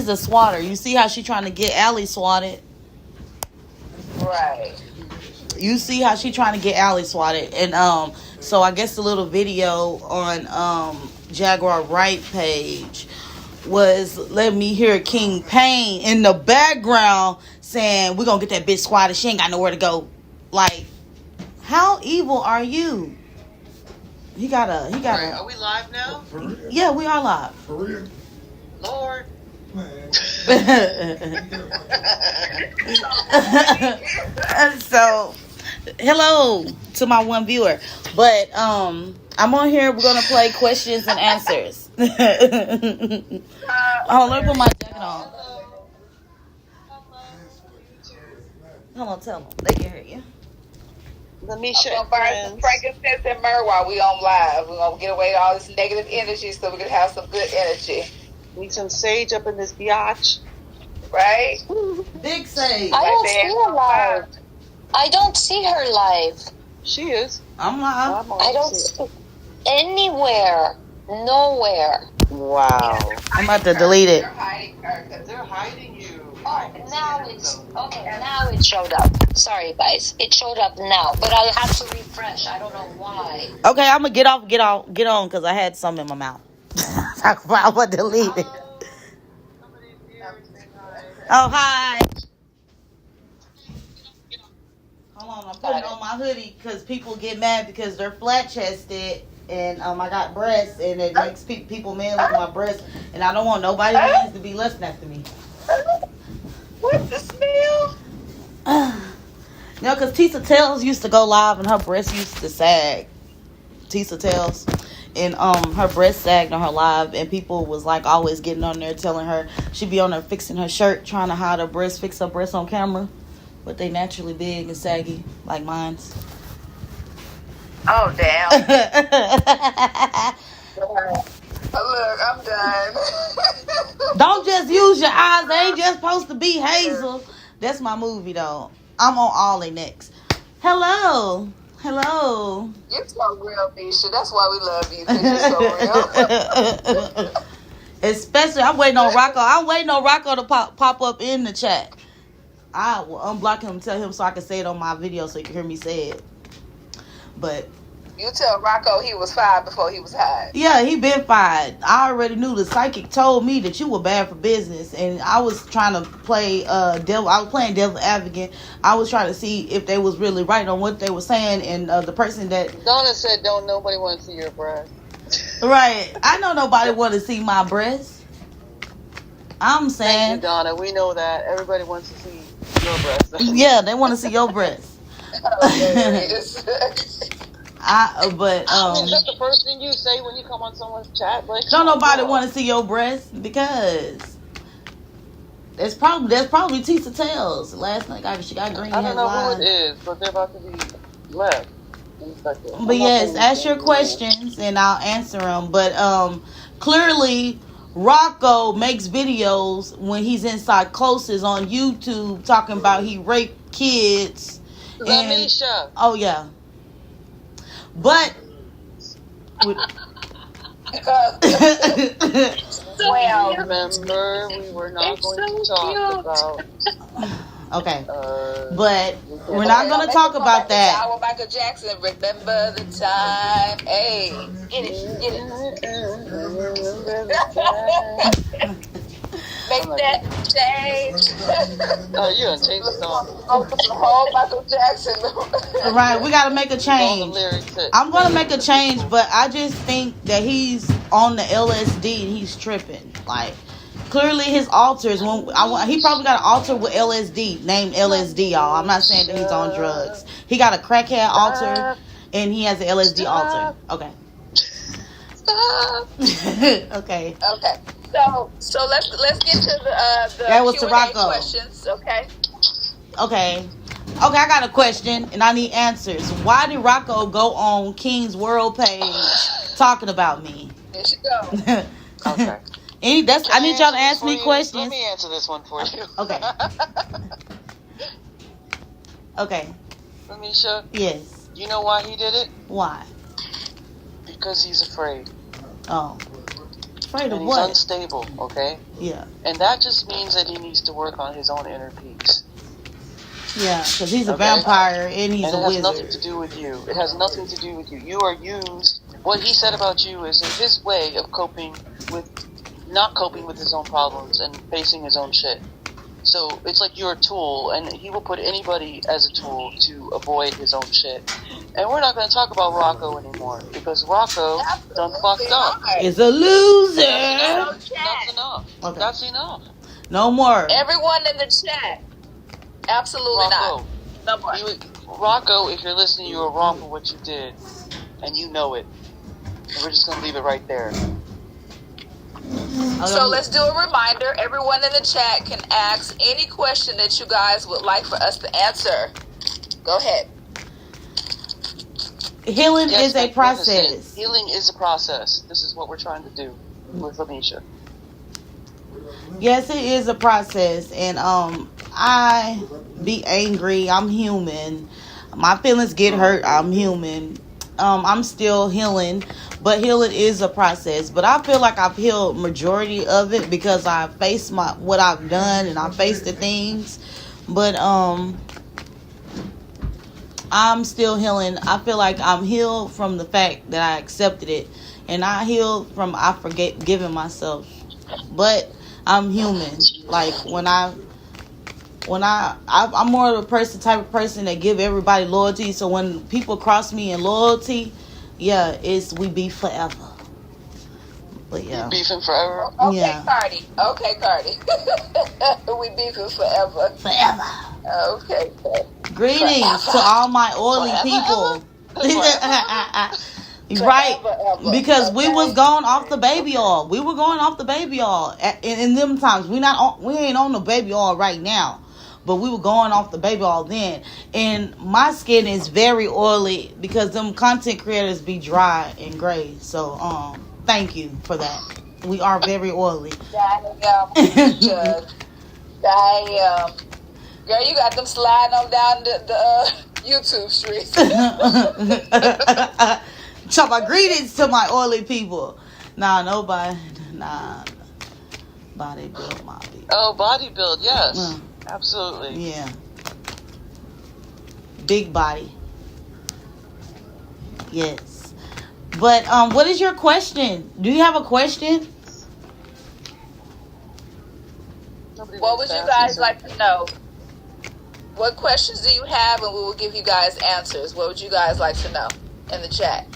is a swatter. You see how she trying to get Allie swatted? Right. You see how she trying to get Allie swatted. And so I guess the little video on Jaguar Wright page was let me hear King Payne in the background saying, we're gonna get that bitch swatted. She ain't got nowhere to go. Like, how evil are you? He got a. Right, are we live now? Yeah, we are live. For real? Lord. Man. So, hello to my one viewer. But I'm on here. We're gonna play questions and answers. Oh, let me put my jacket on. Hold on, tell them. They can hear you. Lamisha I'm gonna burn some frankincense and myrrh while we on live. We're gonna get away all this negative energy so we can have some good energy. Need some sage up in this biatch. Right? Big sage. I don't see her live. I don't see her live. She is. I'm live. I don't see anywhere. Nowhere. Wow. I'm about to delete it. They're hiding her. They're hiding you. Oh, now it's okay. Now it showed up. Sorry, guys. It showed up now, but I had to refresh. I don't know why. Okay, I'm gonna get on, because I had some in my mouth. I'm gonna delete it. Oh, hi. Hold on, I'm putting on my hoodie because people get mad because they're flat chested and I got breasts and it makes people mad with my breasts and I don't want nobody to be listening after me. What's the smell? No, because Tisa Tells used to go live and her breasts used to sag. Tisa Tells. And her breast sagged on her live and people was like always getting on there telling her she'd be on there fixing her shirt, trying to hide her breast, fix her breasts on camera. But they naturally big and saggy, like mine's. Oh, damn. Look, I'm done. Don't just use your eyes. They ain't just supposed to be Hazel. That's my movie, though. I'm on all they next. Hello. You're so real, Misha. That's why we love you, because you're so real. Especially, I'm waiting on Rocco to pop up in the chat. I will unblock him and tell him so I can say it on my video so he can hear me say it. But you tell Rocco he was fired before he was hired. yeah, he been fired. I already knew. The psychic told me that you were bad for business, and I was trying to play devil. I was playing devil advocate. I was trying to see if they was really right on what they were saying, and the person that Donna said, "Don't nobody want to see your breast." Right, I know nobody want to see my breasts. I'm saying, Thank you, Donna. We know that everybody wants to see your breast. Yeah, they want to see your breasts. I mean, that's the first thing you say when you come on someone's chat. Like, don't nobody want to see your breasts because there's probably Tisa Tells. Last night she got green. I don't know who it is, but they're about to be left. But yes, ask your questions and I'll answer them. But clearly, Rocco makes videos when he's in psychosis on YouTube talking about he raped kids. Lamisha. Oh yeah. But well, remember, we were not going to talk about. Okay, but we're not going to talk about that. Michael Jackson, remember the time. Hey, get it. Make that change. Oh, you done changed the song. Oh, Michael Jackson. Right, we got to make a change. I'm going to make a change, but I just think that he's on the LSD and he's tripping. Like, clearly his altars, he probably got an altar with LSD, named LSD, y'all. I'm not saying that he's on drugs. He got a crackhead altar and he has an LSD altar. Okay. Okay. So let's get to the that was Q&A questions, okay? Okay, I got a question and I need answers. Why did Rocco go on King's World page talking about me? There you go. Okay. I need y'all to ask me questions. Let me answer this one for you. Okay. Okay. Lamisha? Yes. You know why he did it? Why? Because he's afraid. Oh. Afraid of and he's what? unstable, okay? Yeah. And that just means that he needs to work on his own inner peace. Yeah, because he's a Okay. vampire and he's And a it has wizard. nothing to do with you. It has nothing to do with you. You are used. What he said about you is his way of not coping with his own problems and facing his own shit. So it's like you're a tool, and he will put anybody as a tool to avoid his own shit. And we're not going to talk about Rocco anymore, because Rocco done fucked up. Is a loser. That's enough. Okay. That's enough. No more. Everyone in the chat. Absolutely Rocco, not. No more. Rocco, if you're listening, you were wrong for what you did, and you know it. And we're just going to leave it right there. So let's do a reminder. Everyone in the chat can ask any question that you guys would like for us to answer. Go ahead. Healing is a process. Healing is a process. This is what we're trying to do with Lamisha. Yes, it is a process, and I be angry. I'm human. My feelings get hurt. I'm human. I'm still healing, but healing is a process. But I feel like I've healed majority of it because I faced what I've done and I faced the things. But I'm still healing. I feel like I'm healed from the fact that I accepted it, and I healed from I forgiving myself. But I'm human. Like I'm more of a type of person that give everybody loyalty. So when people cross me in loyalty, yeah, we beef forever. But yeah, we beefing forever. Okay, yeah. Cardi. We beefing forever. Forever. Okay. Greetings to all my oily people. Right, because we was going off the baby oil. We were going off the baby oil in them times. We ain't on the baby oil right now, but we were going off the baby oil then. And my skin is very oily because them content creators be dry and gray. So thank you for that. We are very oily. Damn. Girl, you got them sliding on down the YouTube streets. Talk about greetings to my oily people. Body build my people. Oh, body build, yes. Absolutely. Yeah. Big body. Yes. But what is your question? Do you have a question? What would you guys like to know? What questions do you have, and we will give you guys answers. What would you guys like to know in the chat?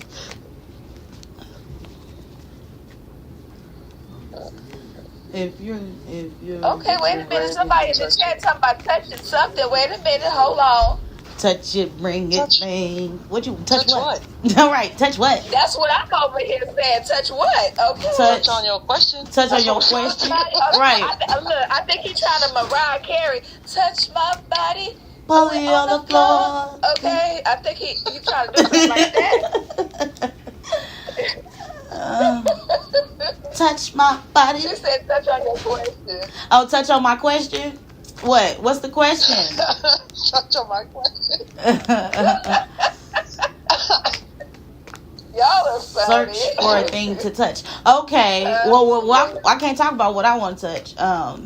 If you're okay, wait a minute. Somebody in the chat talking about touching something. Wait a minute, hold on. Touch it, bring it, thing. What you touch what? All right, touch what? That's what I'm over here saying. Touch what? Okay. Touch on your question. Touch on your question. Right. Look, I think he's trying to Mariah Carey. Touch my body. Polly on the floor. Okay, I think he's trying to do something like that. Touch my body. She said touch on your question. Oh, touch on my question? What? What's the question? Touch on my question. Y'all are funny. Search for a thing to touch. Okay. Well, I can't talk about what I want to touch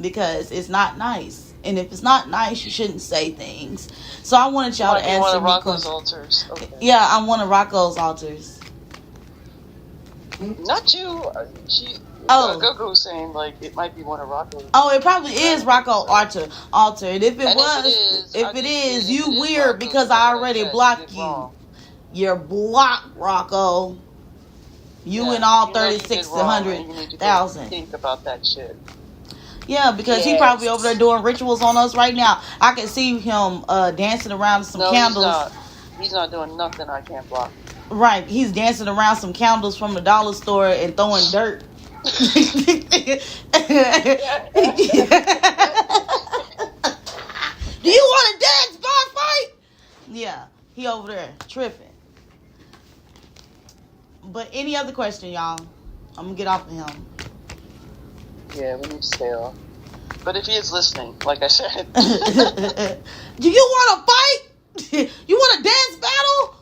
because it's not nice. And if it's not nice, you shouldn't say things. So I wanted y'all to answer one of me. Rocco's altars. Okay. Yeah, I'm one of Rocco's altars. Not you. Gogo was saying like it might be one of Rocco's. Oh, it probably is Rocco altar. And if it is, you weird Rocco's, because I already blocked you. Wrong. You're blocked, Rocco. You and all 36 to 100,000. Think about that shit. Yeah, because he probably over there doing rituals on us right now. I can see him dancing around some candles. He's not doing nothing I can't block. Right, he's dancing around some candles from the dollar store and throwing dirt. Do you want a dance bar fight? Yeah, he over there tripping. But any other question, y'all? I'm gonna get off of him. Yeah, we need to stay off. But if he is listening, like I said. Do you want to fight? You want a dance battle?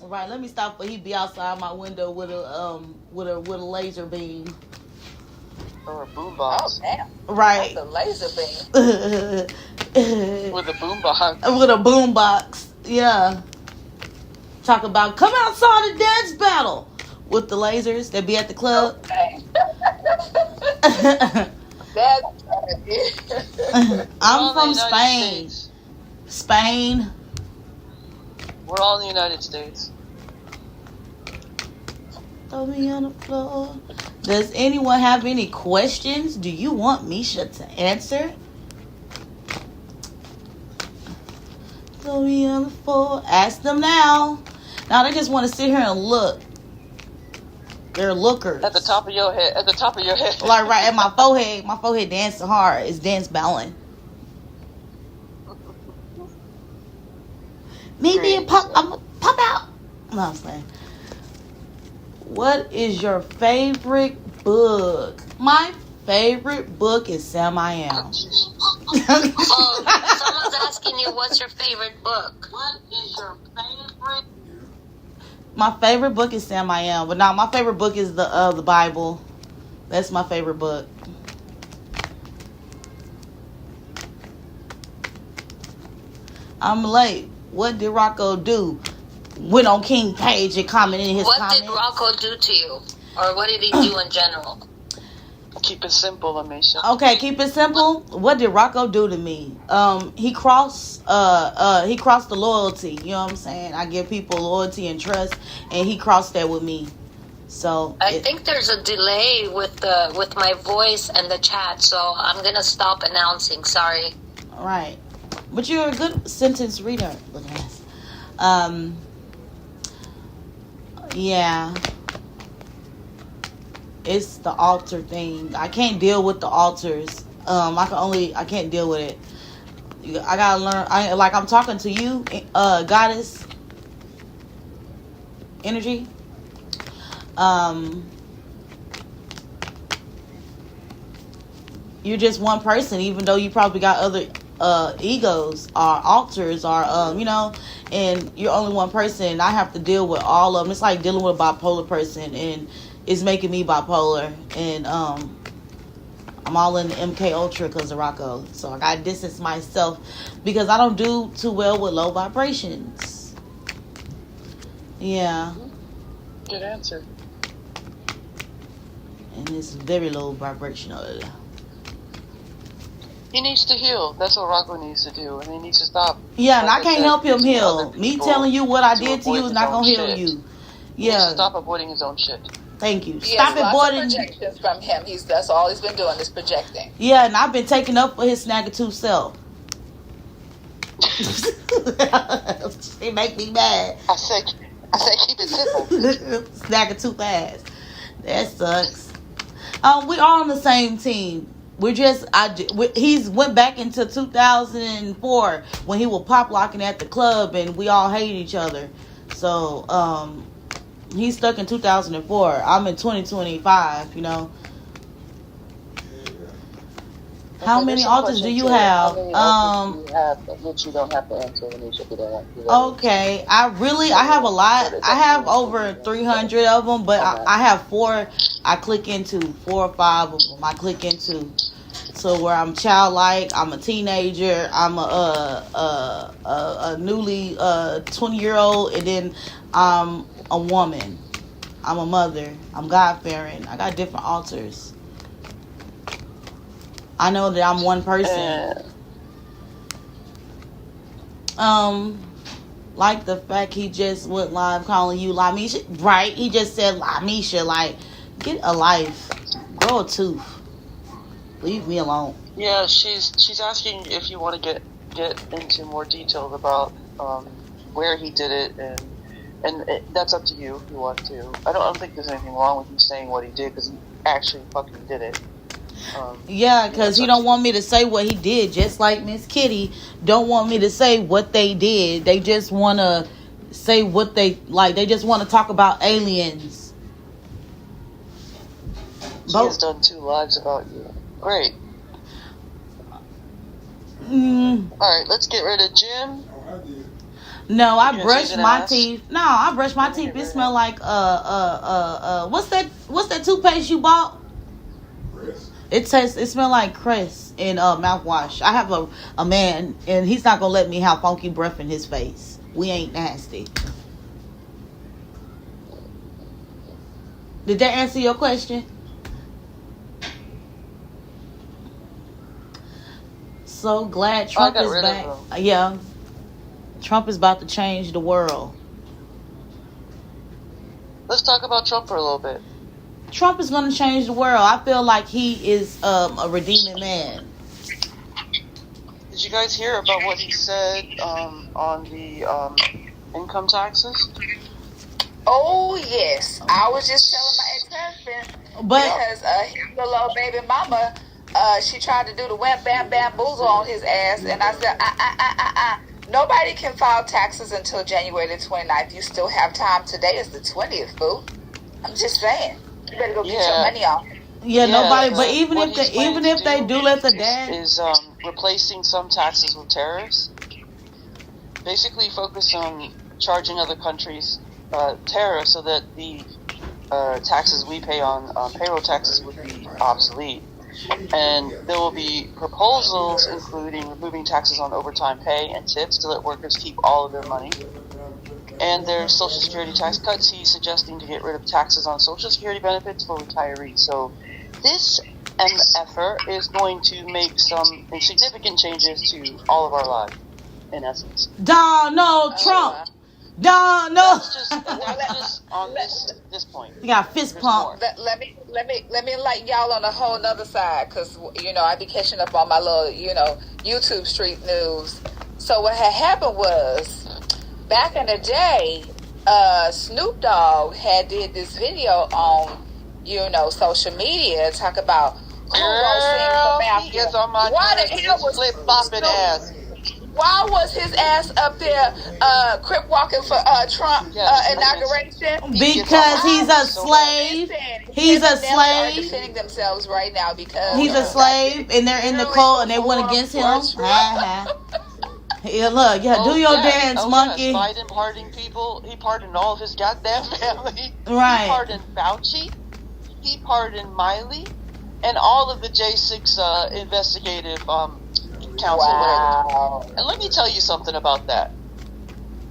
Right, let me stop, but he be outside my window with a laser beam. Or a boombox. Oh damn! Right. That's a laser beam. With a boombox. With a boombox. Yeah. Talk about come outside the dance battle with the lasers that be at the club. Okay. I'm from Spain. States. Spain. We're all in the United States. Throw me on the floor. Does anyone have any questions? Do you want Misha to answer? Throw me on the floor. Ask them now. Now they just want to sit here and look. They're lookers. At the top of your head. At the top of your head. Like right at my forehead. My forehead dancing hard. It's dance balling. Maybe it pop. I'm gonna pop out. No, I'm saying. What is your favorite book? My favorite book is Sam I Am. Someone's asking you, what's your favorite book? What is your favorite? My favorite book is Sam I Am, but no, my favorite book is the Bible. That's my favorite book. I'm late. What did Rocco do? Went on King page and commented in his comments. What did Rocco do to you? Or what did he do in general? Keep it simple, Amisha. Okay, keep it simple. What did Rocco do to me? He crossed the loyalty. You know what I'm saying? I give people loyalty and trust, and he crossed that with me. So I think there's a delay with my voice and the chat, so I'm gonna stop announcing. Sorry. All right, but you're a good sentence reader. Look at this. Yeah. It's the altar thing. I can't deal with the altars. I can't deal with it. I gotta learn. I'm talking to you, goddess energy. You're just one person, even though you probably got other egos or altars or and you're only one person. I have to deal with all of them. It's like dealing with a bipolar person, and it's making me bipolar, and I'm all in the MK Ultra because of Rocco. So I gotta distance myself because I don't do too well with low vibrations. Yeah. Good answer. And it's very low vibrational. He needs to heal. That's what Rocco needs to do, and he needs to stop. Yeah, and I can't help him heal. Me telling you what I did to you is not gonna heal you. He needs to stop avoiding his own shit. Thank you. Stop avoiding projections from him. That's all he's been doing is projecting. Yeah, and I've been taking up for his snagger-tooth self. They make me mad. I said keep it simple. Snagger-tooth ass. That sucks. We are on the same team. He's went back into 2004 when he was pop locking at the club and we all hate each other. So, he's stuck in 2004. I'm in 2025, How many altars do you have? Which you don't have to answer when you should be there. Okay, I have a lot. I have over 300 of them, but I have 4 I click into, 4 or 5 of them I click into. So where I'm childlike, I'm a teenager, I'm a newly 20-year-old, and then I'm a woman. I'm a mother. I'm God-fearing. I got different altars. I know that I'm one person. Like the fact he just went live calling you Lamisha. Right? He just said Lamisha. Like, get a life. Grow a tooth. Leave me alone. Yeah, she's asking if you want to get into more details about where he did it, and that's up to you if you want to. I don't think there's anything wrong with you saying what he did because he actually fucking did it. Yeah, because he don't want me to say what he did, just like Miss Kitty don't want me to say what they did. They just want to say what they like. They just want to talk about aliens. He has done 2 lives about you. Great. Alright, let's get rid of Jim. No, I You're brush teasing my ass? teeth. No, I brush my teeth. It smell like what's that toothpaste you bought? It smell like Crest and mouthwash. I have a man, and he's not gonna let me have funky breath in his face. We ain't nasty. Did that answer your question? So glad Trump is back. Yeah, Trump is about to change the world. Let's talk about Trump for a little bit. Trump is going to change the world. I feel like he is a redeeming man. Did you guys hear about what he said on the income taxes? Oh yes, I was just telling my ex-husband because his little old baby mama, she tried to do the wham bam bamboozle on his ass, and I said, nobody can file taxes until January the 29th. You still have time. Today is the 20th, boo. I'm just saying. You better go get your money off. Yeah, nobody. But even if they do let the dad is replacing some taxes with tariffs. Basically, focus on charging other countries tariffs so that the taxes we pay on payroll taxes would be obsolete. And there will be proposals including removing taxes on overtime pay and tips to let workers keep all of their money. And there's Social Security tax cuts. He's suggesting to get rid of taxes on Social Security benefits for retirees. So this MFR is going to make some significant changes to all of our lives, in essence. Donald Trump. Donald. That's just on this point. You got fist pump. Let me enlighten y'all on a whole nother side, because I be catching up on my little YouTube street news. So what had happened was, back in the day, Snoop Dogg had did this video on social media, talk about who gonna sing for Matthew. Why the hell was flip flopping ass? Why was his ass up there crip walking for Trump inauguration? Because he's a slave. He's a slave. Are defending themselves right now because he's a slave, and they're in the cold, and they went against him. Yeah, look, do your dance, monkey. Biden pardoning people. He pardoned all of his goddamn family. Right. He pardoned Fauci. He pardoned Miley, and all of the J6 investigative council. Wow. And let me tell you something about that.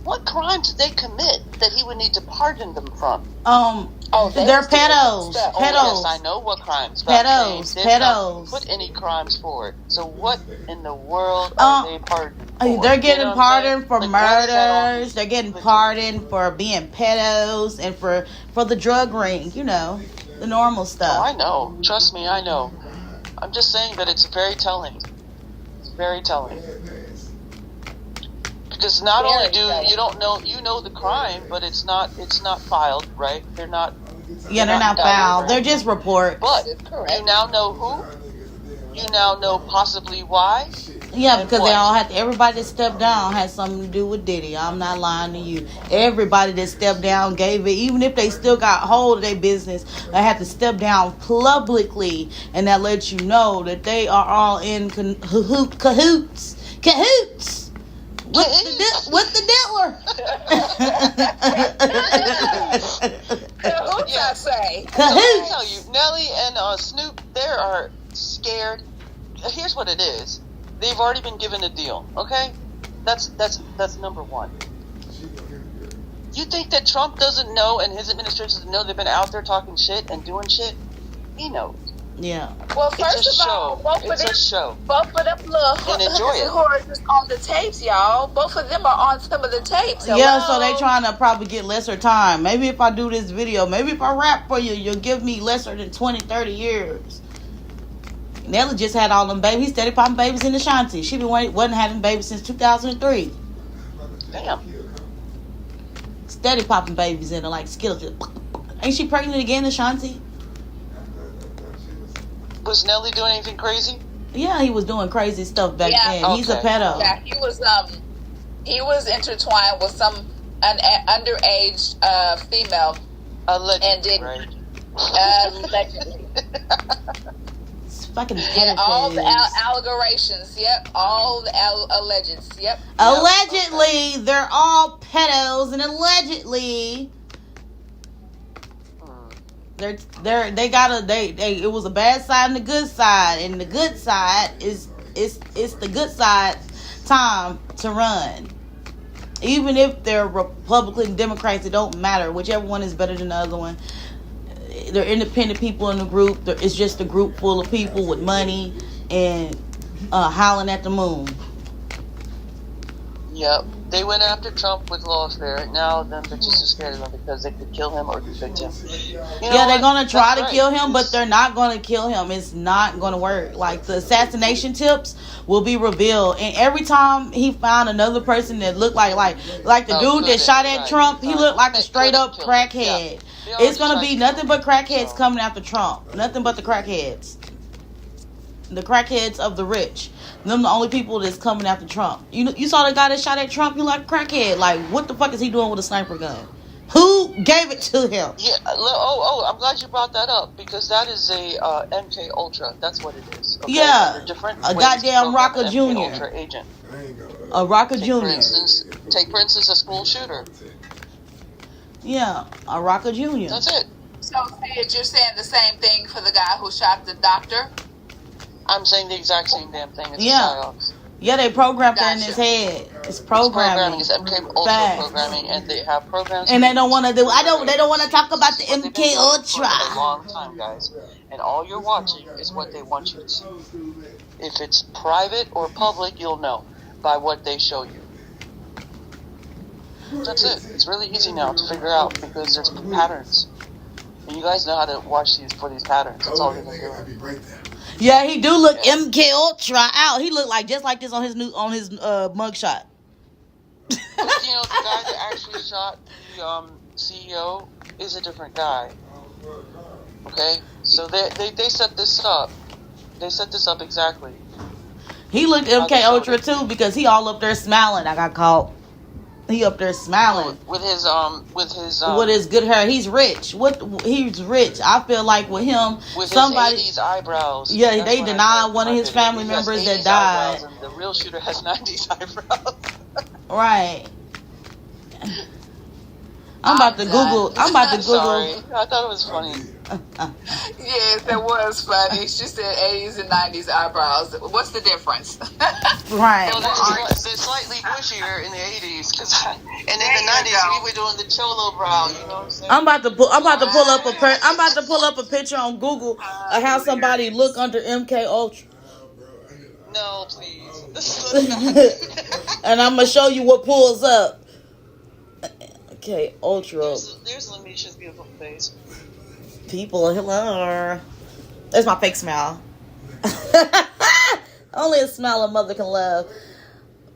What crimes did they commit that he would need to pardon them from? They're pedos. Yes, I know what crimes. Pedos. Not put any crimes forward. So what in the world are they pardoned for? They're getting pardoned for murders. They're getting pardoned for being pedos and for the drug ring. The normal stuff. Oh, I know. Trust me, I know. I'm just saying that it's very telling. It's very telling. Because not only you know the crime, but it's not filed, right? They're not. Yeah, they're not filed. They're just reports. But you now know who. You now know possibly why. Yeah, because everybody that stepped down had something to do with Diddy. I'm not lying to you. Everybody that stepped down gave it, even if they still got hold of their business, they had to step down publicly, and that lets you know that they are all in cahoots. With the diddler. Cahoots, I say. Let me tell you, Nelly and Snoop, they are scared. Here's what it is. They've already been given a deal, okay? That's number one. You think that Trump doesn't know and his administration doesn't know they've been out there talking shit and doing shit? He knows. Yeah. Well, first of all, both of them little hookers on the tapes, y'all. Both of them are on some of the tapes. Hello? Yeah, so they trying to probably get lesser time. Maybe if I do this video, maybe if I rap for you, you'll give me lesser than 20, 30 years. Nelly just had all them babies. He steady popping babies in Ashanti. She wasn't having babies since 2003. Damn. Steady popping babies in her like Skittles. Ain't she pregnant again, Ashanti? Was Nelly doing anything crazy? Yeah, he was doing crazy stuff back then. Okay. He's a pedo. Yeah, he was intertwined with some underage female. Allegedly, and did right? Allegedly. fucking Yeah, all the pedophiles. allegations. Yep, all the alleges. Yep. Allegedly, they're all pedos, and allegedly, it was a bad side and the good side, and the good side is the good side time to run. Even if they're Republican, Democrats, it don't matter. Whichever one is better than the other one. They're independent people in the group. It's just a group full of people with money and howling at the moon. Yep. They went after Trump with lawfare. Now them bitches are scared of him because they could kill him or convict him. They're going to try to kill him, but they're not going to kill him. It's not going to work. Like, the assassination tips will be revealed. And every time he found another person that looked like the dude that shot at Trump, he looked like a straight up crackhead. Yeah. It's going to be nothing but crackheads coming after Trump. Nothing but the crackheads. The crackheads of the rich. Them the only people that's coming after Trump. You saw the guy that shot at Trump? He like a crackhead. Like, what the fuck is he doing with a sniper gun? Who gave it to him? Yeah. I'm glad you brought that up because that is a MK Ultra. That's what it is. Okay? Yeah. A goddamn Rocker Jr. Agent. A Rocker Jr. Take for instance a school shooter. Yeah, a Rocker Jr. That's it. So, Sid, you're saying the same thing for the guy who shot the doctor? I'm saying the exact same damn thing. It's a psyops. Yeah, they programmed that in his head. It's programming. It's MK Ultra programming, and they have programs. And they don't want to do. They don't want to talk about the MK Ultra. For a long time, guys. And all you're watching is what they want you to see. If it's private or public, you'll know by what they show you. That's it. It's really easy now to figure out because there's patterns, and you guys know how to watch these patterns. That's all you're doing. Yeah, he do look MK Ultra out. He look just like this on his mugshot. But, the guy that actually shot the CEO is a different guy. Okay, so they set this up. They set this up exactly. He looked MK Ultra too because he all up there smiling. I got caught. He up there smiling with his good hair. He's rich. He's rich. I feel like with him, with somebody his 80s eyebrows. Yeah, they denied one of his family members that died. And the real shooter has 90s eyebrows. Right. I'm about to Google. Sorry, I thought it was funny. Yes, it was funny. She said 80s and 90s eyebrows. What's the difference? Right. They're slightly bushier in the 80s, and in the 90s we were doing the cholo brow. You know what I'm saying? I'm about to pull up a picture on Google of how somebody look under MK Ultra. No, please. And I'm gonna show you what pulls up. Okay, Ultra. There's Lamesha's beautiful face. People, hello. There's my fake smile. Only a smile a mother can love.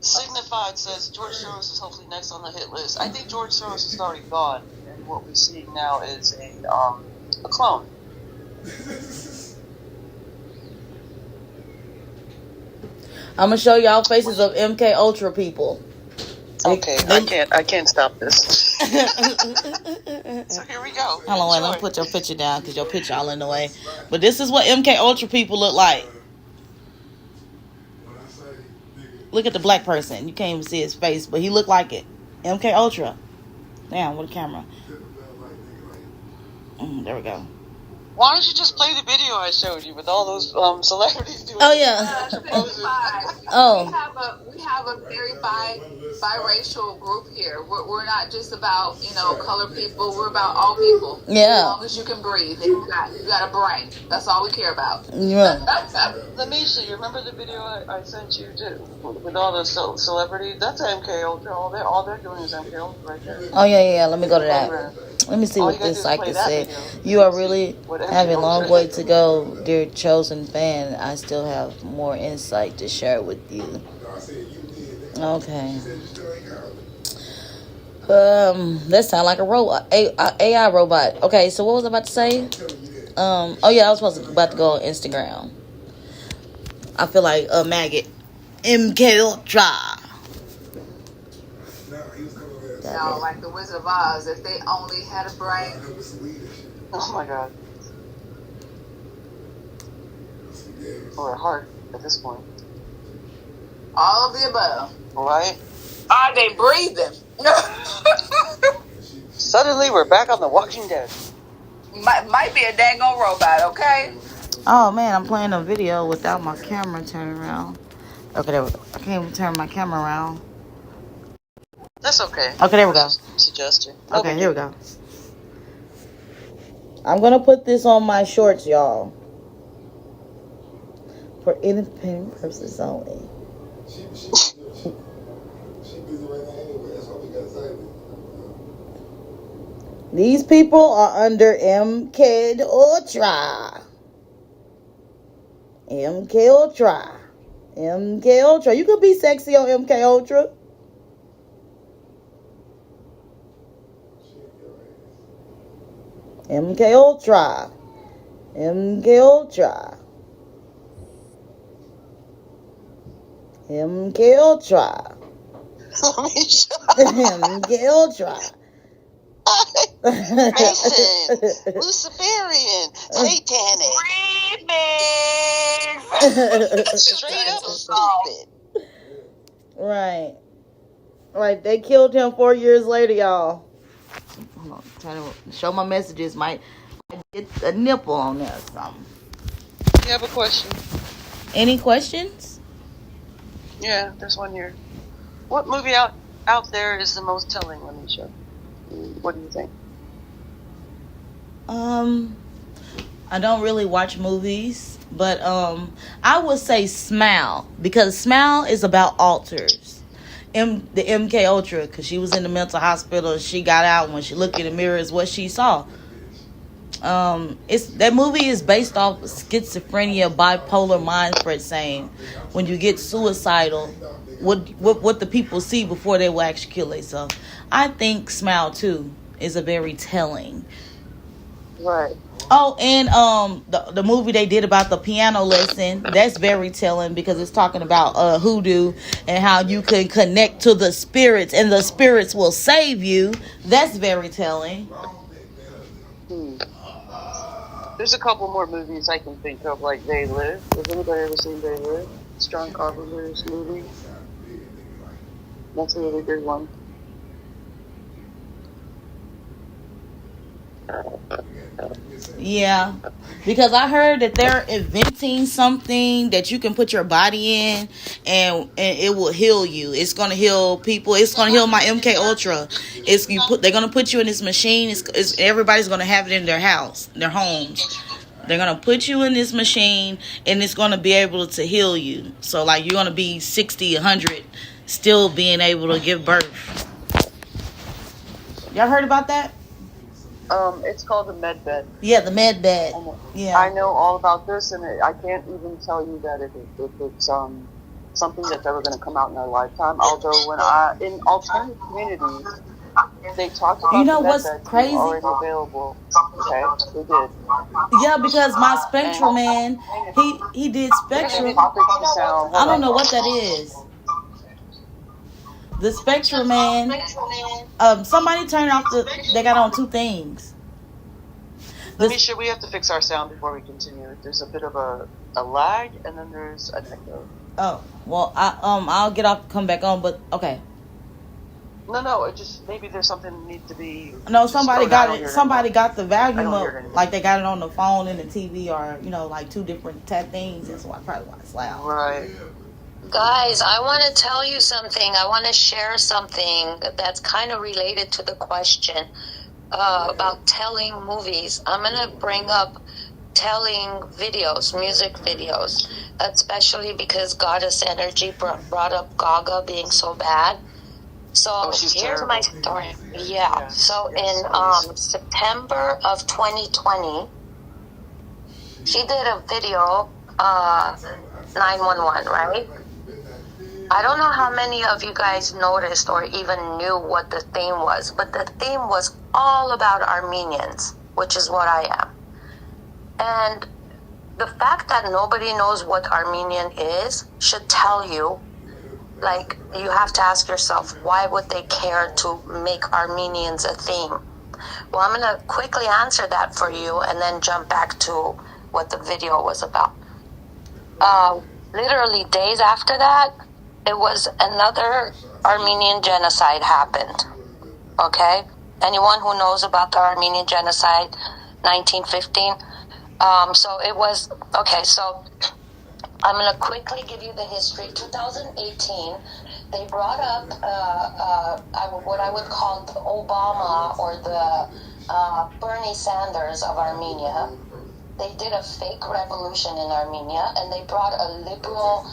Signified says George Soros is hopefully next on the hit list. I think George Soros is already gone, and what we're seeing now is a clone. I'm gonna show y'all faces of MK Ultra people. Okay, I can't stop this. So here we go. Hold on, wait, let me put your picture down because your picture all in the way. But this is what MK Ultra people look like. Look at the black person. You can't even see his face, but he looked like it. MK Ultra. Damn, with a camera. There we go. Why don't you just play the video I showed you with all those celebrities doing? Oh yeah. We have a very biracial group here. We're not just about color people. We're about all people. Yeah. As long as you can breathe and you got a brain. That's all we care about. Yeah. Lamisha, you remember the video I sent you with all those celebrities? That's MK Ultra. All they're doing is MK Ultra right there. Oh yeah. Let me go to that. Let me see what this psychic said. You are really having a long way to go, dear chosen fan. I still have more insight to share with you. Okay. That sound like a robot, AI robot. Okay, so what was I about to say? I was about to go on Instagram. I feel like a maggot. MK Ultra. No, like the Wizard of Oz, if they only had a brain. Oh my God. or a heart at this point. All of the above. Right? Are they breathing? Suddenly, we're back on The Walking Dead. Might be a dang old robot, okay? Oh man, I'm playing a video without my camera turning around. Okay, there we go. I can't even turn my camera around. That's okay. Okay, there we go. Suggestion. Okay, here we go. I'm gonna put this on my shorts, y'all. For entertainment purposes only. These people are under MK Ultra. MK Ultra. MK Ultra. You could be sexy on MK Ultra. MK Ultra. MK Ultra. MK Ultra. MK Ultra. Mason, Luciferian, Satanic. Straight up stupid. Right. Right. They killed him 4 years later, y'all. Hold on. Trying to show my messages. Might get a nipple on there or something. You have a question? Any questions? Yeah, there's one here. What movie out there is the most telling on the show? What do you think? I don't really watch movies, but I would say Smile, because Smile is about alters. The MK Ultra, because she was in the mental hospital and she got out, and when she looked in the mirror is what she saw. That movie is based off schizophrenia, bipolar mind spread, saying when you get suicidal, what the people see before they will actually kill themselves. I think Smile 2 is a very telling. Right. Oh, and the movie they did about the piano lesson, that's very telling, because it's talking about hoodoo and how you can connect to the spirits and the spirits will save you. That's very telling. There's a couple more movies I can think of, like They Live. Has anybody ever seen They Live? John Carpenter's movie. That's a really good one. Yeah, because I heard that they're inventing something that you can put your body in, and it will heal you. It's gonna heal people. It's gonna heal my MK Ultra. They're gonna put you in this machine. Everybody's gonna have it in their house, their homes. They're gonna put you in this machine, and it's gonna be able to heal you. So like you're gonna be 60, 100, still being able to give birth. Y'all heard about that? It's called the med bed. Yeah, the med bed. Yeah, I know all about this, and I can't even tell you that if it's something that's ever going to come out in our lifetime. Although in alternative communities, they talked about the med what's beds crazy? already available. Okay, they did. Yeah, because my Spectrum man, he did Spectrum. I don't know what that is. The Spectrum man. Somebody turn off they got on two things. Let me sure we have to fix our sound before we continue. There's a bit of a lag, and then there's an echo. Oh, well, I'll get off, come back on, but okay. No, it just maybe there's something that needs to be. No, somebody got it. Somebody got the I volume don't up, hear it like they got it on the phone and the TV, or like two different things. That's probably why it's loud. Right. Guys, I want to tell you something. I want to share something that's kind of related to the question about telling movies. I'm going to bring up telling videos, music videos, especially because Goddess Energy brought up Gaga being so bad. So here's terrible. my story. Yeah. So in September of 2020, she did a video, 911, right? I don't know how many of you guys noticed or even knew what the theme was, but the theme was all about Armenians, which is what I am. And the fact that nobody knows what Armenian is should tell you, like, you have to ask yourself, why would they care to make Armenians a theme? Well, I'm going to quickly answer that for you and then jump back to what the video was about. literally days after that, it was another Armenian genocide happened. Okay? Anyone who knows about the Armenian genocide, 1915? So it was, okay, so I'm going to quickly give you the history. 2018, they brought up what I would call the Obama or the Bernie Sanders of Armenia. They did a fake revolution in Armenia, and they brought a liberal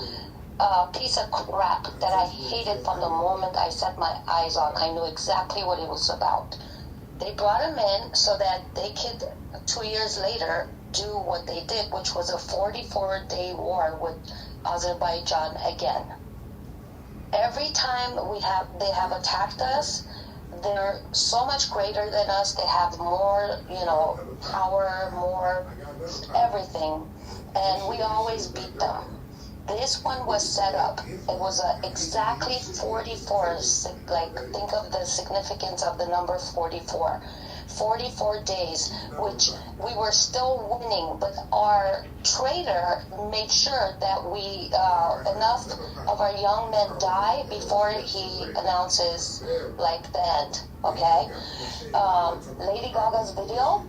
piece of crap that I hated from the moment I set my eyes on. I knew exactly what it was about. They brought him in so that they could, 2 years later, do what they did, which was a 44-day war with Azerbaijan again. Every time they have attacked us, they're so much greater than us. They have more, power, more everything, and we always beat them. This one was set up. It was exactly 44. Like, think of the significance of the number 44. 44 days, which we were still winning, but our traitor made sure that we enough of our young men die before he announces the end. Okay, Lady Gaga's video.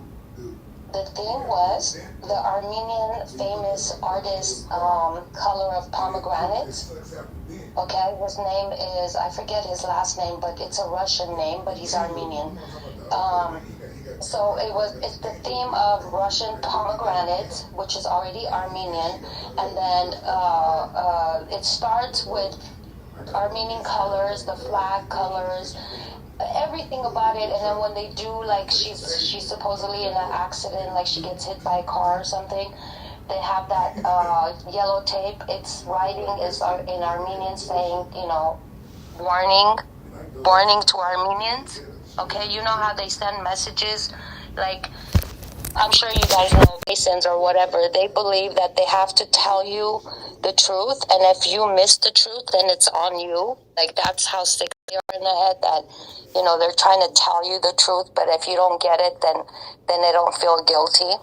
The thing was the Armenian famous artist, Color of Pomegranates. Okay, his name is, I forget his last name, but it's a Russian name, but he's Armenian. So it's the theme of Russian pomegranates, which is already Armenian, and then it starts with Armenian colors, the flag colors, everything about it. And then when they do, she's supposedly in an accident, she gets hit by a car or something, they have that yellow tape. Its writing is in Armenian saying, warning to Armenians. Okay, you know how they send messages, I'm sure you guys know Masons or whatever. They believe that they have to tell you the truth, and if you miss the truth, then it's on you. That's how sick they are in the head, that, they're trying to tell you the truth, but if you don't get it, then they don't feel guilty.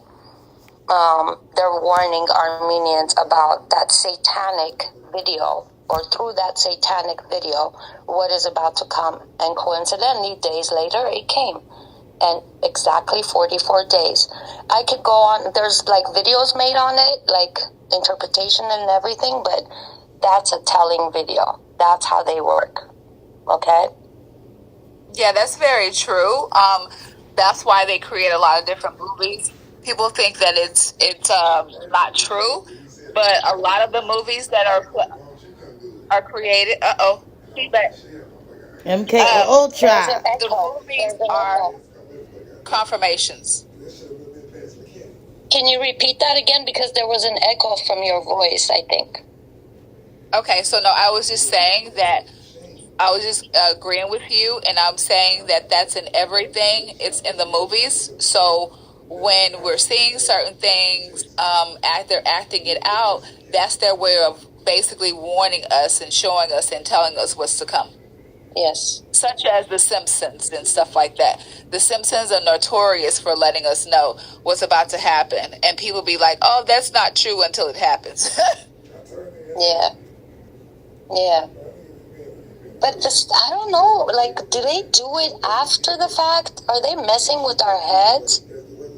They're warning Armenians about that satanic video, or through that satanic video, what is about to come. And coincidentally, days later, it came. And exactly 44 days. I could go on, there's videos made on it, interpretation and everything, but that's a telling video. That's how they work. Okay? Yeah, that's very true. That's why they create a lot of different movies. People think that it's not true, but a lot of the movies that are created. But MK Ultra. the movies are confirmations. Can you repeat that again? Because there was an echo from your voice, I think. Okay, so no, I was just saying that I was just agreeing with you, and I'm saying that that's in everything. It's in the movies. So when we're seeing certain things, they're acting it out, that's their way of basically warning us and showing us and telling us what's to come. Yes. Such as The Simpsons and stuff like that. The Simpsons are notorious for letting us know what's about to happen. And people be like, oh, that's not true until it happens. Yeah. Yeah. But I don't know, do they do it after the fact? Are they messing with our heads?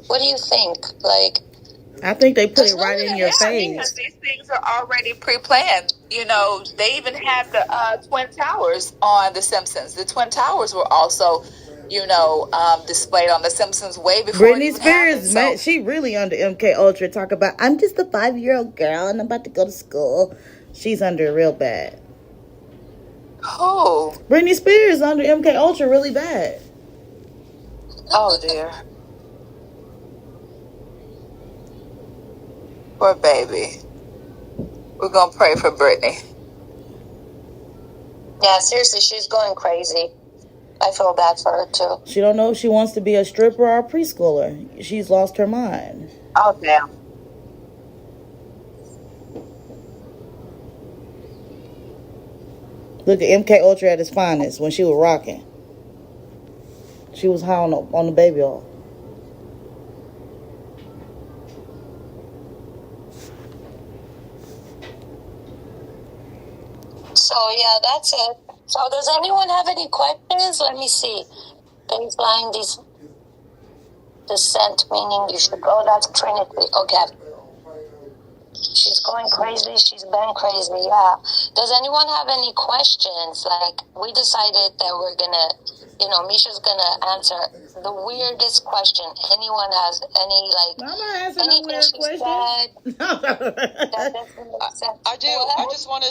What do you think? I think they put it right in your Because face. these things are already pre-planned. They even have the Twin Towers on The Simpsons. The Twin Towers were also, displayed on The Simpsons way before Britney Spears, man, she really under MK Ultra. Talk about, I'm just a 5-year-old girl and I'm about to go to school. She's under it real bad. Who? Britney Spears under MK Ultra really bad. Oh dear. Poor baby. We're gonna pray for Britney. Yeah, seriously, she's going crazy. I feel bad for her too. She don't know if she wants to be a stripper or a preschooler. She's lost her mind. Oh damn. Look at MK Ultra at its finest when she was rocking. She was high on the baby oil. So yeah, that's it. So does anyone have any questions? Let me see. Baseline descent meaning you should go. That's Trinity. Okay. She's going crazy. She's been crazy. Yeah. Does anyone have any questions? Like, we decided that we're gonna, Misha's gonna answer the weirdest question. Anyone has any, like, I'm not answering no anything weird she question. said that doesn't make sense? I do. I just want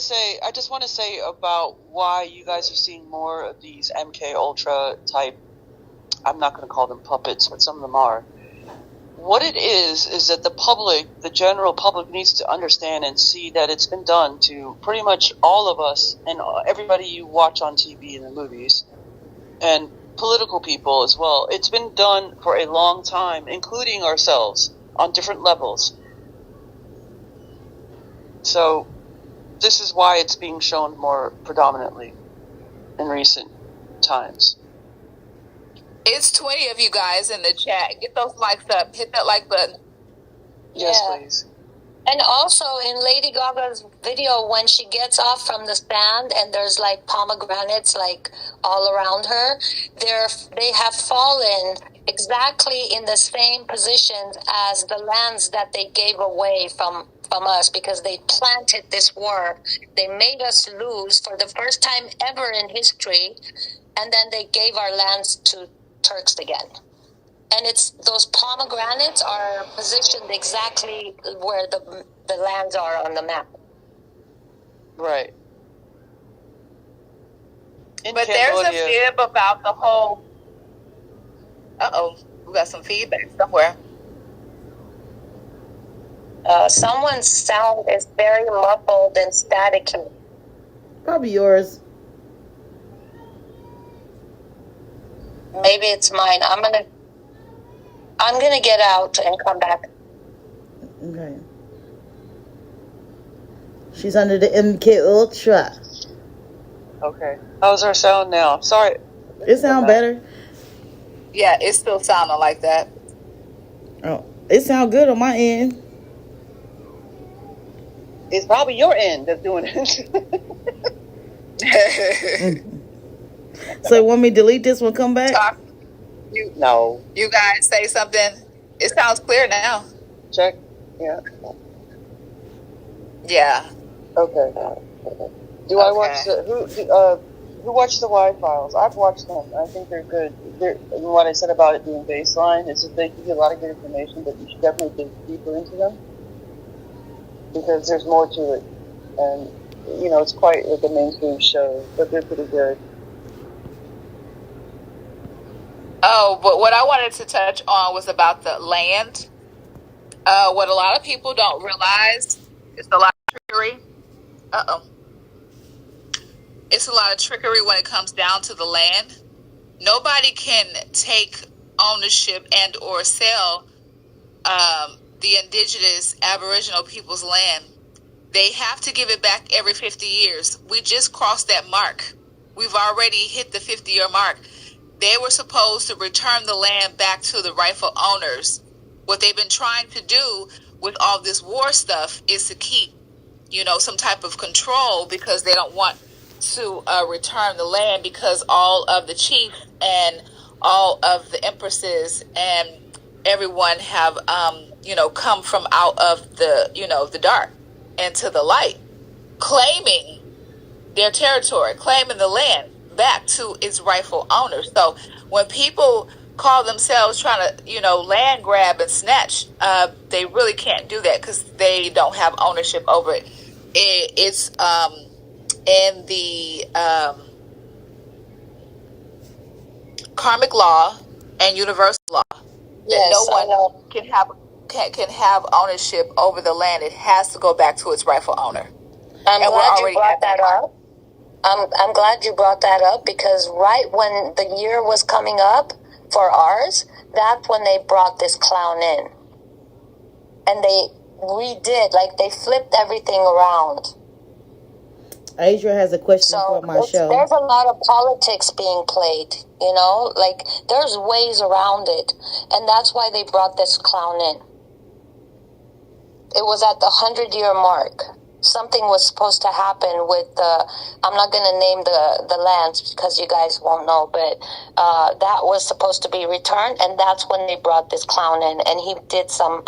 to say about why you guys are seeing more of these MK Ultra type. I'm not going to call them puppets, but some of them are. What it is that the general public needs to understand and see that it's been done to pretty much all of us and everybody you watch on TV and the movies, and political people as well. It's been done for a long time, including ourselves, on different levels. So this is why it's being shown more predominantly in recent times. It's 20 of you guys in the chat. Get those likes up. Hit that like button. Yes, Yeah. please. And also in Lady Gaga's video, when she gets off from the stand and there's like pomegranates like all around her, they have fallen exactly in the same positions as the lands that they gave away from us, because they planted this war. They made us lose for the first time ever in history, and then they gave our lands to Turks again. And it's those pomegranates are positioned exactly where the lands are on the map. Right. But there's a fib about the whole... Uh-oh. We got some feedback somewhere. Someone's sound is very muffled and staticky. Probably yours. Maybe it's mine. I'm gonna get out and come back. Okay. She's under the MK Ultra. Okay. How's our sound now? Sorry. It sound better. Yeah, it's still sounding like that. Oh, it sound good on my end. It's probably your end that's doing it. So want me to delete this one, come back? Talk. No. You guys say something. It sounds clear now. Check. Yeah. Yeah. Okay. Do I watch who watched the Y Files? I've watched them. I think they're good. What I said about it being baseline is that they give you a lot of good information, but you should definitely dig deeper into them because there's more to it, and it's quite like a mainstream show, but they're pretty good. Oh, but what I wanted to touch on was about the land. What a lot of people don't realize is a lot of trickery. It's a lot of trickery when it comes down to the land. Nobody can take ownership and or sell the indigenous Aboriginal people's land. They have to give it back every 50 years. We just crossed that mark. We've already hit the 50-year mark. They were supposed to return the land back to the rightful owners. What they've been trying to do with all this war stuff is to keep, some type of control, because they don't want to return the land, because all of the chiefs and all of the empresses and everyone have, come from out of the, the dark into the light, claiming their territory, claiming the land back to its rightful owners. So when people call themselves trying to, land grab and snatch, they really can't do that because they don't have ownership over it. It's in the karmic law and universal law that no one can have ownership over the land. It has to go back to its rightful owner. I'm glad you brought that up. I'm glad you brought that up, because right when the year was coming up for ours, that's when they brought this clown in. And they redid, they flipped everything around. Asia has a question for my show. There's a lot of politics being played, there's ways around it. And that's why they brought this clown in. It was at the 100-year mark. something was supposed to happen with I'm not going to name the lands because you guys won't know, but that was supposed to be returned, and that's when they brought this clown in, and he did some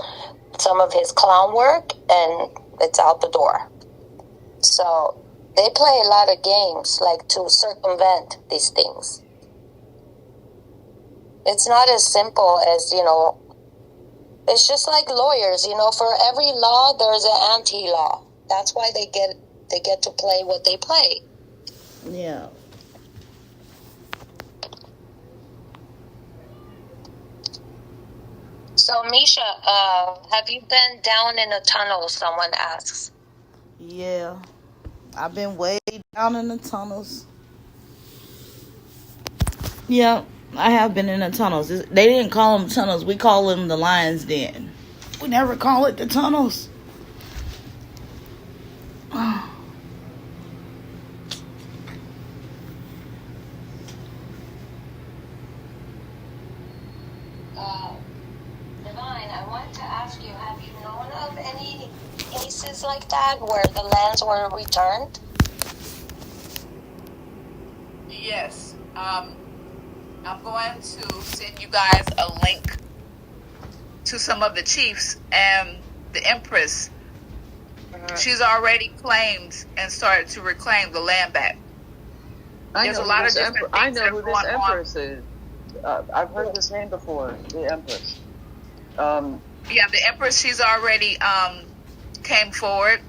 of his clown work, and it's out the door. So they play a lot of games, like, to circumvent these things. It's not as simple as, it's just like lawyers, for every law there's an anti-law. That's why they get to play what they play. Yeah. So, Misha, have you been down in a tunnel, someone asks? Yeah. I've been way down in the tunnels. Yeah, I have been in the tunnels. They didn't call them tunnels. We call them the lion's den. We never call it the tunnels. Divine, I wanted to ask you, have you known of any cases like that where the lands were returned? Yes. I'm going to send you guys a link to some of the chiefs and the Empress. She's already claimed and started to reclaim the land back. There's a lot of different things I know who this going Empress is. I've heard this name before, the Empress. Yeah, the Empress, she's already came forward,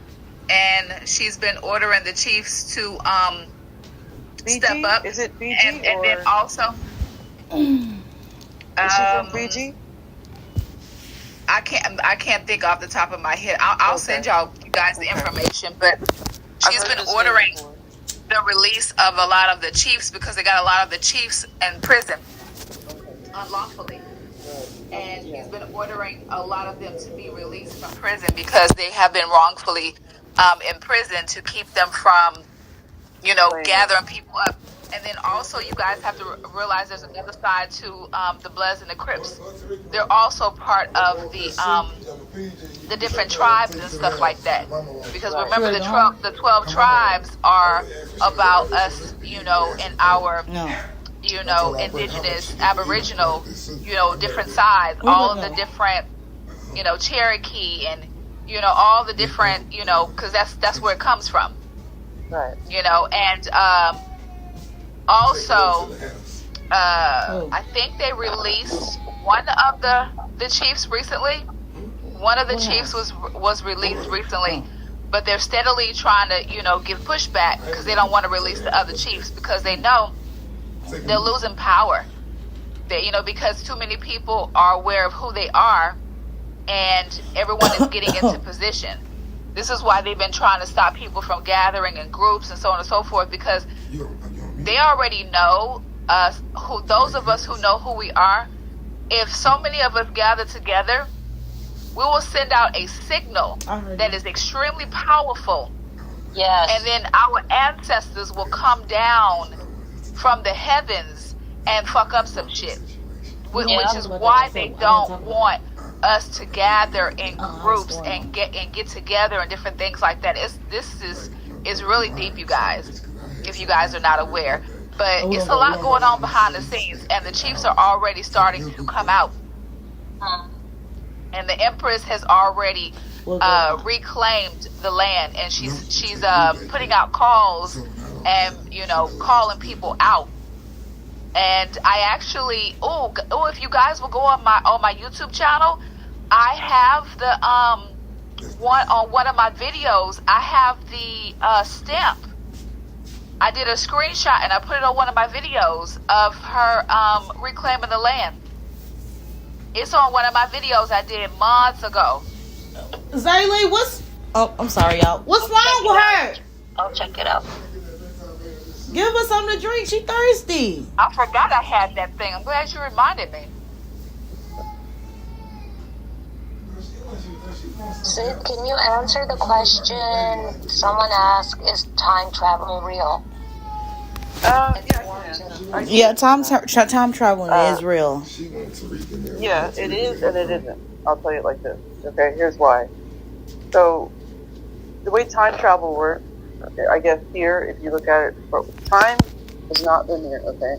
and she's been ordering the chiefs to step up. Is it Fiji? And then also... Is she from Fiji? I can't think off the top of my head. I'll send you guys the information, but she's been ordering the release of a lot of the chiefs because they got a lot of the chiefs in prison unlawfully, and she's been ordering a lot of them to be released from prison because they have been wrongfully in prison to keep them from gathering people up. And then also, you guys have to realize there's another side to the Bloods and the Crips. They're also part of the different tribes and stuff like that. Because remember, the 12 tribes are about us, in our, indigenous, aboriginal, different sides. All of the different, Cherokee and, all the different, because that's where it comes from. Right. And also, I think they released one of the chiefs recently. One of the chiefs was released recently, but they're steadily trying to, give pushback because they don't want to release the other chiefs because they know they're losing power. They, because too many people are aware of who they are, and everyone is getting into position. This is why they've been trying to stop people from gathering in groups and so on and so forth, because they already know us, those of us who know who we are. If so many of us gather together, we will send out a signal that is extremely powerful. Yes. And then our ancestors will come down from the heavens and fuck up some shit. Which is why they don't want us to gather in groups and get together and different things like that. This is really deep, you guys, if you guys are not aware. But it's a lot going on behind the scenes, and the chiefs are already starting to come out. And the Empress has already reclaimed the land, and she's putting out calls and calling people out. And I actually if you guys will go on my YouTube channel, I have the one of my videos. I have the stamp. I did a screenshot and I put it on one of my videos of her reclaiming the land. It's on one of my videos I did months ago. Zaylee, I'm sorry, y'all. What's wrong with her? I'll check it out. Give her something to drink. She thirsty. I forgot I had that thing. I'm glad you reminded me. Sid, can you answer the question someone asked, is time travel real? Yeah, time traveling is real. Yeah, it is and it isn't. I'll tell you it like this. Okay, here's why. So, the way time travel works, I guess here, if you look at it, time is not linear, okay?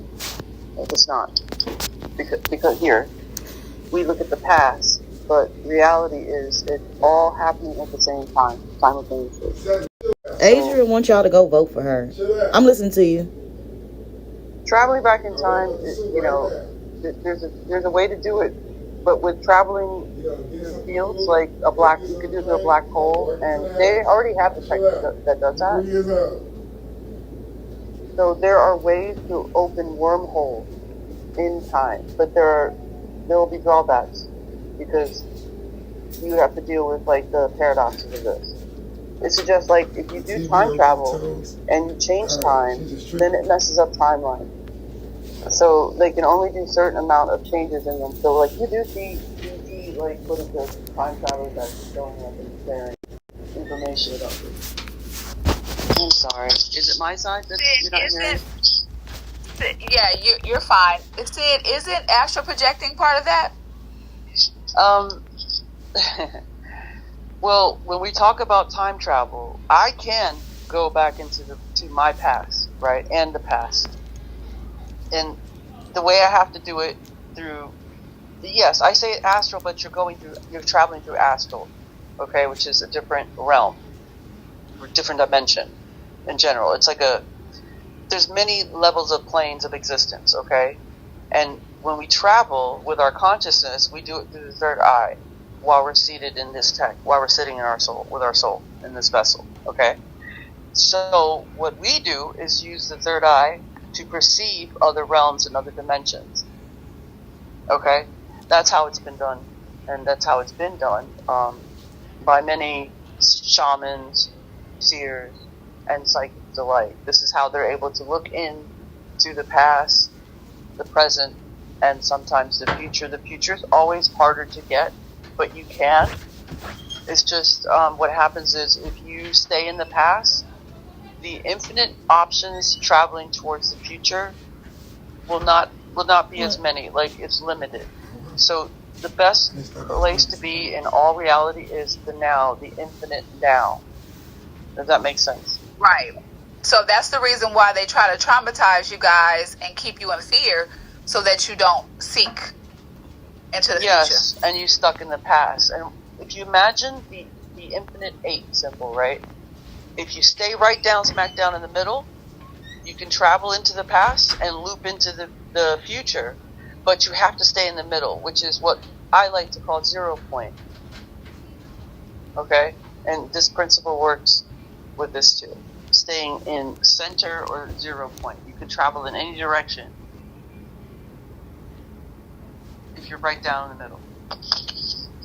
It's not. Because here, we look at the past, but reality is it's all happening at the same time, simultaneously. Adrian wants y'all to go vote for her. I'm listening to you. Traveling back in time, you know, there's a way to do it, but with traveling fields like you could do it to a black hole, and they already have the tech that does that. So there are ways to open wormholes in time, but there will be drawbacks because you have to deal with like the paradoxes of this. It's just like if you do time travel and you change time, then it messes up timeline. So they can only do certain amount of changes in them. So like you do see like what is the time travelers that's showing up and sharing information about this. I'm sorry. Is it my side that you're not hearing? Yeah, you're fine. Sid, isn't astral projecting part of that? Well, when we talk about time travel, I can go back to my past, right, and the past. And the way I have to do it through, yes, I say astral, but you're traveling through astral, okay, which is a different realm, a different dimension in general. It's like there's many levels of planes of existence, okay? And when we travel with our consciousness, we do it through the third eye while we're seated in this tech, while we're sitting in our soul, with our soul in this vessel, okay? So what we do is use the third eye to perceive other realms and other dimensions, okay? That's how it's been done, and that's how it's been done by many shamans, seers, and psychics alike. This is how they're able to look into the past, the present, and sometimes the future. The future is always harder to get, but you can. It's just what happens is if you stay in the past, the infinite options traveling towards the future will not be as many. Like, it's limited. So the best place to be in all reality is the now, the infinite now. Does that make sense? Right. So that's the reason why they try to traumatize you guys and keep you in fear so that you don't seek into the future. Yes, and you're stuck in the past. And if you imagine the infinite 8 symbol, right? If you stay right down, smack down in the middle, you can travel into the past and loop into the future, but you have to stay in the middle, which is what I like to call 0 point. Okay? And this principle works with this too. Staying in center or 0 point. You can travel in any direction if you're right down in the middle.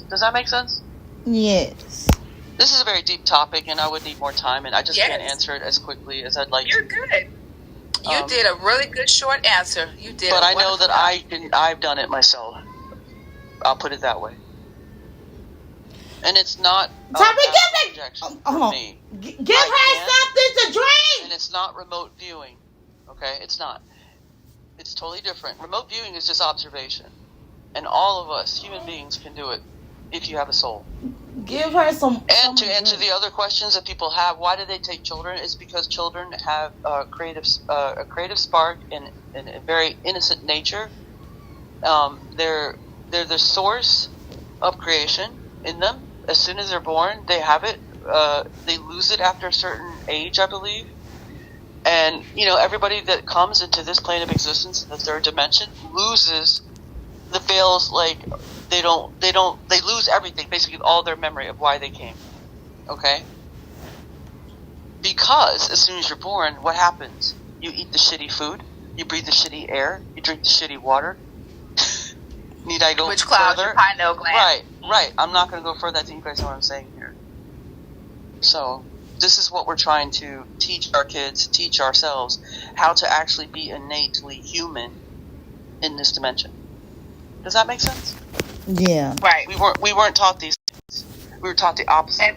Does that make sense? Yes. This is a very deep topic, and I would need more time, and I just Yes. can't answer it as quickly as I'd like You're to. good. You did a really good short answer. You did. But I know that I've done it myself. I'll put it that way. And it's not projection for me. Give her something to drink. And it's not remote viewing. Okay? It's not. It's totally different. Remote viewing is just observation. And all of us, human beings, can do it if you have a soul. Give her some. And to answer the other questions that people have, why do they take children? It's because children have a creative spark and a very innocent nature. They're the source of creation in them. As soon as they're born, they have it. They lose it after a certain age, I believe. And everybody that comes into this plane of existence in the third dimension loses the veils. Like they lose everything, basically all their memory of why they came. Okay? Because as soon as you're born, what happens? You eat the shitty food, you breathe the shitty air, you drink the shitty water. Need I go Which clouds further? your pineal gland. Right. I'm not going to go further. I think you guys know what I'm saying here. So, this is what we're trying to teach our kids, teach ourselves, how to actually be innately human in this dimension. Does that make sense? Yeah. Right. We weren't taught these things. We were taught the opposite.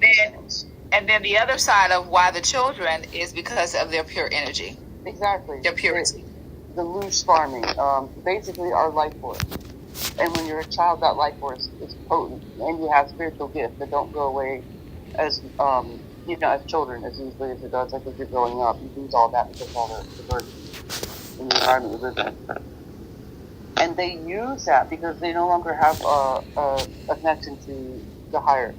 And then the other side of why the children is because of their pure energy. Exactly. Their purity. The loose farming. Basically our life force. And when you're a child, that life force is potent, and you have spiritual gifts that don't go away as as children, as easily as it does, like as you're growing up, you lose all that because of all the diversity in the environment you live in. And they use that because they no longer have a connection to the higher.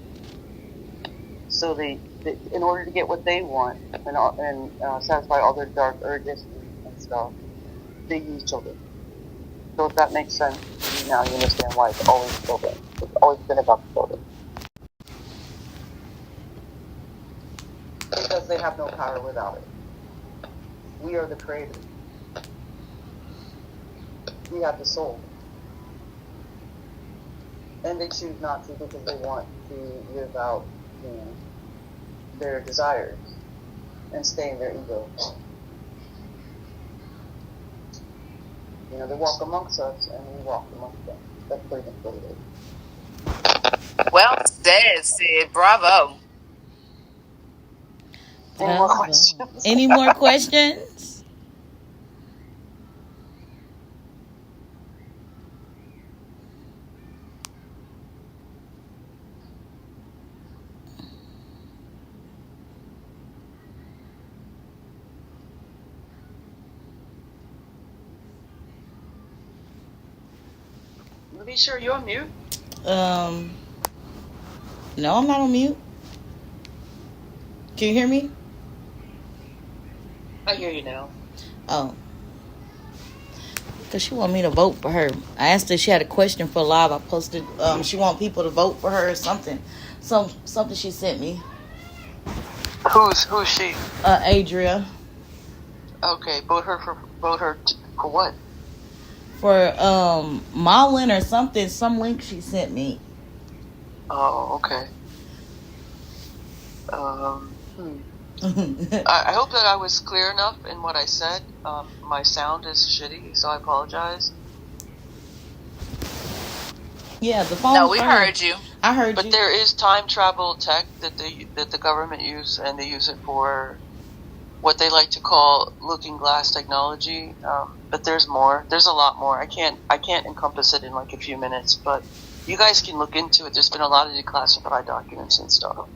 So they in order to get what they want and satisfy all their dark urges and stuff, they use children. So if that makes sense, now you understand why it's always children. It's always been about the children. Because they have no power without it. We are the creators. We have the soul. And they choose not to because they want to live out, their desires and stay in their ego. They walk amongst us and we walk amongst them. That's pretty much what it is. Well said, Sid. Bravo. Any more questions? Any more questions? Be sure you're on mute. No, I'm not on mute. Can you hear me? I hear you now. Oh. Because she wanted me to vote for her. I asked her if she had a question for live. I posted, she want people to vote for her or something. Something she sent me. Who's she? Adria. Okay, vote her for what? For Marlin or something, some link she sent me. Oh, okay. I hope that I was clear enough in what I said. My sound is shitty, so I apologize. Yeah, the phone. No, we heard you. I heard you. But there is time travel tech that the government use, and they use it for what they like to call looking glass technology. But there's more. There's a lot more. I can't encompass it in like a few minutes, but you guys can look into it. There's been a lot of declassified documents and stuff.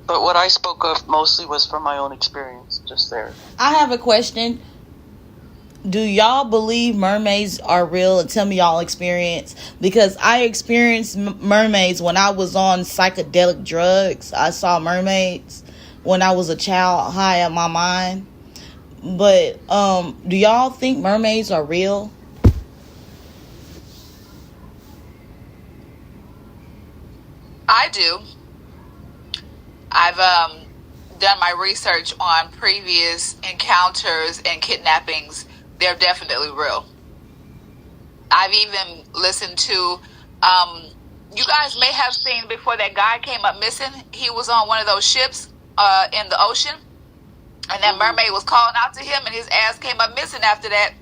But what I spoke of mostly was from my own experience, just there. I have a question. Do y'all believe mermaids are real? And tell me y'all experience. Because I experienced mermaids when I was on psychedelic drugs. I saw mermaids when I was a child, high on my mind. But do y'all think mermaids are real? I do. I've done my research on previous encounters and kidnappings. They're definitely real. I've even listened to, you guys may have seen before that guy came up missing. He was on one of those ships in the ocean, and that mermaid was calling out to him, and his ass came up missing after that.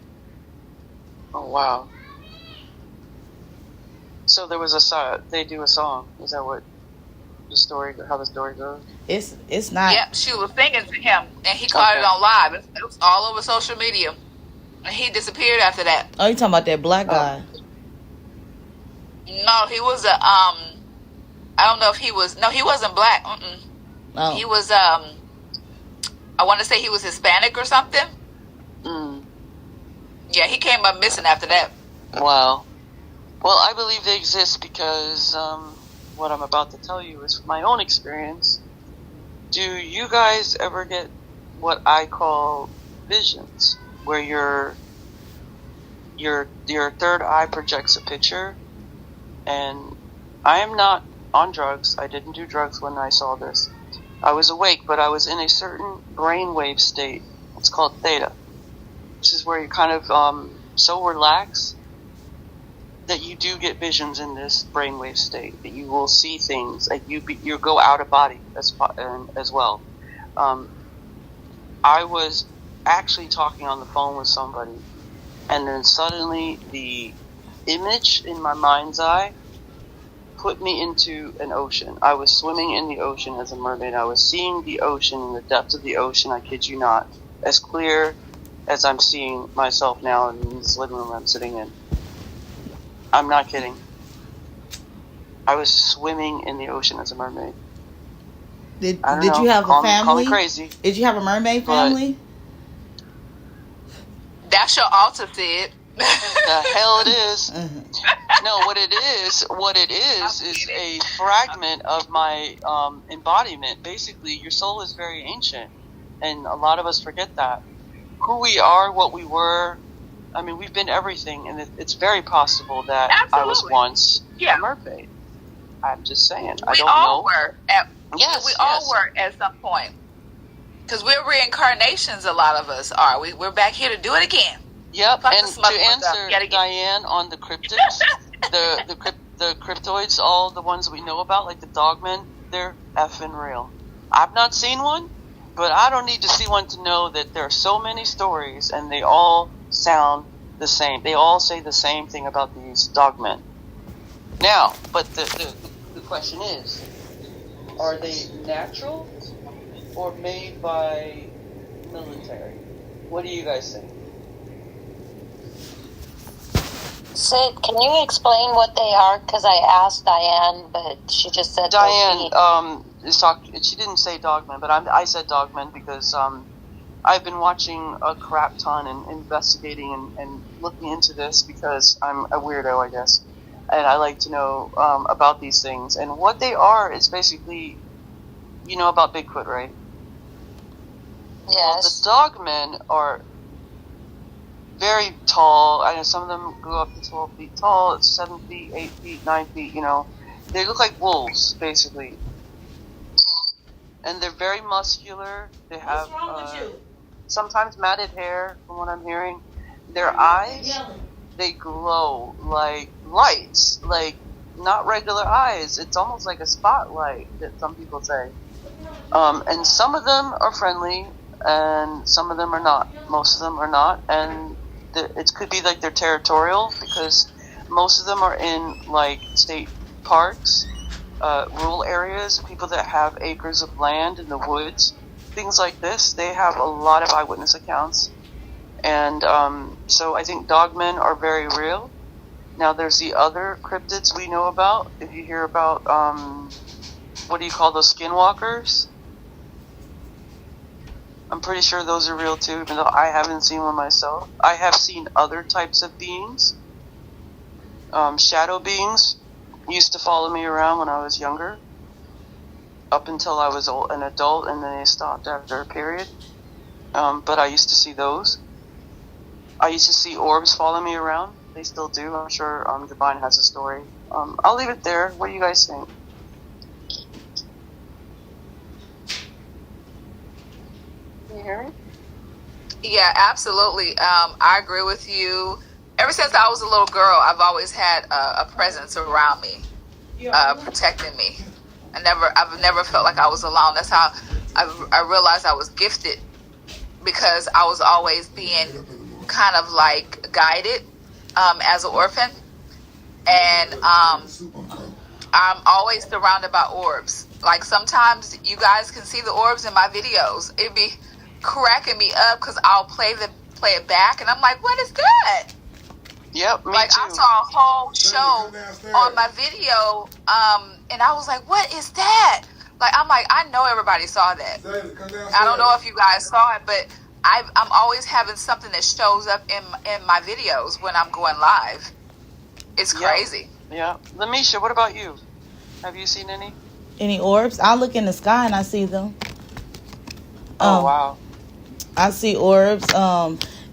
Oh, wow. So there was they do a song. Is that what how the story goes? It's not. Yep, she was singing to him, and he caught it on live. It was all over social media, and he disappeared after that. Oh, you talking about that black guy? No, he was a I don't know if he was. No, he wasn't black. Oh. He was I want to say he was Hispanic or something. Yeah, he came up missing after that. Wow. Well, I believe they exist because what I'm about to tell you is from my own experience. Do you guys ever get what I call visions, where your third eye projects a picture? And I am not on drugs. I didn't do drugs when I saw this. I was awake, but I was in a certain brainwave state. It's called theta. This is where you're kind of so relaxed that you do get visions in this brainwave state, that you will see things, like you go out of body as well. I was actually talking on the phone with somebody, and then suddenly the image in my mind's eye put me into an ocean. I was swimming in the ocean as a mermaid. I was seeing the ocean in the depths of the ocean, I kid you not, as clear as I'm seeing myself now in this living room I'm sitting in. I'm not kidding. I was swimming in the ocean as a mermaid. Did I don't you know. have a Call family? me crazy. Did you have a mermaid family? That's your altar, Sid. The hell it is. No, what it is a fragment of my embodiment. Basically, your soul is very ancient, and a lot of us forget that. Who we are, what we were. I mean, we've been everything, and it's very possible that Absolutely. I was once Yeah. a mermaid. I'm just saying. I We don't all know. were. We all were at some point. Because we're reincarnations, a lot of us are. We're back here to do it again. Yep, Fuck and the to smug answer gotta get- Diane on the cryptids, the cryptoids, all the ones we know about, like the dogmen, they're effing real. I've not seen one, but I don't need to see one to know that there are so many stories, and they all sound the same. They all say the same thing about these dogmen. Now, but the question is, are they natural or made by military? What do you guys think? Sid, can you explain what they are? Because I asked Diane, but she just said Diane she didn't say dogman, but I said dogman because I've been watching a crap ton and investigating and looking into this because I'm a weirdo, I guess, and I like to know about these things. And what they are is basically, you know about Bigfoot, right? Yes. Well, the dogmen are very tall. I know some of them go up to 12 feet tall, 7 feet, 8 feet, 9 feet, you know. They look like wolves, basically. And they're very muscular. They have What's wrong with you? sometimes matted hair, from what I'm hearing. Their eyes, they glow like lights, like not regular eyes. It's almost like a spotlight, that some people say. And some of them are friendly, and some of them are not. Most of them are not, and it could be like they're territorial, because most of them are in like state parks, rural areas, people that have acres of land in the woods, things like this. They have a lot of eyewitness accounts, and so I think dogmen are very real. Now there's the other cryptids we know about. If you hear about what do you call those, skinwalkers? I'm pretty sure those are real too, even though I haven't seen one myself. I have seen other types of beings. Shadow beings used to follow me around when I was younger, up until I was an adult, and then they stopped after a period. But I used to see those. I used to see orbs follow me around. They still do. I'm sure Divine has a story. I'll leave it there. What do you guys think? Can you hear me? Yeah, absolutely. I agree with you. Ever since I was a little girl, I've always had a presence around me, protecting me. I've never felt like I was alone. That's how I realized I was gifted, because I was always being kind of like guided as an orphan, and I'm always surrounded by orbs. Like sometimes you guys can see the orbs in my videos. It'd be cracking me up because I'll play it back, and I'm like, what is that? Yep, me like too. I saw a whole show on my video, and I was like, what is that? Like, I'm like, I know everybody saw that. I don't know if you guys saw it, but I'm always having something that shows up in my videos when I'm going live. It's crazy. Yeah. Lamisha, what about you? Have you seen any? Any orbs? I look in the sky and I see them. Oh, wow. I see orbs.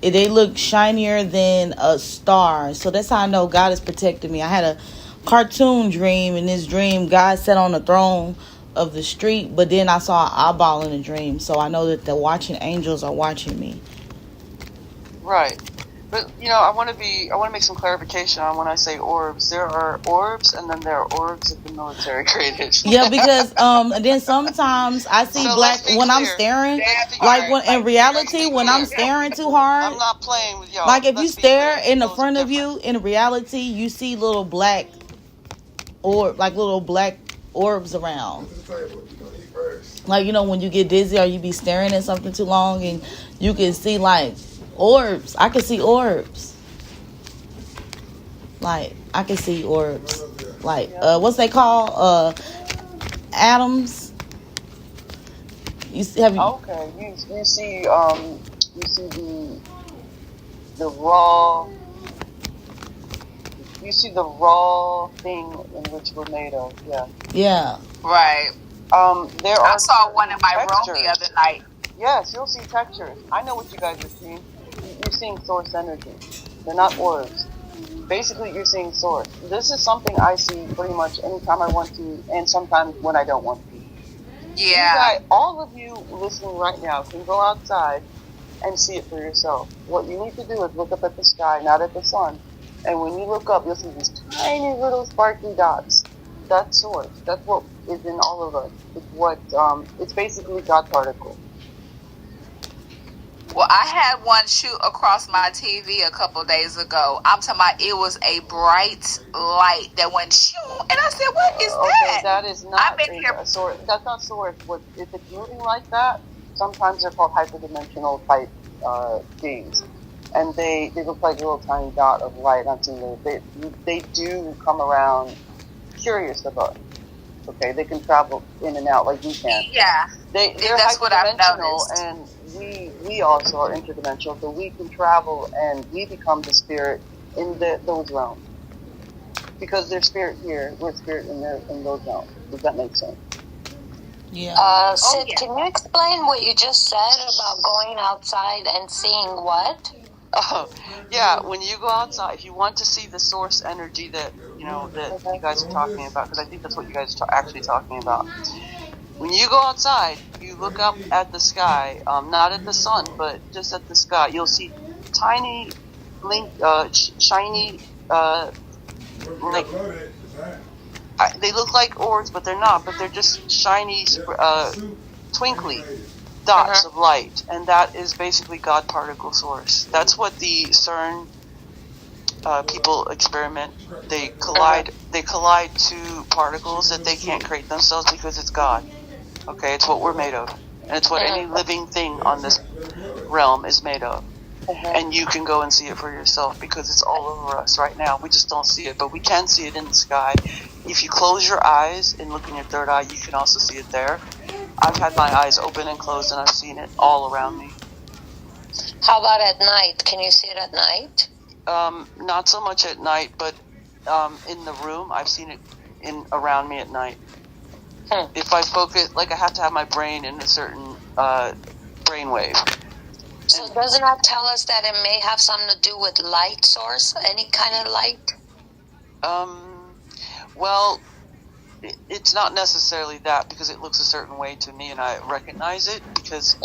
They look shinier than a star. So that's how I know God is protecting me. I had a cartoon dream. In this dream, God sat on the throne of the street, but then I saw an eyeball in the dream. So I know that the watching angels are watching me. Right. But, I want to make some clarification on when I say orbs. There are orbs, and then there are orbs that the military created. Yeah, because and then sometimes I see black when I'm staring. Like in reality, when I'm staring too hard. I'm not playing with y'all. Like if you stare in the front of you, in reality, you see little black orbs around. Like when you get dizzy or you be staring at something too long, and you can see like orbs. I can see orbs. Like I can see orbs. Like, what's they call? Atoms. You see, have you? Okay, you see the raw. You see the raw thing in which we're made of. Yeah. Yeah. Right. There are. I saw one in my textures. room the other night. Yes, you'll see textures. I know what you guys are seeing. You're seeing source energy. They're not orbs. Basically, you're seeing source. This is something I see pretty much anytime I want to, and sometimes when I don't want to. Yeah. All of you listening right now can go outside and see it for yourself. What you need to do is look up at the sky, not at the sun. And when you look up, you'll see these tiny little sparkly dots. That's source. That's what is in all of us. It's what, it's basically God particle. Well, I had one shoot across my TV a couple days ago. I'm talking about it was a bright light that went shoo, and I said, "What is that?" That is not a source. That's not source. If it's moving like that, sometimes they're called hyperdimensional type things, and they look like a little tiny dot of light. I'm seeing they do come around curious of us. Okay, they can travel in and out like we can. Yeah, that's what I've noticed. And we also are interdimensional, so we can travel and we become the spirit in those realms. Because they're spirit here, we're spirit in those realms. Does that make sense? Yeah. Sid, can you explain what you just said about going outside and seeing what? Oh, yeah. When you go outside, if you want to see the source energy that that you guys are talking about, because I think that's what you guys are actually talking about. When you go outside, you look up at the sky, not at the sun, but just at the sky. You'll see tiny, shiny, like they look like orbs, but they're not. But they're just shiny, twinkly dots of light, and that is basically God particle source. That's what the CERN people experiment. They collide. They collide two particles that they can't create themselves because it's God. Okay, it's what we're made of, and it's what any living thing on this realm is made of. And you can go and see it for yourself because it's all over us right now. We just don't see it, but we can see it in the sky. If you close your eyes and look in your third eye, you can also see it there. I've had my eyes open and closed, and I've seen it all around me. How about at night? Can you see it at night? Not so much at night, but in the room, I've seen it around me at night. If I focus, like I have to have my brain in a certain brainwave. So doesn't that tell us that it may have something to do with light source, any kind of light? Well, it's not necessarily that, because it looks a certain way to me and I recognize it because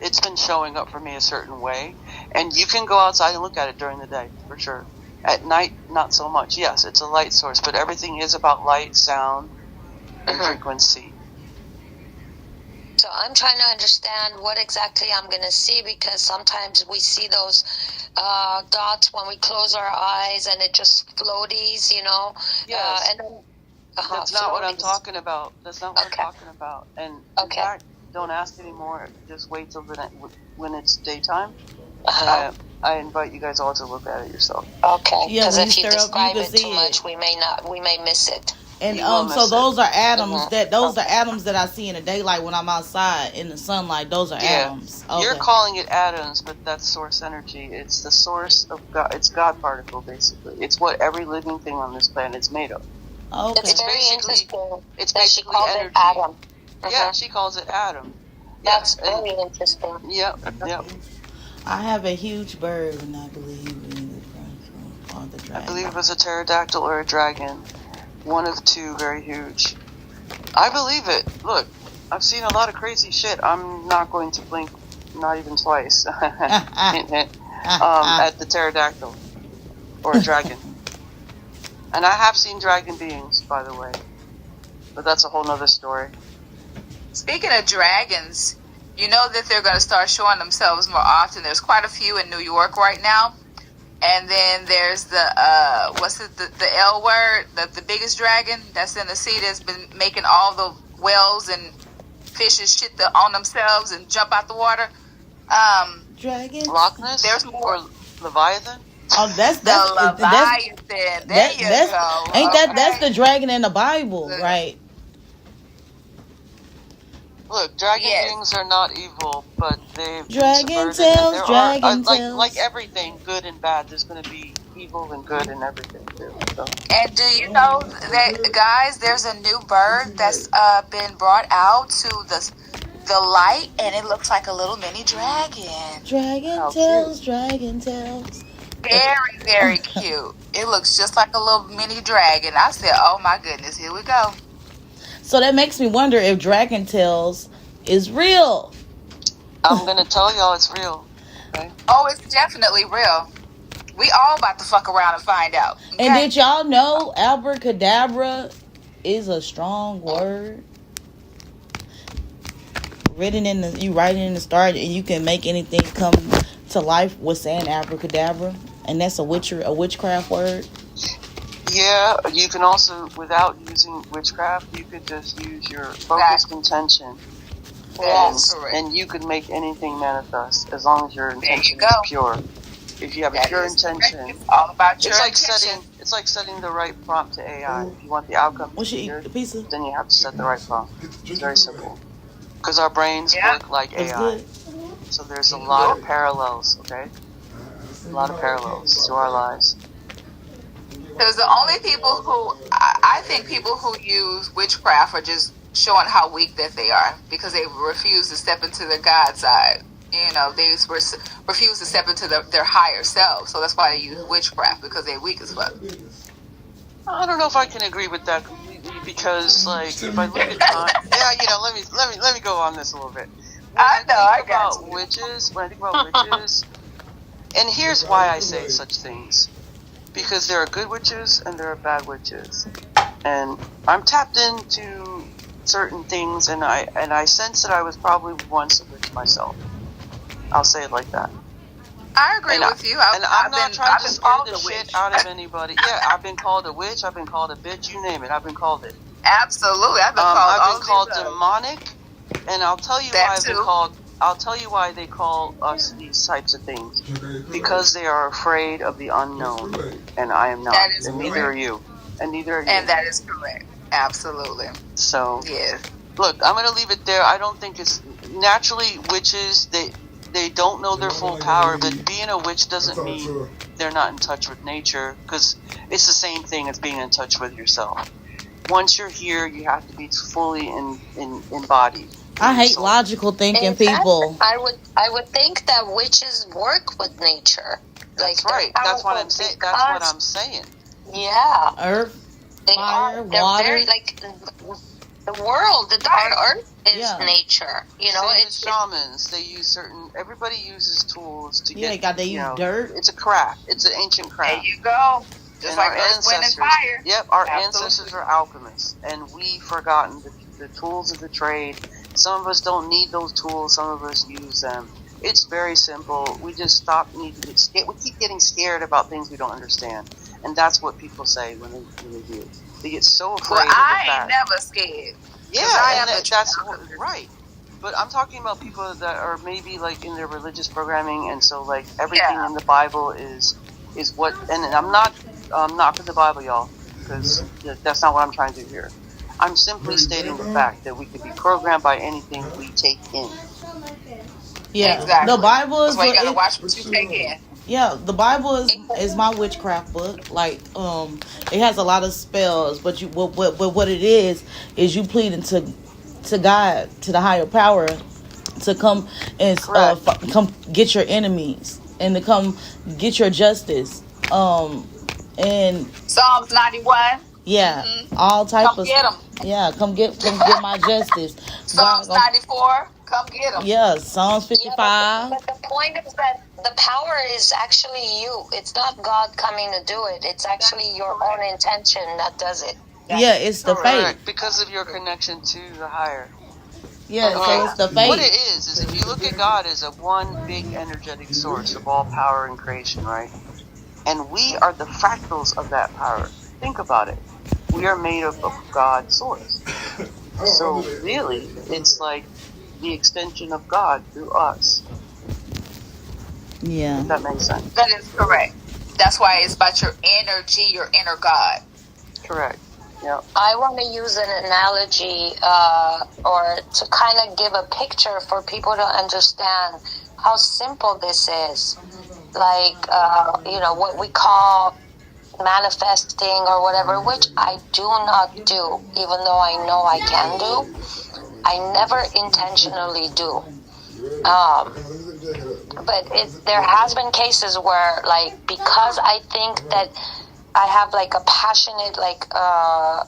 it's been showing up for me a certain way. And you can go outside and look at it during the day, for sure. At night, not so much. Yes, it's a light source, but everything is about light, sound, and frequency. So I'm trying to understand what exactly I'm going to see, because sometimes we see those dots when we close our eyes and it just floaties, Yes. and then, that's not what I'm talking about. That's not what I'm talking about. And in fact, don't ask anymore. Just wait till when it's daytime. I invite you guys all to look at it yourself. Okay. Yeah, because if you stir up, describe you it can too see much, we may miss it. And so those are atoms those are atoms that I see in the daylight when I'm outside in the sunlight. Those are atoms. Okay. You're calling it atoms, but that's source energy. It's the source of God. It's God particle, basically. It's what every living thing on this planet is made of. Okay. It's very interesting. It's that she basically calls energy. it atom. Yeah, she calls it atom. That's very interesting. Yep. I have a huge bird, and I believe I believe it was a pterodactyl or a dragon. One of two, very huge. I believe it. Look, I've seen a lot of crazy shit. I'm not going to blink, not even twice, at the pterodactyl or a dragon. And I have seen dragon beings, by the way. But that's a whole nother story. Speaking of dragons, you know that they're going to start showing themselves more often. There's quite a few in New York right now. And then there's the L word, the biggest dragon that's in the sea that's been making all the whales and fishes shit on themselves and jump out the water. Dragon? Loch Ness? There's more. Or Leviathan? Oh, that's The Leviathan. There you that's go. ain't that's Okay. the dragon in the Bible, Look. right? Look, dragon Yes. kings are not evil, but they've been Dragon subverted, and tales, there are dragon like tales. everything, good and bad. There's going to be evil and good and everything too. So. And do you know that, guys? There's a new bird that's been brought out to the light, and it looks like a little mini dragon. Dragon How tales, cute. dragon tales. Very, very cute. It looks just like a little mini dragon. I said, "Oh my goodness, here we go." So that makes me wonder if dragon tales is real. I'm going to tell y'all it's real. Okay. Oh, it's definitely real. We all about to fuck around and find out. Okay? And did y'all know abracadabra is a strong word? You write it in the start, and you can make anything come to life with saying abracadabra, and that's a witchcraft word. Yeah, you can also, without using witchcraft, you could just use your focused intention. That's correct. And you can make anything manifest as long as your intention is pure. If you have a pure intention, it's all about your intention. It's like setting the right prompt to AI. If you want the outcome to be eat the pizza? then you have to set the right prompt. It's very simple. Because our brains work like AI. So there's a lot of parallels, okay? A lot of parallels to our lives. Because the only people who, I think people who use witchcraft are just showing how weak that they are, because they refuse to step into their God side. You know, they refuse to step into their higher self. So that's why they use witchcraft, because they're weak as fuck. I don't know if I can agree with that completely, because, like, if I look at time, let me go on this a little bit. When I think about witches, and here's why I say such things, because there are good witches and there are bad witches, and I'm tapped into certain things, and I sense that I was probably once a witch myself. I'll say it like that. I agree with you. I'm not trying to scare the shit out of anybody. Yeah, I've been called a witch. I've been called a bitch. You name it. I've been called it. Absolutely, I've been called demonic, and I'll tell you why I've been called. I'll tell you why they call us these types of things. Because they are afraid of the unknown, and I am not. That is and correct. neither are you. And neither are you. And that is correct. Absolutely. So, yeah. Look, I'm going to leave it there. I don't think it's naturally witches. They don't know their full power, but being a witch doesn't mean they're not in touch with nature, because it's the same thing as being in touch with yourself. Once you're here, you have to be fully embodied. I hate logical thinking people. I would think that witches work with nature. That's right. That's what I'm saying. That's what I'm saying. Yeah. Earth, fire, they're water. very, like, the world, our earth is nature. You know, it's shamans. They use everybody uses tools to get. They use dirt. It's a craft. It's an ancient craft. There you go. Just and like our Earth, Wind, and ancestors. Fire. Yep, our ancestors are alchemists, and we've forgotten the tools of the trade. Some of us don't need those tools. Some of us use them. It's very simple. We just needing to get scared. We keep getting scared about things we don't understand, and that's what people say when they do. They get so afraid. Well, I ain't never scared. Yeah, that's right. But I'm talking about people that are maybe like in their religious programming, and so like everything in the Bible is what. And I'm not knocking the Bible, y'all, because that's not what I'm trying to do here. I'm simply stating the fact that we can be programmed by anything we take in. Yeah, exactly. The Bible is. That's why you gotta watch what you take in. Yeah, the Bible is my witchcraft book. Like, it has a lot of spells, but what it is you pleading to God, to the higher power, to come and come get your enemies and to come get your justice. And Psalms 91. Yeah, all type come of. Get them. Yeah, come get my justice. Psalms 94. Come get them. Yeah, Psalms 55. Yeah, but the point is that the power is actually you. It's not God coming to do it. It's actually your own intention that does it. Yeah, it's the faith. Because of your connection to the higher. Yeah, so it's the faith. What it is if you look at God as a one big energetic source of all power and creation, right? And we are the fractals of that power. Think about it. We are made up of God's source. So really, it's like the extension of God through us. Yeah. If that makes sense. That is correct. That's why it's about your energy, your inner God. Correct. Yeah. I want to use an analogy or to kind of give a picture for people to understand how simple this is. Like, what we call manifesting or whatever, which I do not do, even though I know I can do. I never intentionally do. But there has been cases where, like, because I think that I have like a passionate, like,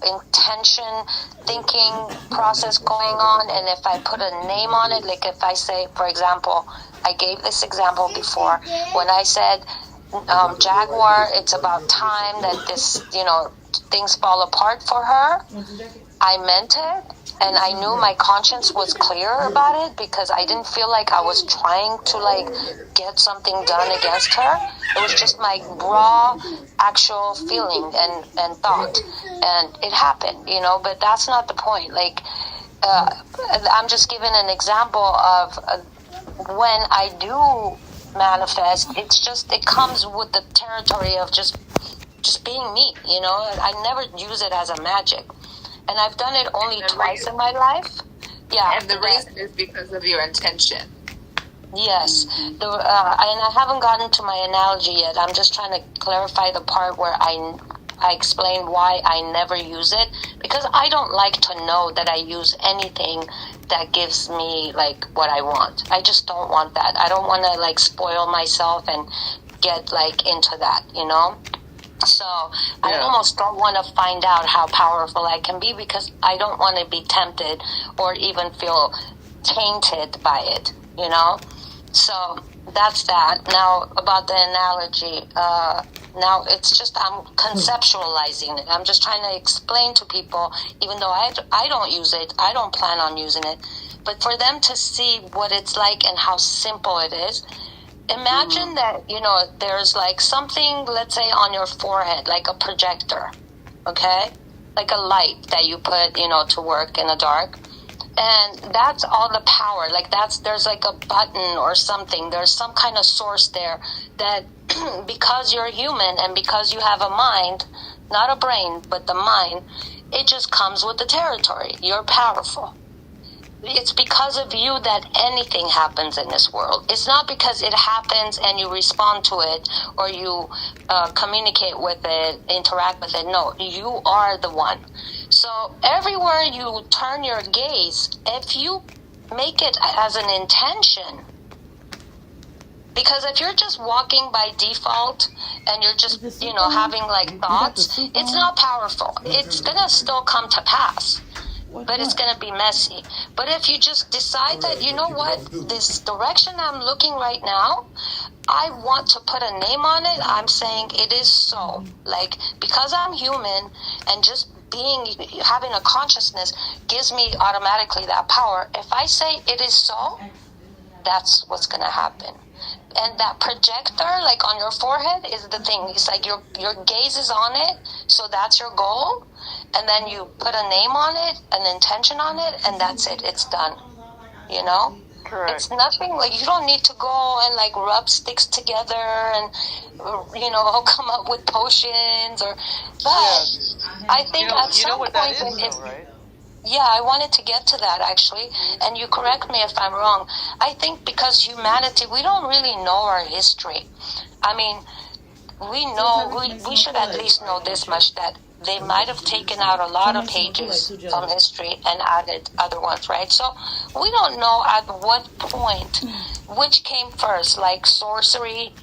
intention thinking process going on, and if I put a name on it, like if I say, for example, I gave this example before, when I said, Jaguar, it's about time that this, things fall apart for her, I meant it. And I knew my conscience was clear about it because I didn't feel like I was trying to, like, get something done against her. It was just my raw, actual feeling and thought. And it happened, but that's not the point. Like, I'm just giving an example of when I do manifest, it comes with the territory of just being me, I never use it as a magic. And I've done it only twice in my life. Yeah. And the reason is because of your intention. Yes. And I haven't gotten to my analogy yet. I'm just trying to clarify the part where I explain why I never use it. Because I don't like to know that I use anything that gives me, like, what I want. I just don't want that. I don't want to, like, spoil myself and get, like, into that, So I almost don't want to find out how powerful I can be because I don't want to be tempted or even feel tainted by it, So that's that. Now about the analogy, now it's just I'm conceptualizing it. I'm just trying to explain to people, even though I don't use it, I don't plan on using it, but for them to see what it's like and how simple it is. Imagine that, there's like something, let's say, on your forehead, like a projector, okay? Like a light that you put, to work in the dark. And that's all the power. Like there's like a button or something. There's some kind of source there that because you're human and because you have a mind, not a brain, but the mind, it just comes with the territory. You're powerful. It's because of you that anything happens in this world. It's not because it happens and you respond to it or you communicate with it, interact with it. No, you are the one. So everywhere you turn your gaze, if you make it as an intention, because if you're just walking by default and you're just, having like thoughts, it's not powerful. It's going to still come to pass. But it's going to be messy. But if you just decide that, this direction I'm looking right now, I want to put a name on it. I'm saying it is so. Like, because I'm human and just having a consciousness gives me automatically that power. If I say it is so, that's what's going to happen. And that projector, like on your forehead, is the thing. It's like your gaze is on it, so that's your goal. And then you put a name on it, an intention on it, and that's it. It's done. Correct. It's nothing like you don't need to go and like rub sticks together and come up with potions or. But I think at some point, right? Yeah, I wanted to get to that actually, and you correct me if I'm wrong. I think because humanity, we don't really know our history. I mean, we should at least know this much, that they might have taken out a lot of pages from history and added other ones, right? So we don't know at what point, which came first, like sorcery,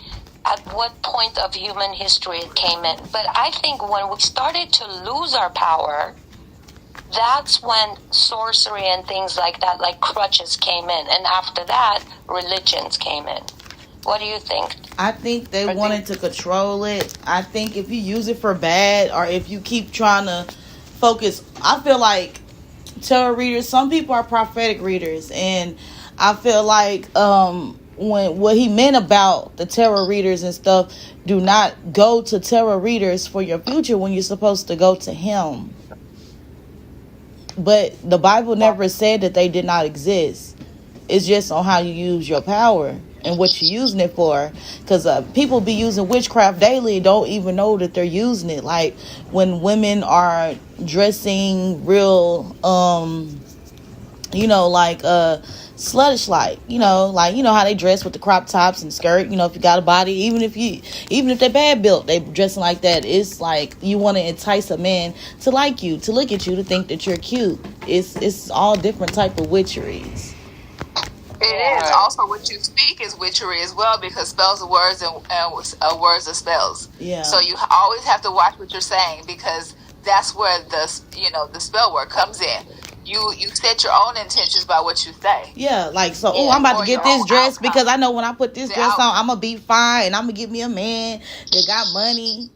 at what point of human history it came in. But I think when we started to lose our power, that's when sorcery and things like that, like crutches, came in. And after that, religions came in. What do you think? I think they wanted to control it. I think if you use it for bad or if you keep trying to focus, I feel like tarot readers, some people are prophetic readers. And I feel like when what he meant about the tarot readers and stuff, do not go to tarot readers for your future when you're supposed to go to him. But the Bible never said that they did not exist. It's just on how you use your power. and what you're using it for. Because people be using witchcraft daily, don't even know that they're using it. Like when women are dressing real, like sluttish, like how they dress with the crop tops and skirt. If you got a body, even if they're bad built, they dressing like that. It's like you want to entice a man to like you, to look at you, to think that you're cute. It's all different type of witcheries. It is. Also, what you speak is witchery as well, because spells are words and words are spells. Yeah. So you always have to watch what you're saying, because that's where the spell word comes in. You set your own intentions by what you say. Yeah, like, so, I'm about to get this dress outcome. because I know when I put this dress on, I'm going to be fine and I'm going to get me a man that got money.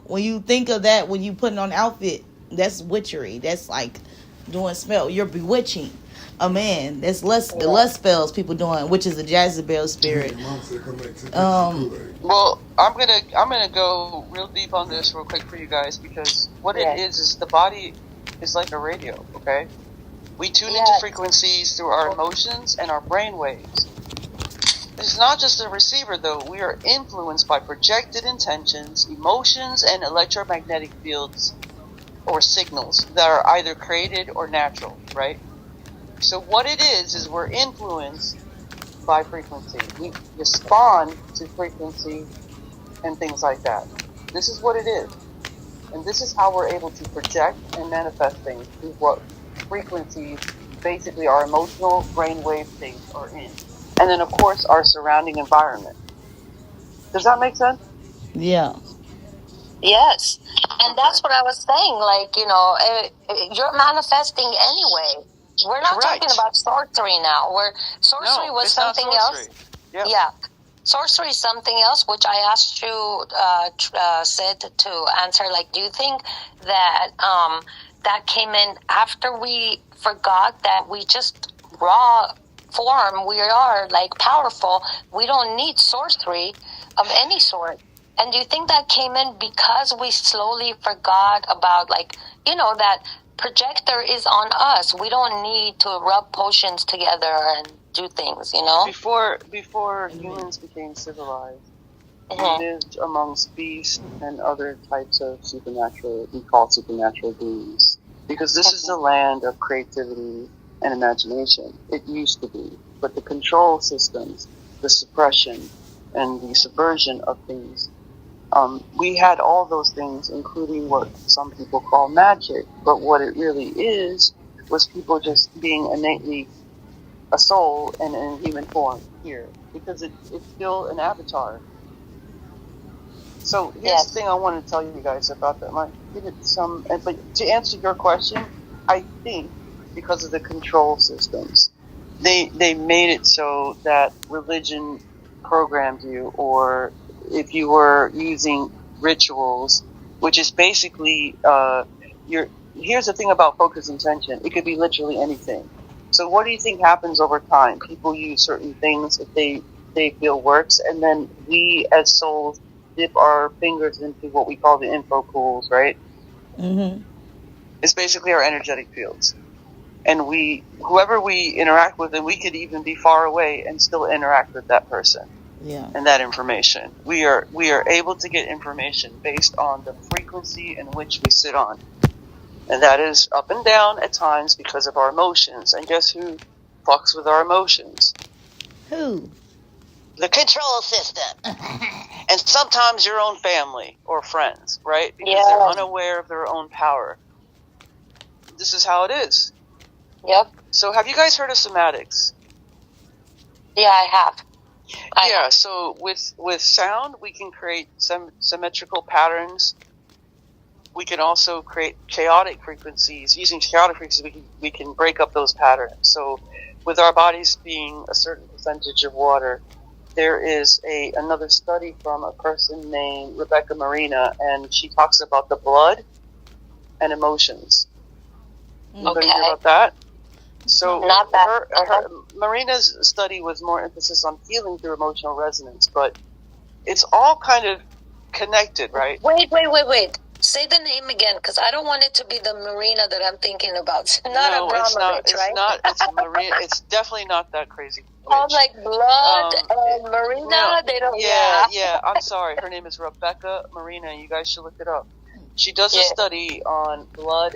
When you think of that, when you putting on an outfit, that's witchery. That's like doing spell. You're bewitching a man. That's the lust spells people doing, which is a Jezebel spirit. Well, I'm gonna go real deep on this real quick for you guys, because what it is the body is like a radio, okay? We tune into frequencies through our emotions and our brain waves. It's not just a receiver, though. We are influenced by projected intentions, emotions, and electromagnetic fields or signals that are either created or natural, right? So what it is we're influenced by frequency. We respond to frequency and things like that. This is what it is. And this is how we're able to project and manifest things through what frequencies basically our emotional brainwave states are in. And then, of course, our surrounding environment. Does that make sense? Yeah. Yes. And that's what I was saying. Like, you're manifesting anyway. We're not talking about sorcery now. Sorcery was something else. Yep. Yeah. Sorcery is something else, which I asked you, said to answer. Like, do you think that that came in after we forgot that we just raw form, we are like powerful, we don't need sorcery of any sort? And do you think that came in because we slowly forgot about, like, that projector is on us? We don't need to rub potions together and do things, Before humans became civilized, we lived amongst beasts and other types of we call supernatural beings. Because this is the land of creativity and imagination. It used to be. But the control systems, the suppression, and the subversion of things, we had all those things, including what some people call magic. But what it really was people just being innately a soul and in human form here, because it's still an avatar. So here's the thing I want to tell you guys about that. But to answer your question, I think because of the control systems, they made it so that religion programmed you, or if you were using rituals, which is basically here's the thing about focus intention. It could be literally anything. So what do you think happens over time? People use certain things if they feel works, and then we as souls dip our fingers into what we call the info pools, right? Mm-hmm. It's basically our energetic fields. And whoever we interact with, and we could even be far away and still interact with that person. Yeah. And that information. We are able to get information based on the frequency in which we sit on. And that is up and down at times because of our emotions. And guess who fucks with our emotions? Who? The control system. And sometimes your own family or friends, right? Because they're unaware of their own power. This is how it is. Yep. So have you guys heard of somatics? Yeah, I have. So with sound, we can create some symmetrical patterns. We can also create chaotic frequencies. Using chaotic frequencies, we can break up those patterns. So with our bodies being a certain percentage of water, there is another study from a person named Rebecca Marina, and she talks about the blood and emotions. Anybody hear about that? So not that. Her Marina's study was more emphasis on healing through emotional resonance, but it's all kind of connected, right? Wait. Say the name again, because I don't want it to be the marina that I'm thinking about. Not a Abramovich, it's not. It's right? not. It's a marina. It's definitely not that crazy. I'm like blood marina. No, they don't. Yeah. I'm sorry. Her name is Rebecca Marina. You guys should look it up. She does a study on blood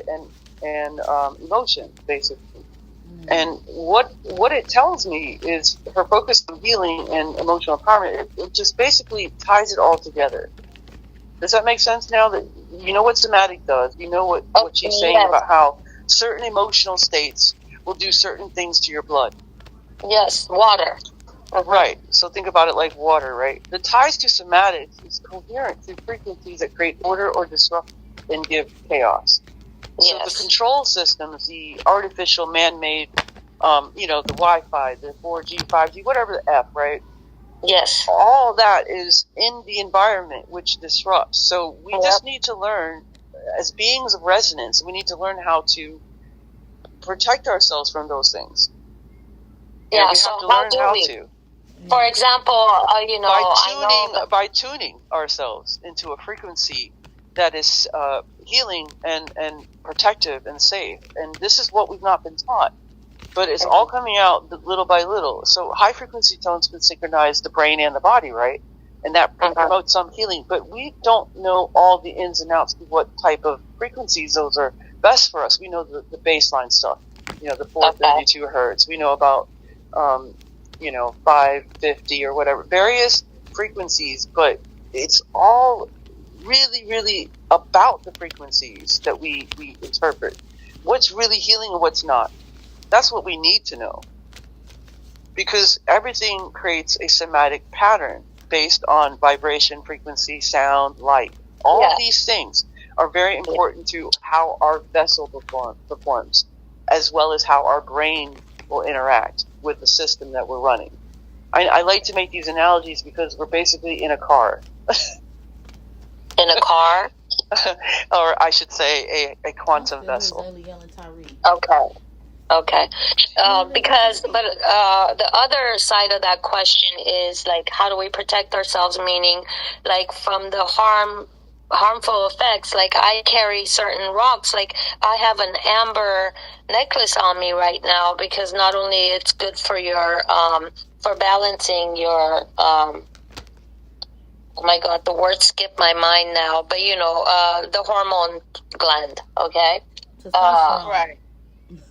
and emotion, basically. And what it tells me is her focus on healing and emotional empowerment. It just basically ties it all together. Does that make sense now? That you know what somatic does? You know what she's saying about how certain emotional states will do certain things to your blood. Yes, water. Right. So think about it like water, right? The ties to somatics is coherent through frequencies that create order or disrupt and give chaos. So the control systems, the artificial man-made, the Wi-Fi, the 4G, 5G, whatever the F, right? Yes. All that is in the environment which disrupts. So we just need to learn, as beings of resonance, we need to learn how to protect ourselves from those things. Yeah, we so have to learn how to. For example, by tuning ourselves into a frequency that is healing and protective and safe. And this is what we've not been taught. But it's all coming out little by little. So high frequency tones can synchronize the brain and the body, right? And that promotes some healing. But we don't know all the ins and outs of what type of frequencies those are best for us. We know the baseline stuff, the 432 hertz. We know about, 550 or whatever, various frequencies. But it's all really, really about the frequencies that we interpret. What's really healing and what's not. That's what we need to know. Because everything creates a somatic pattern based on vibration, frequency, sound, light. All of these things are very important to how our vessel performs, as well as how our brain will interact with the system that we're running. I like to make these analogies because we're basically in a car. In a car? Or I should say a quantum vessel. Okay. Because the other side of that question is like, how do we protect ourselves? Meaning, like from the harmful effects. Like I carry certain rocks. Like I have an amber necklace on me right now because not only it's good for your for balancing your oh my god, the word skipped my mind now. But the hormone gland. Okay. Right.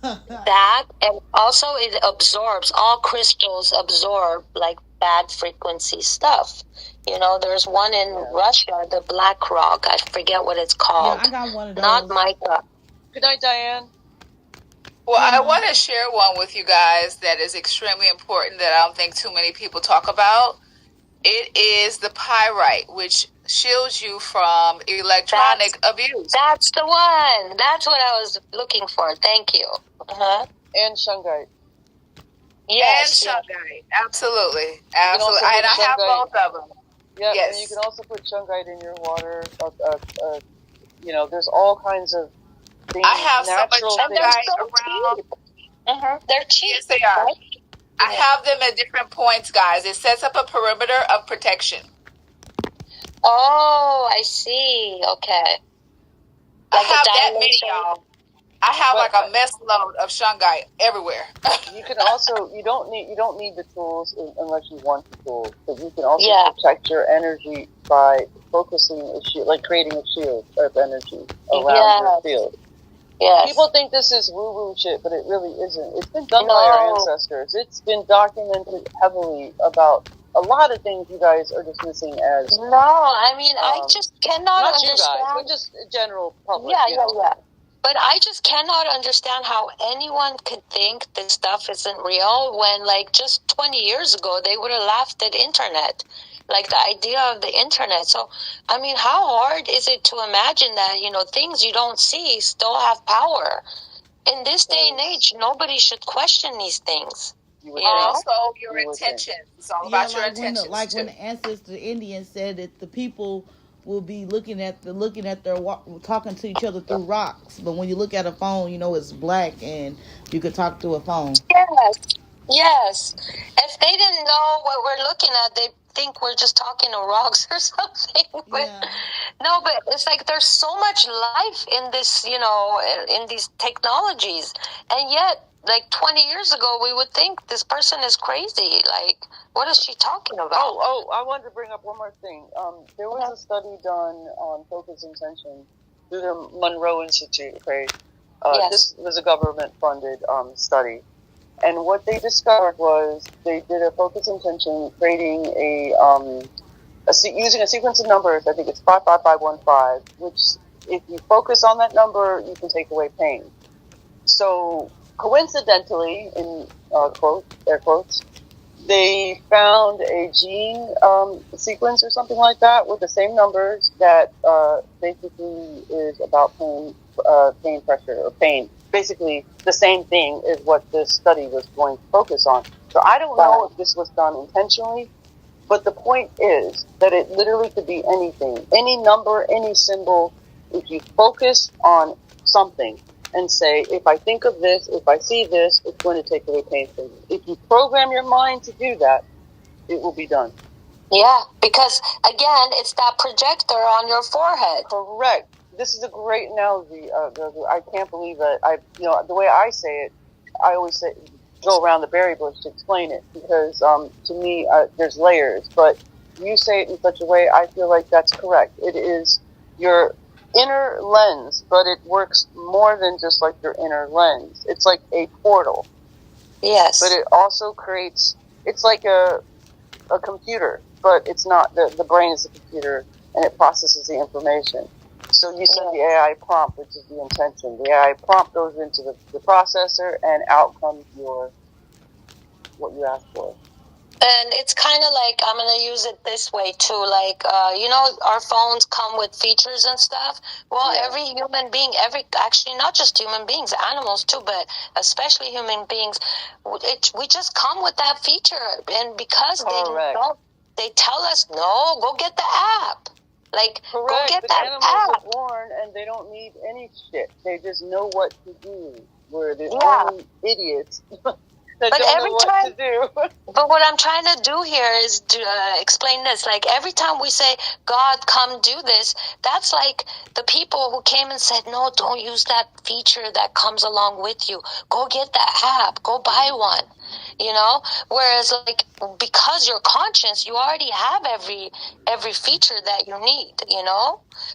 That, and also it absorbs, all crystals absorb like bad frequency stuff. There's one in Russia, the black rock, I forget what it's called. Yeah, I got one of those. Not mica. Good night, Diane. Well, I want to share one with you guys that is extremely important that I don't think too many people talk about. It is the pyrite, which shields you from electronic abuse. That's the one. That's what I was looking for. Thank you. And shungite. Yes. And shungite. Absolutely. And I have both of them. Yeah, yes. And you can also put shungite in your water. There's all kinds of things. I have so much shungite around. They're cheap. Yes, they are. Right? I have them at different points, guys. It sets up a perimeter of protection. Oh, I see. Okay. I have that many, y'all. I have like a mess load of shungite everywhere. You can also you don't need the tools unless you want the tools, but you can also protect your energy by focusing a shield, like creating a shield of energy around your field. Yes. People think this is woo-woo shit, but it really isn't. It's been done by our ancestors. It's been documented heavily about a lot of things you guys are dismissing as... No, I mean, I just cannot understand... Not you guys, but just general public. Yeah. But I just cannot understand how anyone could think this stuff isn't real when, like, just 20 years ago, they would have laughed at internet. Like, the idea of the internet. So, I mean, how hard is it to imagine that, things you don't see still have power? In this day and age, nobody should question these things. Also, your intentions. It's all about your intentions. When the ancestor Indians said that the people will be talking to each other through rocks, but when you look at a phone, it's black and you could talk through a phone. Yes. If they didn't know what we're looking at, they'd think we're just talking to rocks or something. But Yeah. no, but it's like there's so much life in this, in these technologies. And yet, like 20 years ago, we would think this person is crazy. Like, what is she talking about? I wanted to bring up one more thing. There was a study done on focus intention through the Monroe Institute, okay? Yes. This was a government-funded study. And what they discovered was they did a focus intention creating using a sequence of numbers. I think it's 55515, which if you focus on that number, you can take away pain. So coincidentally, in air quotes, they found a gene sequence or something like that with the same numbers that basically is about pain pressure or pain. Basically, the same thing is what this study was going to focus on. So I don't know if this was done intentionally, but the point is that it literally could be anything, any number, any symbol. If you focus on something and say, if I think of this, if I see this, it's going to take away pain from you. If you program your mind to do that, it will be done. Yeah, because again, it's that projector on your forehead. Correct. This is a great analogy. I can't believe that the way I say it, I always say, go around the berry bush to explain it, because to me, there's layers, but you say it in such a way, I feel like that's correct. It is your inner lens, but it works more than just like your inner lens. It's like a portal. Yes. But it also creates, it's like a computer, but it's not. The brain is a computer, and it processes the information. So you send the AI prompt, which is the intention. The AI prompt goes into the processor, and out comes what you asked for. And it's kind of like, I'm going to use it this way too, like, our phones come with features and stuff. Well, every human being, actually not just human beings, animals too, but especially human beings, we just come with that feature. And because they tell us, no, go get the app. Like, go get that app. Animals are born and they don't need any shit. They just know what to do. We're the only idiots that don't know what to do. But what I'm trying to do here is to explain this. Like, every time we say, God, come do this, that's like the people who came and said, no, don't use that feature that comes along with you. Go get that app. Go buy one. Whereas, like, because you're conscious, you already have every feature that you need,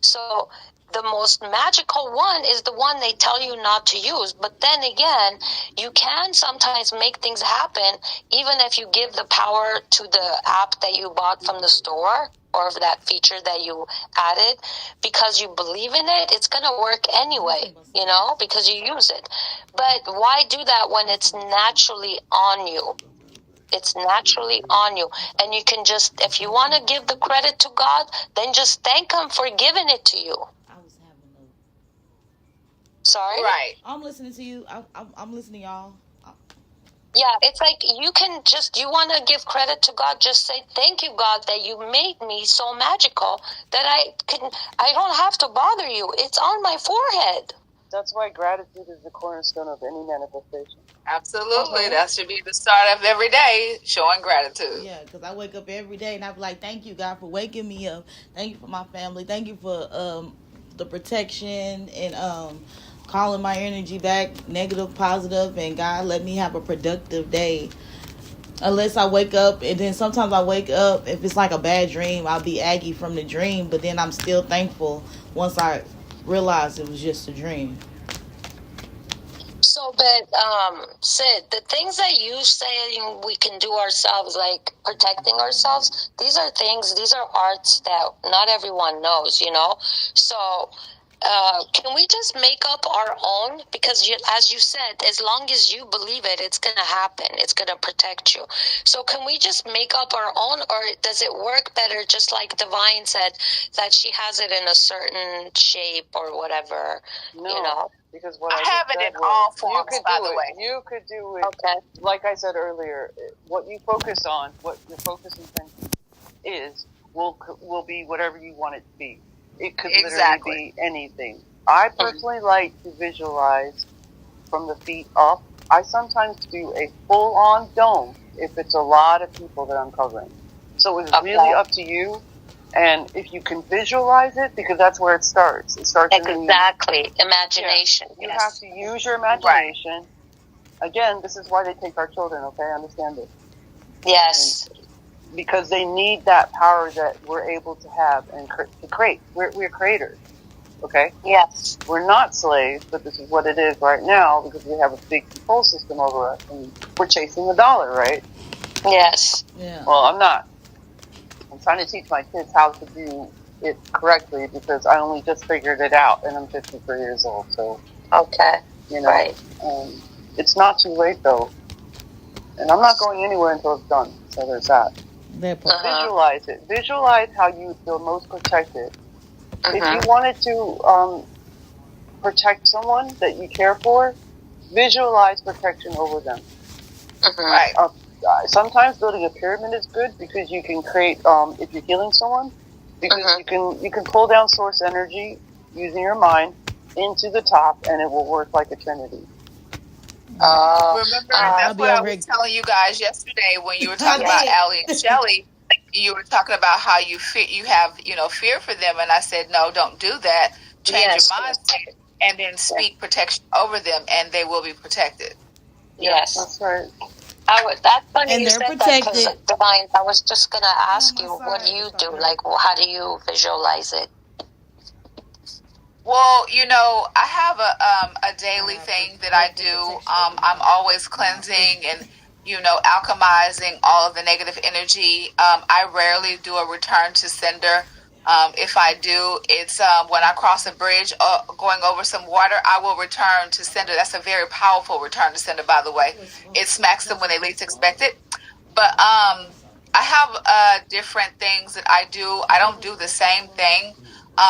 So the most magical one is the one they tell you not to use. But then again, you can sometimes make things happen even if you give the power to the app that you bought from the store or that feature that you added. Because you believe in it, it's going to work anyway, because you use it. But why do that when it's naturally on you? It's naturally on you. And you can just, if you want to give the credit to God, then just thank Him for giving it to you. Sorry? Right. I'm listening to you. I'm listening to y'all. Yeah, it's like you want to give credit to God, just say, thank you, God, that you made me so magical that I don't have to bother you. It's on my forehead. That's why gratitude is the cornerstone of any manifestation. Absolutely. That should be the start of every day, showing gratitude. Yeah, because I wake up every day and I be like, thank you, God, for waking me up. Thank you for my family. Thank you for the protection and calling my energy back, negative, positive, and God, let me have a productive day. Unless I wake up, and then sometimes I wake up, if it's like a bad dream, I'll be aggy from the dream, but then I'm still thankful once I realize it was just a dream. So, but Sid, the things that you say we can do ourselves, like protecting ourselves, these are arts that not everyone knows, So, can we just make up our own? Because as you said, as long as you believe it, it's going to happen. It's going to protect you. So can we just make up our own, or does it work better, just like Divine said, that she has it in a certain shape or whatever, No, because what I have it in all forms, by the way. You could do it, like I said earlier, what you focus on, what your focus intention is, will be whatever you want it to be. It could literally be anything. I personally like to visualize from the feet up. I sometimes do a full-on dome if it's a lot of people that I'm covering. So it's really up to you. And if you can visualize it, because that's where it starts. It starts exactly imagination. Yeah. You have to use your imagination. Right. Again, this is why they take our children. Okay, understand it. Yes. And because they need that power that we're able to have and to create. We're creators. Okay. Yes. We're not slaves, but this is what it is right now because we have a big control system over us, and we're chasing the dollar, right? Yes. Yeah. Well, I'm not. I'm trying to teach my kids how to do it correctly because I only just figured it out, and I'm 53 years old. So, okay, right. It's not too late though, and I'm not going anywhere until it's done. So there's that. Visualize it. Visualize how you feel most protected. If you wanted to protect someone that you care for, visualize protection over them. Right. Sometimes building a pyramid is good because you can create, if you're healing someone, because you can pull down source energy using your mind into the top, and it will work like a trinity. Remember, that's what I was telling you guys yesterday when you were talking about Allie and Shelley. You were talking about how you have fear for them, and I said, no, don't do that. Change your mindset, and then speak protection over them, and they will be protected. Yes, that's right. That's funny and you they're said protected. That, because Divine, I was just gonna ask you, what do you do? Like, how do you visualize it? Well, I have a daily thing that I do. I'm always cleansing and alchemizing all of the negative energy. I rarely do a return to sender. If I do, it's when I cross a bridge going over some water, I will return to sender. That's a very powerful return to sender, by the way. It smacks them when they least expect it. But I have different things that I do. I don't do the same thing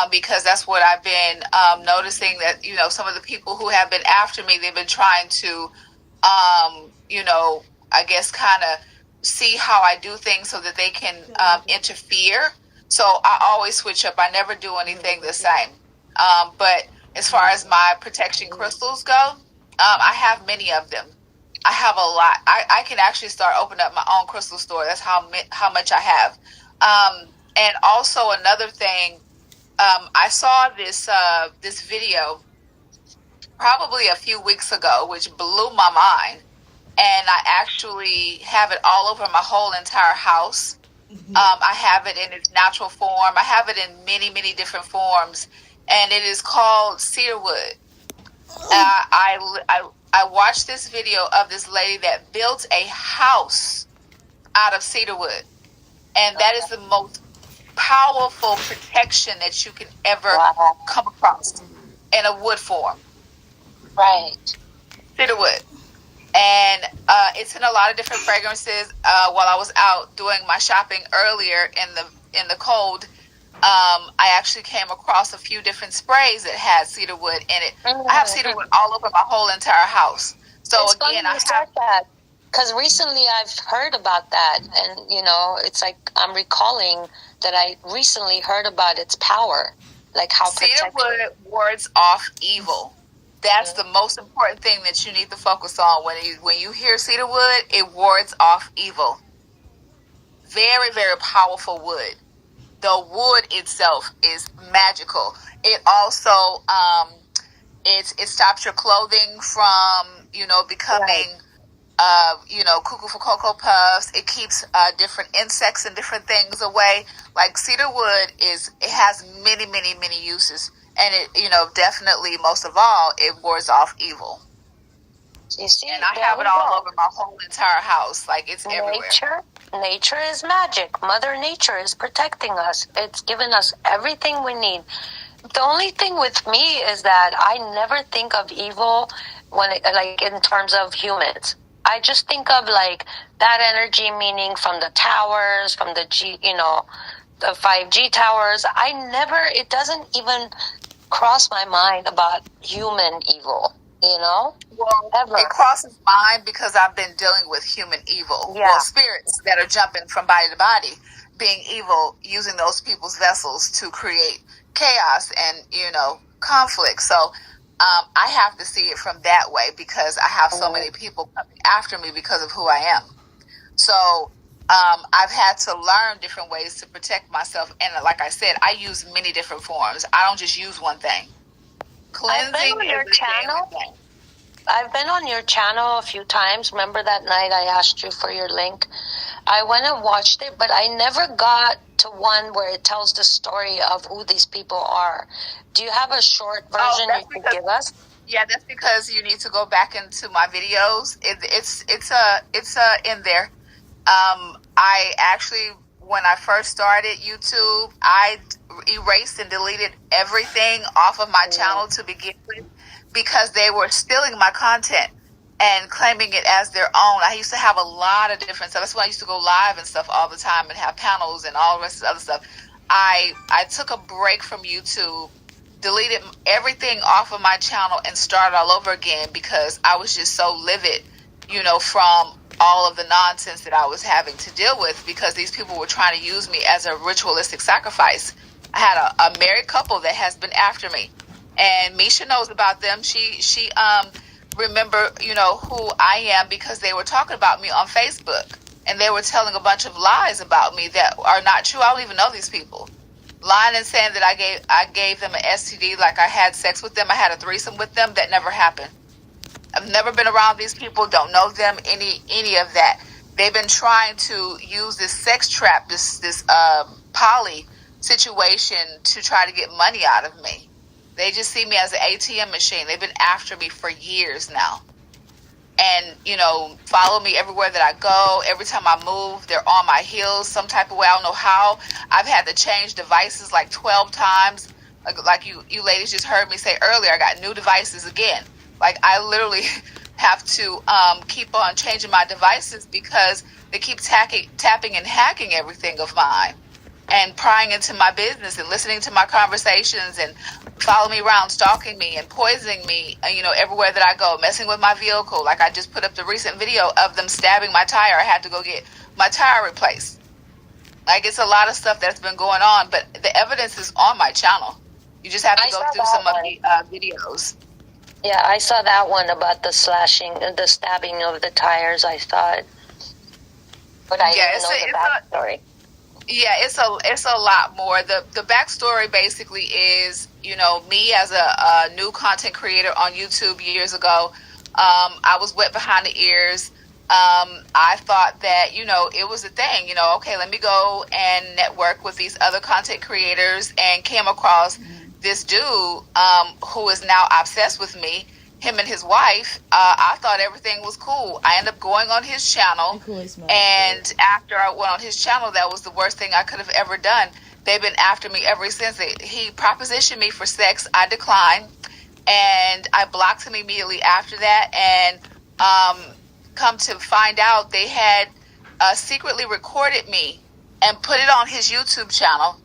because that's what I've been noticing that, some of the people who have been after me, they've been trying to, I guess kind of see how I do things so that they can interfere. So I always switch up. I never do anything the same. But as far as my protection crystals go, I have many of them. I have a lot. I can actually start opening up my own crystal store. That's how much I have. And also another thing, I saw this video probably a few weeks ago, which blew my mind. And I actually have it all over my whole entire house. I have it in its natural form. I have it in many, many different forms. And it is called cedarwood. I watched this video of this lady that built a house out of cedarwood. And that is the most powerful protection that you can ever come across in a wood form. Right. Cedarwood. And it's in a lot of different fragrances. While I was out doing my shopping earlier in the cold, I actually came across a few different sprays that had cedarwood in it. I have cedarwood all over my whole entire house. So it's again, funny you said that because recently I've heard about that, and it's like I'm recalling that I recently heard about its power, like how cedarwood wards off evil. That's the most important thing that you need to focus on when you hear cedarwood. It wards off evil. Very, very powerful wood. The wood itself is magical. It also it stops your clothing from becoming cuckoo for Cocoa Puffs. It keeps different insects and different things away. Like cedarwood it has many, many, many uses. And it, definitely, most of all, it wards off evil. You see, and I have it all over my whole entire house. Like, it's everywhere. Nature is magic. Mother Nature is protecting us. It's given us everything we need. The only thing with me is that I never think of evil in terms of humans. I just think of like that energy, meaning from the towers, from the the 5G towers. It doesn't even cross my mind about human evil, Well, ever. It crosses mine because I've been dealing with human evil. Yeah. Well, spirits that are jumping from body to body, being evil, using those people's vessels to create chaos and, conflict. So I have to see it from that way because I have so many people coming after me because of who I am. So I've had to learn different ways to protect myself. And like I said, I use many different forms. I don't just use one thing. Cleansing is a daily thing. I've been on your channel a few times. Remember that night I asked you for your link? I went and watched it, but I never got to one where it tells the story of who these people are. Do you have a short version you could give us? Yeah, that's because you need to go back into my videos. It's in there. I actually, when I first started YouTube, I erased and deleted everything off of my channel to begin with because they were stealing my content and claiming it as their own. I used to have a lot of different stuff. That's why I used to go live and stuff all the time and have panels and all the rest of the other stuff. I took a break from YouTube, deleted everything off of my channel and started all over again because I was just so livid, from all of the nonsense that I was having to deal with because these people were trying to use me as a ritualistic sacrifice. I had a married couple that has been after me, and Misha knows about them. She remember, who I am because they were talking about me on Facebook, and they were telling a bunch of lies about me that are not true. I don't even know these people. Lying and saying that I gave them an STD, like I had sex with them, I had a threesome with them. That never happened. I've never been around these people, don't know them, any of that. They've been trying to use this sex trap, this poly situation to try to get money out of me. They just see me as an ATM machine. They've been after me for years now. And, follow me everywhere that I go. Every time I move, they're on my heels some type of way. I don't know how. I've had to change devices like 12 times. Like you ladies just heard me say earlier, I got new devices again. Like, I literally have to keep on changing my devices because they keep tapping and hacking everything of mine and prying into my business and listening to my conversations and following me around, stalking me and poisoning me, everywhere that I go, messing with my vehicle. Like, I just put up the recent video of them stabbing my tire. I had to go get my tire replaced. Like, it's a lot of stuff that's been going on, but the evidence is on my channel. You just have to go through some of the videos. Yeah, I saw that one about the stabbing of the tires, I thought. But I didn't know the backstory. It's a lot more. The backstory basically is, me as a new content creator on YouTube years ago, I was wet behind the ears. I thought that, it was a thing, okay, let me go and network with these other content creators, and came across this dude who is now obsessed with me, him and his wife. I thought everything was cool. I ended up going on his channel, and after I went on his channel, that was the worst thing I could have ever done. They've been after me ever since. He propositioned me for sex. I declined, and I blocked him immediately after that. And come to find out, they had secretly recorded me and put it on his YouTube channel.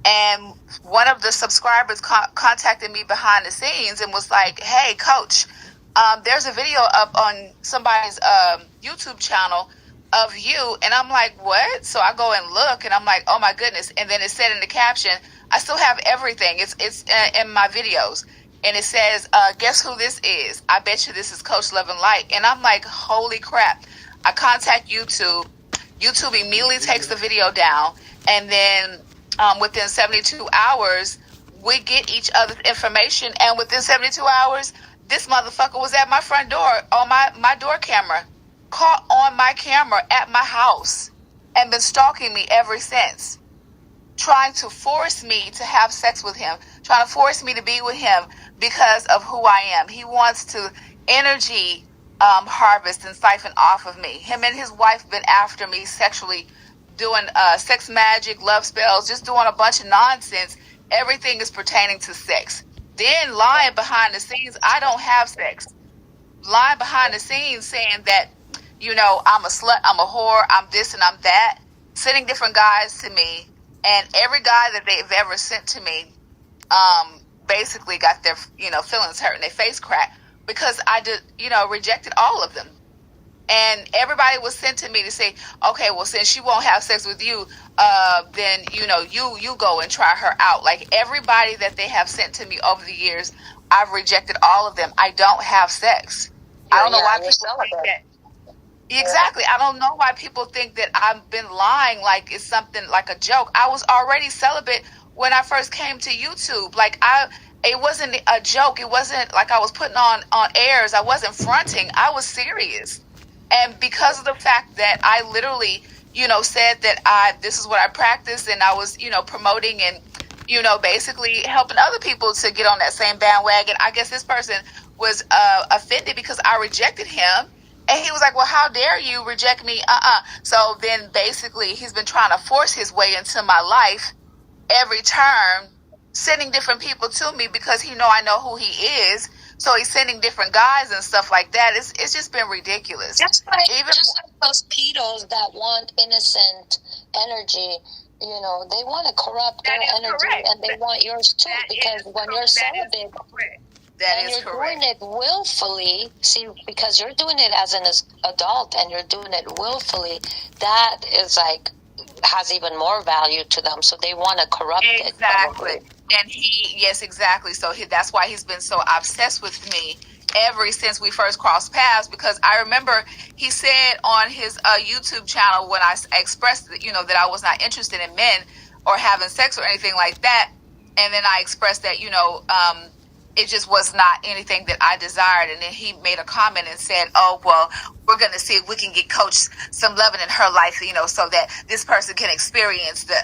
And one of the subscribers contacted me behind the scenes and was like, "Hey, coach, there's a video up on somebody's YouTube channel of you." And I'm like, "What?" So I go and look, and I'm like, "Oh my goodness." And then it said in the caption, I still have everything. It's in my videos. And it says, "Guess who this is? I bet you this is Coach Love and Light." And I'm like, holy crap. I contact YouTube. YouTube immediately takes the video down. And then within 72 hours, we get each other's information. And within 72 hours, this motherfucker was at my front door on my door camera, caught on my camera at my house, and been stalking me ever since, trying to force me to have sex with him, trying to force me to be with him because of who I am. He wants to energy harvest and siphon off of me. Him and his wife been after me sexually, doing sex magic, love spells, just doing a bunch of nonsense. Everything is pertaining to sex. Then lying behind the scenes, I don't have sex. Lying behind the scenes saying that, I'm a slut, I'm a whore, I'm this and I'm that. Sending different guys to me. And every guy that they've ever sent to me basically got their, feelings hurt and their face cracked because I did, rejected all of them. And everybody was sent to me to say, okay, well, since she won't have sex with you, then, you go and try her out. Like, everybody that they have sent to me over the years, I've rejected all of them. I don't have sex. I don't know why people think that. Exactly. I don't know why people think that I've been lying like it's something like a joke. I was already celibate when I first came to YouTube. It wasn't a joke. It wasn't like I was putting on airs. I wasn't fronting. I was serious. And because of the fact that I literally, said that this is what I practice, and I was, promoting and, basically helping other people to get on that same bandwagon. I guess this person was offended because I rejected him. And he was like, well, how dare you reject me? So then basically he's been trying to force his way into my life every term, sending different people to me because I know who he is. So he's sending different guys and stuff like that. It's just been ridiculous. Just like those pedos that want innocent energy, they want to corrupt their energy, correct. And they want yours too. Because when you're celibate, and you're doing it willfully, because you're doing it as an adult and you're doing it willfully, that is has even more value to them. So they want to corrupt it. Exactly. And exactly. So that's why he's been so obsessed with me ever since we first crossed paths, because I remember he said on his YouTube channel when I expressed that, that I was not interested in men or having sex or anything like that. And then I expressed that, it just was not anything that I desired. And then he made a comment and said, oh, well, we're going to see if we can get Coach some loving in her life, so that this person can experience the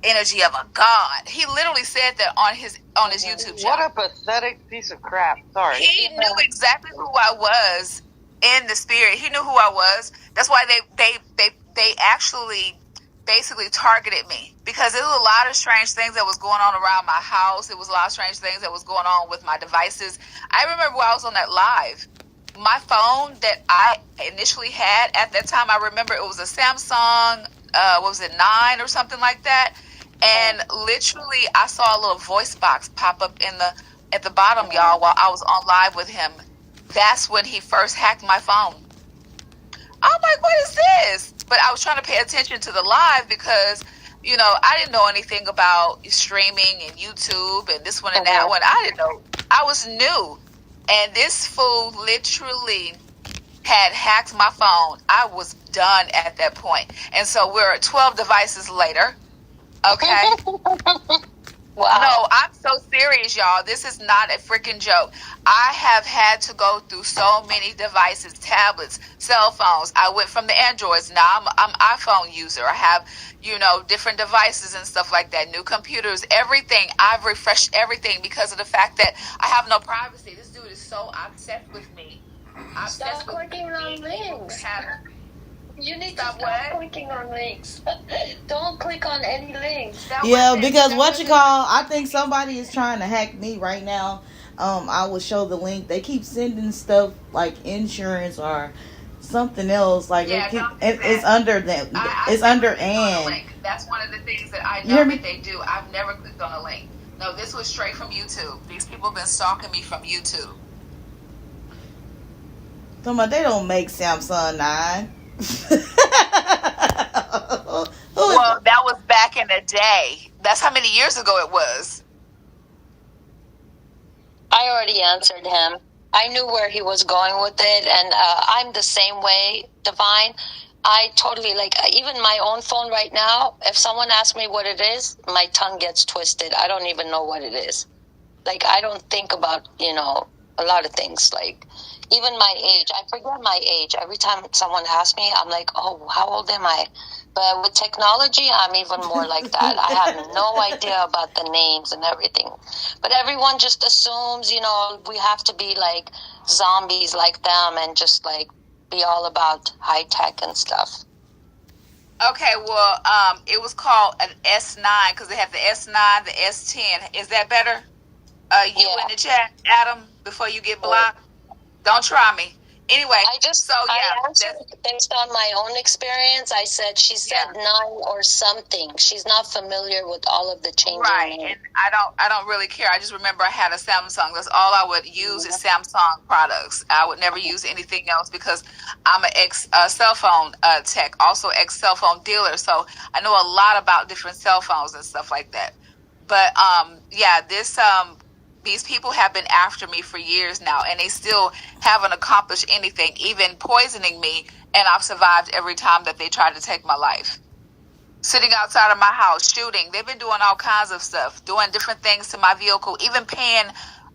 energy of a God. He literally said that on his YouTube channel. What a pathetic piece of crap. Sorry. He knew exactly who I was in the spirit. He knew who I was. That's why they actually basically targeted me, because there was a lot of strange things that was going on around my house. It was a lot of strange things that was going on with my devices. I remember when I was on that live, my phone that I initially had at that time, I remember it was a Samsung, 9 or something like that. And literally I saw a little voice box pop up at the bottom, y'all, while I was on live with him. That's when he first hacked my phone. I'm like, what is this? But I was trying to pay attention to the live because, I didn't know anything about streaming and YouTube and this one and that one. I didn't know. I was new. And this fool literally had hacked my phone. I was done at that point. And so we're 12 devices later. Okay? Wow. No, I'm so serious, y'all. This is not a freaking joke. I have had to go through so many devices, tablets, cell phones. I went from the Androids. Now I'm iPhone user. I have, different devices and stuff like that. New computers, everything. I've refreshed everything because of the fact that I have no privacy. This dude is so obsessed with me. Stop clicking on links. You need to stop clicking on links. Don't click on any links. Because I think somebody is trying to hack me right now. I will show the link. They keep sending stuff like insurance or something else. Like it's under them. It's under Ann. That's one of the things that I know that they do. I've never clicked on a link. No, this was straight from YouTube. These people have been stalking me from YouTube. They don't make Samsung 9. Well, that was back in the day. That's how many years ago it was. I already answered him. I knew where he was going with it, and I'm the same way, Divine. I totally, even my own phone right now, if someone asks me what it is, my tongue gets twisted. I don't even know what it is. I don't think about, a lot of things, even my age. I forget my age. Every time someone asks me, I'm like, oh, how old am I? But with technology, I'm even more like that. I have no idea about the names and everything. But everyone just assumes, we have to be like zombies like them and just be all about high tech and stuff. Okay, well, it was called an S9 because they have the S9, the S10. Is that better? In the chat, Adam, before you get blocked. Don't try me. Anyway, I answered based on my own experience. I said she said 9 or something. She's not familiar with all of the changes. Right, and I don't really care. I just remember I had a Samsung. That's all I would use is Samsung products. I would never use anything else because I'm an ex cell phone tech, also ex cell phone dealer. So I know a lot about different cell phones and stuff like that. But these people have been after me for years now, and they still haven't accomplished anything, even poisoning me, and I've survived every time that they tried to take my life. Sitting outside of my house, shooting. They've been doing all kinds of stuff, doing different things to my vehicle, even paying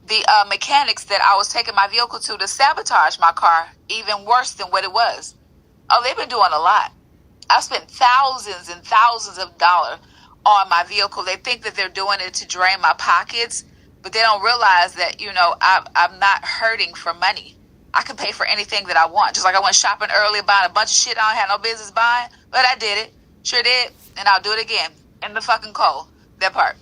the mechanics that I was taking my vehicle to sabotage my car, even worse than what it was. Oh, they've been doing a lot. I've spent thousands and thousands of dollars on my vehicle. They think that they're doing it to drain my pockets, but they don't realize that, you know, I'm not hurting for money. I can pay for anything that I want. Just like I went shopping earlier, buying a bunch of shit I don't have no business buying, but I did it. Sure did. And I'll do it again. In the fucking cold. That part.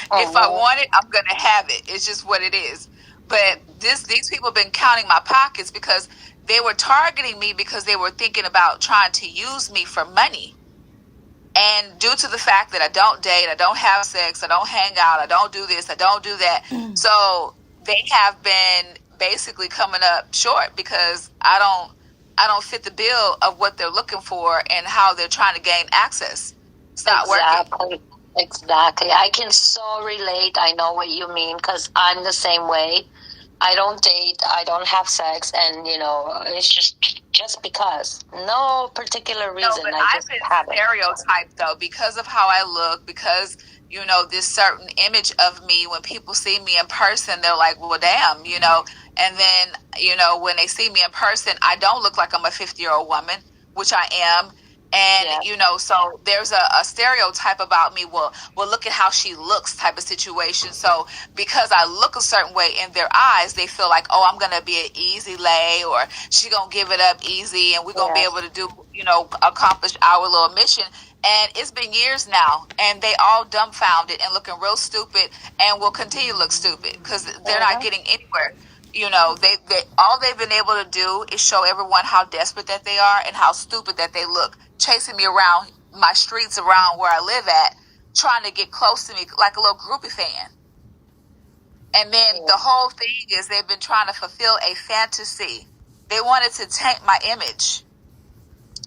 If I want it, I'm going to have it. It's just what it is. But these people have been counting my pockets because they were targeting me because they were thinking about trying to use me for money. And due to the fact that I don't date, I don't have sex, I don't hang out, I don't do this, I don't do that. So they have been basically coming up short because I don't fit the bill of what they're looking for and how they're trying to gain access. It's not working. Exactly. I can so relate. I know what you mean because I'm the same way. I don't date. I don't have sex, and you know, it's just because. No particular reason. No, but I I've just been have it. stereotyped though because of how I look, because you know this certain image of me. When people see me in person, they're like, "Well, damn," you know. And then you know when they see me in person, I don't look like I'm a 50-year-old woman, which I am. And, you know, so there's a stereotype about me. Well, look at how she looks type of situation. So because I look a certain way in their eyes, they feel like, oh, I'm going to be an easy lay, or she going to give it up easy. And we're going to be able to do, you know, accomplish our little mission. And it's been years now, and they all dumbfounded and looking real stupid and will continue to look stupid because they're not getting anywhere. You know, they all they've been able to do is show everyone how desperate that they are and how stupid that they look, chasing me around my streets around where I live at, trying to get close to me like a little groupie fan. And then the whole thing is they've been trying to fulfill a fantasy. They wanted to taint my image.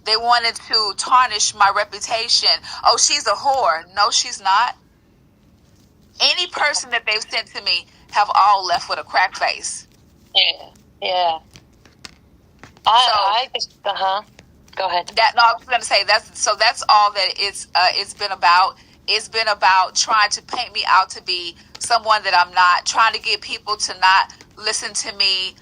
They wanted to tarnish my reputation. Oh, she's a whore. No, she's not. Any person that they've sent to me have all left with a crack face. Yeah. I just, Go ahead. I was going to say that's all that it's been about. It's been about trying to paint me out to be someone that I'm not, trying to get people to not listen to me,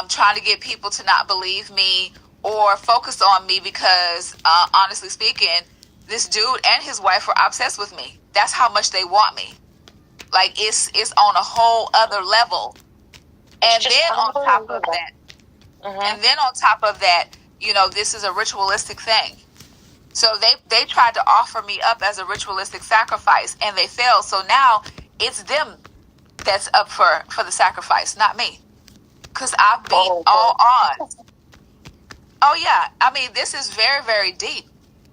trying to get people to not believe me or focus on me because, honestly speaking, this dude and his wife are obsessed with me. That's how much they want me. Like it's on a whole other level. And then on top of that, you know, this is a ritualistic thing. So they tried to offer me up as a ritualistic sacrifice and they failed. So now it's them that's up for the sacrifice, not me. Because I've beat all odds. Oh yeah. I mean, this is very, very deep.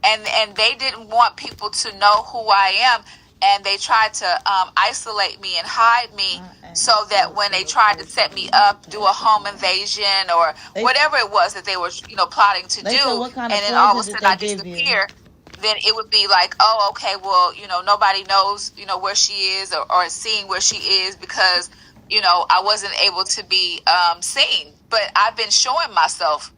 And they didn't want people to know who I am. And they tried to isolate me and hide me so that when they tried to set me up, do a home invasion or whatever it was that they were, you know, plotting to do, and then all of a sudden I disappear, then it would be like, oh, okay, well, you know, nobody knows, you know, where she is or is seeing where she is because, you know, I wasn't able to be seen. But I've been showing myself.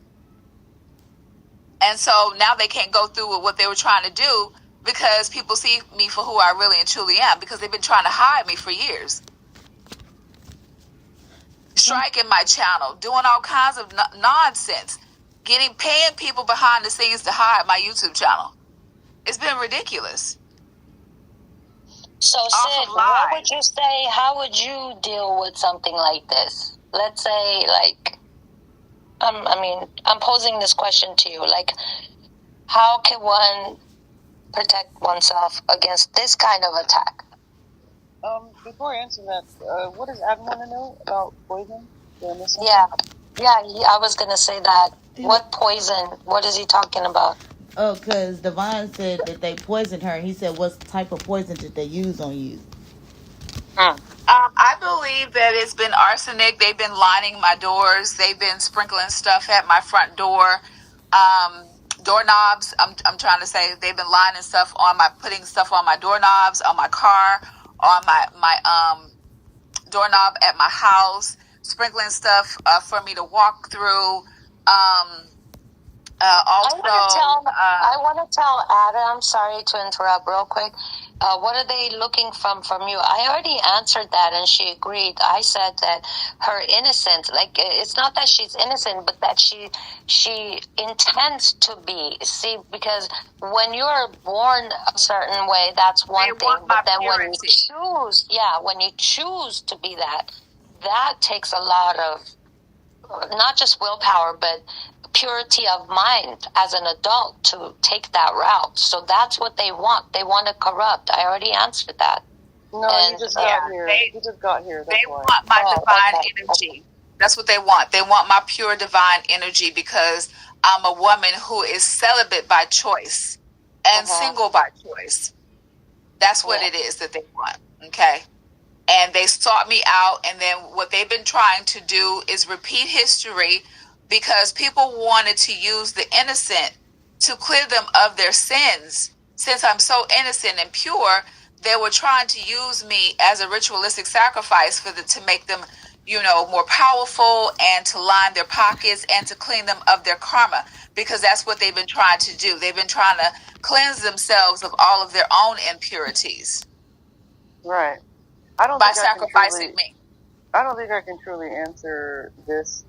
And so now they can't go through with what they were trying to do because people see me for who I really and truly am because they've been trying to hide me for years. Striking my channel, doing all kinds of nonsense, paying people behind the scenes to hide my YouTube channel. It's been ridiculous. So, Sid, what would you say, how would you deal with something like this? Let's say, like, I'm posing this question to you, like, how can one protect oneself against this kind of attack? Before I answer that, what does Adam want to know about poison? Yeah, I was going to say that. What poison? What is he talking about? Oh, because Devon said that they poisoned her. He said, what type of poison did they use on you? I believe that it's been arsenic. They've been lining my doors. They've been sprinkling stuff at my front door. Doorknobs, I'm trying to say they've been lining stuff on putting stuff on my doorknobs, on my car, on my doorknob at my house, sprinkling stuff for me to walk through. Also, I want to tell Adam, sorry to interrupt real quick. What are they looking from you? I already answered that and she agreed. I said that her innocence, like, it's not that she's innocent, but that she intends to be. See, because when you're born a certain way, that's one thing. But then when you choose to be that takes a lot of, not just willpower, but purity of mind as an adult to take that route. So that's what they want. They want to corrupt. I already answered that. No, you just got here. You just got here. They want my divine energy. That's what they want. They want my pure divine energy because I'm a woman who is celibate by choice and single by choice. That's what it is that they want. Okay. And they sought me out. And then what they've been trying to do is repeat history, because people wanted to use the innocent to clear them of their sins. Since I'm so innocent and pure, they were trying to use me as a ritualistic sacrifice to make them, more powerful and to line their pockets and to clean them of their karma, because that's what they've been trying to do. They've been trying to cleanse themselves of all of their own impurities. Right. By sacrificing me. I don't think I can truly answer this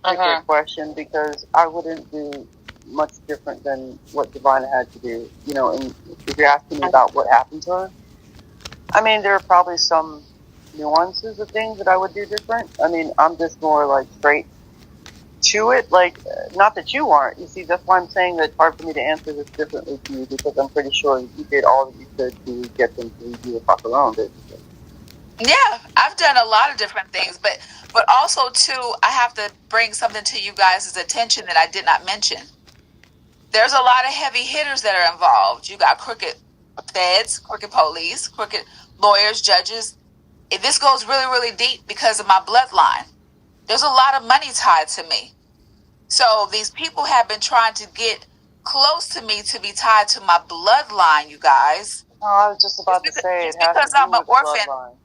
particular question, because I wouldn't do much different than what Divina had to do. And if you're asking me about what happened to her, I mean, there are probably some nuances of things that I would do different. I mean, I'm just more like straight to it. Like, not that you aren't. You see, that's why I'm saying that it's hard for me to answer this differently to you, because I'm pretty sure you did all that you could to get them to leave you the fuck alone, basically. Yeah, I've done a lot of different things, but also too, I have to bring something to you guys' attention that I did not mention. There's a lot of heavy hitters that are involved. You got crooked feds, crooked police, crooked lawyers, judges. This goes really, really deep because of my bloodline. There's a lot of money tied to me. So these people have been trying to get close to me to be tied to my bloodline, you guys. Oh, I was just about to say, it has because to do I'm an with orphan. bloodline.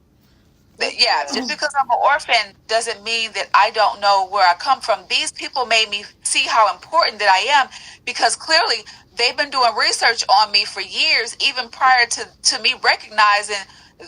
Yeah, just because I'm an orphan doesn't mean that I don't know where I come from. These people made me see how important that I am, because clearly they've been doing research on me for years, even prior to me recognizing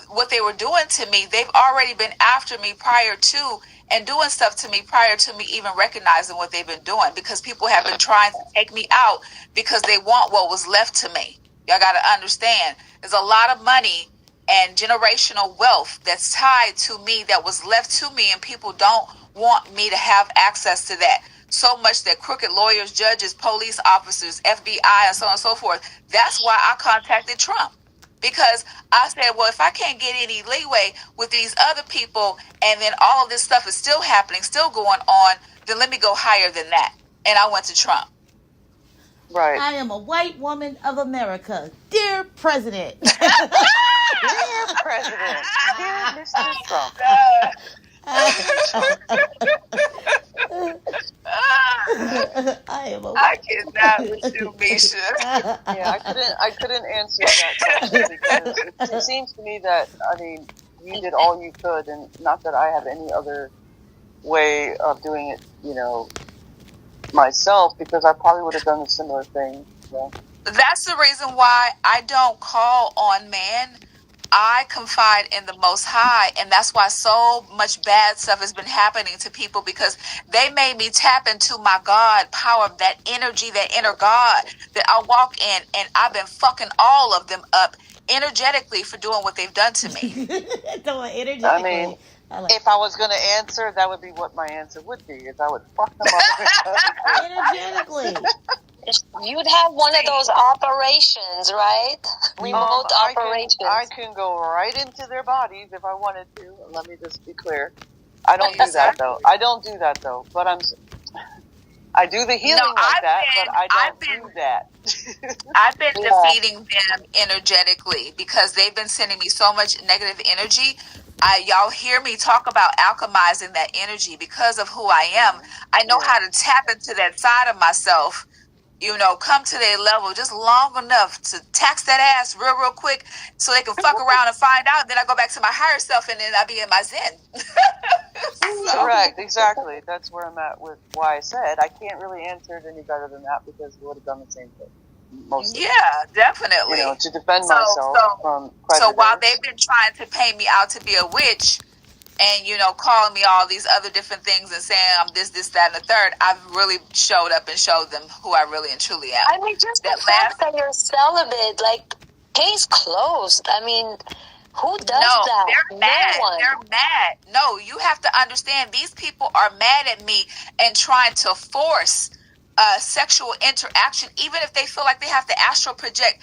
what they were doing to me. They've already been after me prior to and doing stuff to me prior to me even recognizing what they've been doing, because people have been trying to take me out because they want what was left to me. Y'all got to understand, there's a lot of money and generational wealth that's tied to me that was left to me, and people don't want me to have access to that. So much that crooked lawyers, judges, police officers, FBI, and so on and so forth. That's why I contacted Trump, because I said, well, if I can't get any leeway with these other people, and then all of this stuff is still happening, still going on, then let me go higher than that. And I went to Trump. Right. I am a white woman of America. Dear President. Dear President. Dear Mr. Trump. I cannot with you, Misha. Yeah, I couldn't answer that question, because it seems to me that, I mean, you did all you could, and not that I have any other way of doing it, myself, because I probably would have done a similar thing. So. That's the reason why I don't call on man. I confide in the Most High, and that's why so much bad stuff has been happening to people, because they made me tap into my God power, that energy, that inner God that I walk in, and I've been fucking all of them up energetically for doing what they've done to me. I mean, if I was going to answer, that would be what my answer would be, is I would fuck them up energetically. You'd have one of those operations, right? Remote operations. I can go right into their bodies if I wanted to. Let me just be clear. I don't do that though. But I do the healing but I don't do that. I've been defeating them energetically, because they've been sending me so much negative energy. Y'all hear me talk about alchemizing that energy because of who I am. I know how to tap into that side of myself come to their level just long enough to tax that ass real quick so they can fuck around and find out. Then I go back to my higher self and then I be in my zen. So, Correct, exactly. That's where I'm at with why I said I can't really answer it any better than that because we would have done the same thing. Mostly. Yeah, definitely. To defend myself from predators. So while they've been trying to paint me out to be a witch and, calling me all these other different things and saying I'm this, that, and the third, I've really showed up and showed them who I really and truly am. I mean, just the fact that you're celibate, like, case closed. I mean, who does that? They're mad. No one. They're mad. No, you have to understand these people are mad at me and trying to force sexual interaction, even if they feel like they have to astral project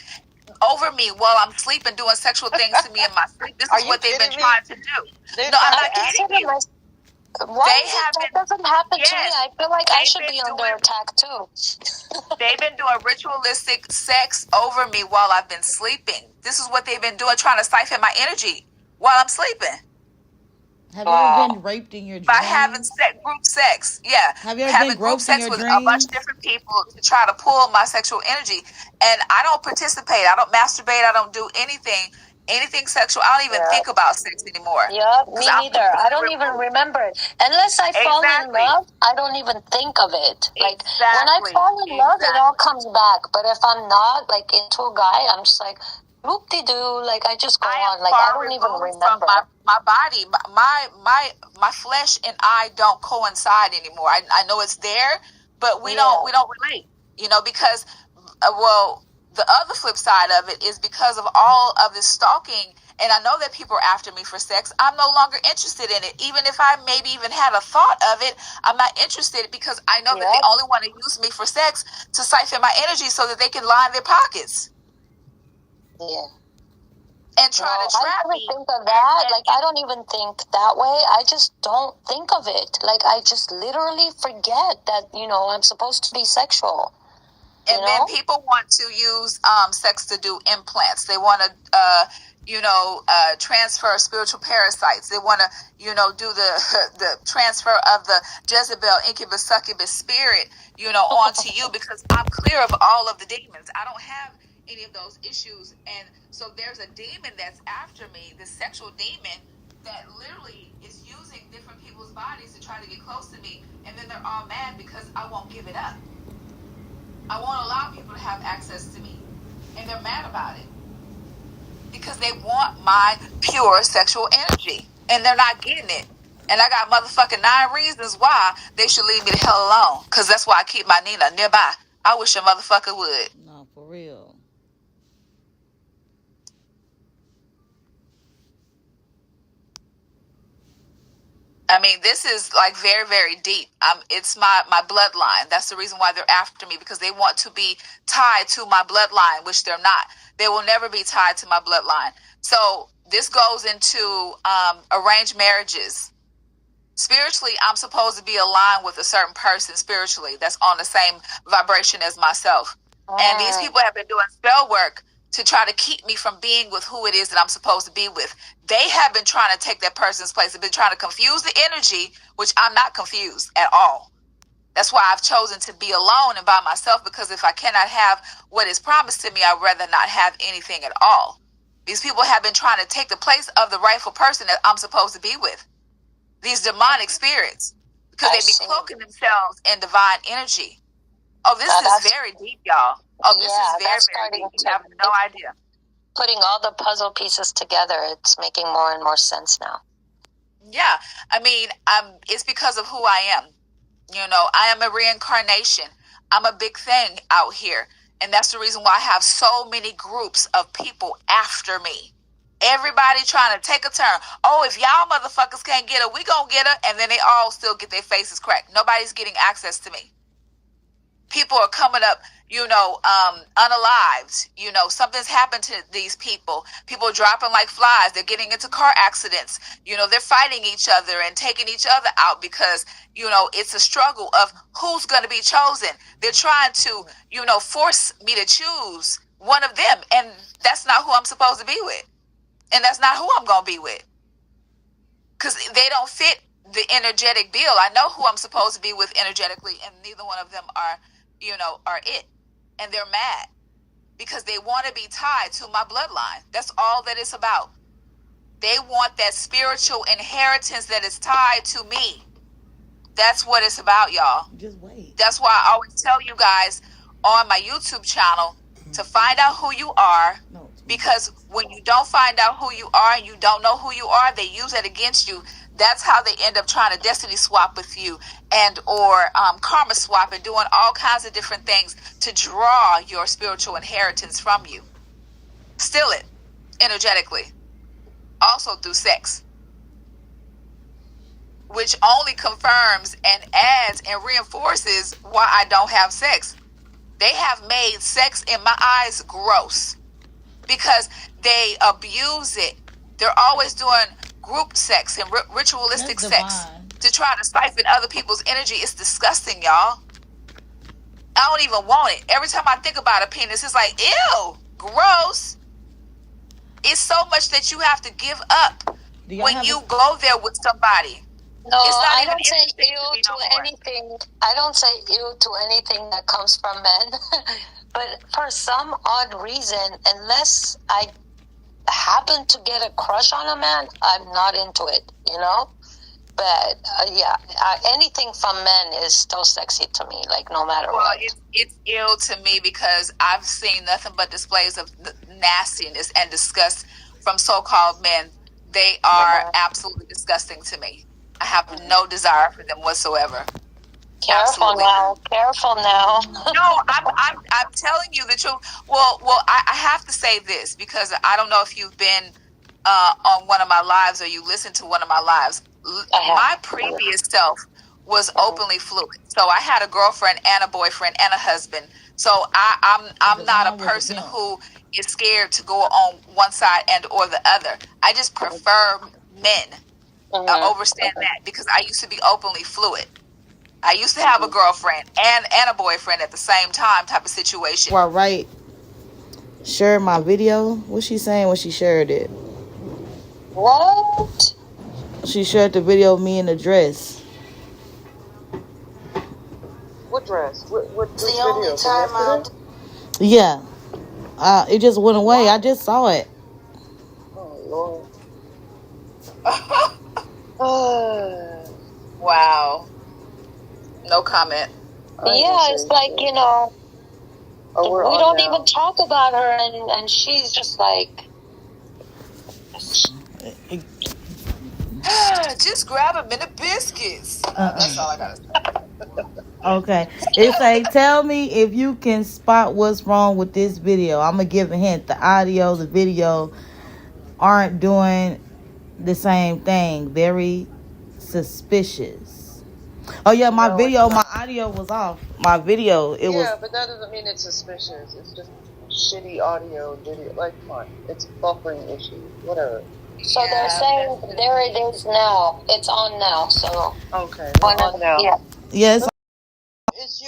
over me while I'm sleeping, doing sexual things to me in my sleep. This is what they've been trying to do. No, I'm not kidding you. That doesn't happen to me. I feel like I should be under attack too. They've been doing ritualistic sex over me while I've been sleeping. This is what they've been doing, trying to siphon my energy while I'm sleeping. Have you ever been raped in your dreams? By having group sex, yeah. Have you ever having been group sex in your with dreams? a bunch of different people to try to pull my sexual energy, and I don't participate. I don't masturbate. I don't do anything sexual. I don't even think about sex anymore. Yep, me neither. I don't even remember it. Unless I fall in love, I don't even think of it. Like, when I fall in love, it all comes back. But if I'm not, like, into a guy, I'm just like, whoop-de-doo, like, I just go on. Like, I don't even remember. My body, my flesh and I don't coincide anymore. I know it's there, but we don't relate, because, the other flip side of it is because of all of this stalking, and I know that people are after me for sex, I'm no longer interested in it. Even if I maybe even had a thought of it, I'm not interested because I know that they only want to use me for sex to siphon my energy so that they can line their pockets. Yeah. And try to trap me. I don't think of that. Like, I don't even think that way. I just don't think of it. Like, I just literally forget that, I'm supposed to be sexual. And then people want to use sex to do implants. They want to, transfer spiritual parasites. They want to, do the transfer of the Jezebel, incubus, succubus spirit, onto you because I'm clear of all of the demons. I don't have any of those issues. And so there's a demon that's after me, this sexual demon that literally is using different people's bodies to try to get close to me. And then they're all mad because I won't give it up. I won't allow people to have access to me. And they're mad about it. Because they want my pure sexual energy. And they're not getting it. And I got motherfucking 9 reasons why they should leave me the hell alone. Because that's why I keep my Nina nearby. I wish a motherfucker would. No, for real. I mean, this is like very, very deep. It's my bloodline. That's the reason why they're after me, because they want to be tied to my bloodline, which they're not. They will never be tied to my bloodline. So this goes into arranged marriages. Spiritually, I'm supposed to be aligned with a certain person spiritually that's on the same vibration as myself. And these people have been doing spell work to try to keep me from being with who it is that I'm supposed to be with. They have been trying to take that person's place. They've been trying to confuse the energy, which I'm not confused at all. That's why I've chosen to be alone and by myself, because if I cannot have what is promised to me, I'd rather not have anything at all. These people have been trying to take the place of the rightful person that I'm supposed to be with. These demonic spirits, because they be cloaking themselves in divine energy. Oh, this is very deep, y'all. Oh, this is very, very deep. You have no idea. Putting all the puzzle pieces together, it's making more and more sense now. Yeah. I mean, it's because of who I am. I am a reincarnation. I'm a big thing out here. And that's the reason why I have so many groups of people after me. Everybody trying to take a turn. Oh, if y'all motherfuckers can't get her, we gonna get her. And then they all still get their faces cracked. Nobody's getting access to me. People are coming up, unalived. Something's happened to these people. People are dropping like flies. They're getting into car accidents. They're fighting each other and taking each other out because, it's a struggle of who's going to be chosen. They're trying to, force me to choose one of them. And that's not who I'm supposed to be with. And that's not who I'm going to be with. Because they don't fit the energetic bill. I know who I'm supposed to be with energetically, and neither one of them are it. and they're mad because they want to be tied to my bloodline. That's all that it's about. They want that spiritual inheritance that is tied to me. That's what it's about, y'all. Just wait. That's why I always tell you guys on my YouTube channel to find out who you are. No. Because when you don't find out who you are and you don't know who you are, they use it against you. That's how they end up trying to destiny swap with you and or karma swap and doing all kinds of different things to draw your spiritual inheritance from you. Steal it energetically. Also through sex, which only confirms and adds and reinforces why I don't have sex. They have made sex in my eyes gross because they abuse it. They're always doing group sex and ritualistic sex to try to siphon other people's energy. It's disgusting, y'all. I don't even want it. Every time I think about a penis, it's like, ew, gross. It's so much that you have to give up when you go there with somebody. No, it's not I even don't say interesting ew to to anything. I don't say ew to anything that comes from men. But for some odd reason, unless I happen to get a crush on a man, I'm not into it, you know? But anything from men is still sexy to me, like no matter what. It's ill to me because I've seen nothing but displays of nastiness and disgust from so-called men. They are absolutely disgusting to me. I have no desire for them whatsoever. Careful now. No, I'm telling you the truth. Well, I have to say this because I don't know if you've been on one of my lives or you listened to one of my lives. My previous self was openly fluid. So I had a girlfriend and a boyfriend and a husband. So I'm not a person who is scared to go on one side and or the other. I just prefer men. Overstand that because I used to be openly fluid. I used to have a girlfriend and a boyfriend at the same time type of situation. Well, right. Share my video. What's she saying when she shared it? What? She shared the video of me in the dress. What dress? What The video? only time out. Yeah. It just went away. I just saw it. Oh, Lord. Wow. No comment. Yeah, it's like, you know, we don't even talk about her and she's just like... Just grab a minute biscuits. That's all I gotta say. Okay. It's like, tell me if you can spot what's wrong with this video. I'm going to give a hint. The audio, the video aren't doing the same thing. Very suspicious. Oh, yeah, my audio was off. My video, it was... Yeah, but that doesn't mean it's suspicious. It's just shitty audio, video. Like, come on. It's a buffering issue. Whatever. So they're saying there it is now. It's on now, so... Okay, on now. Yeah. Yes. It's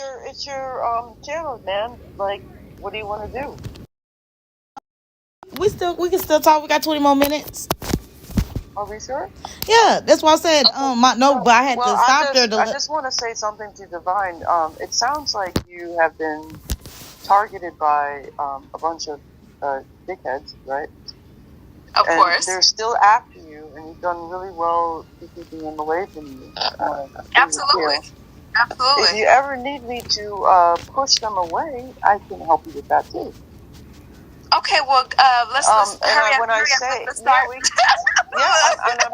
your channel, man. Like, what do you want to do? We can still talk. We got 20 more minutes. Are we sure? Yeah, that's why I said but I had to stop there. I just want to say something to Divine. It sounds like you have been targeted by a bunch of dickheads, right? Of course. They're still after you, and you've done really well to keeping them away from you. Absolutely. Absolutely. If you ever need me to push them away, I can help you with that too. Okay, well, let's hurry up. I'm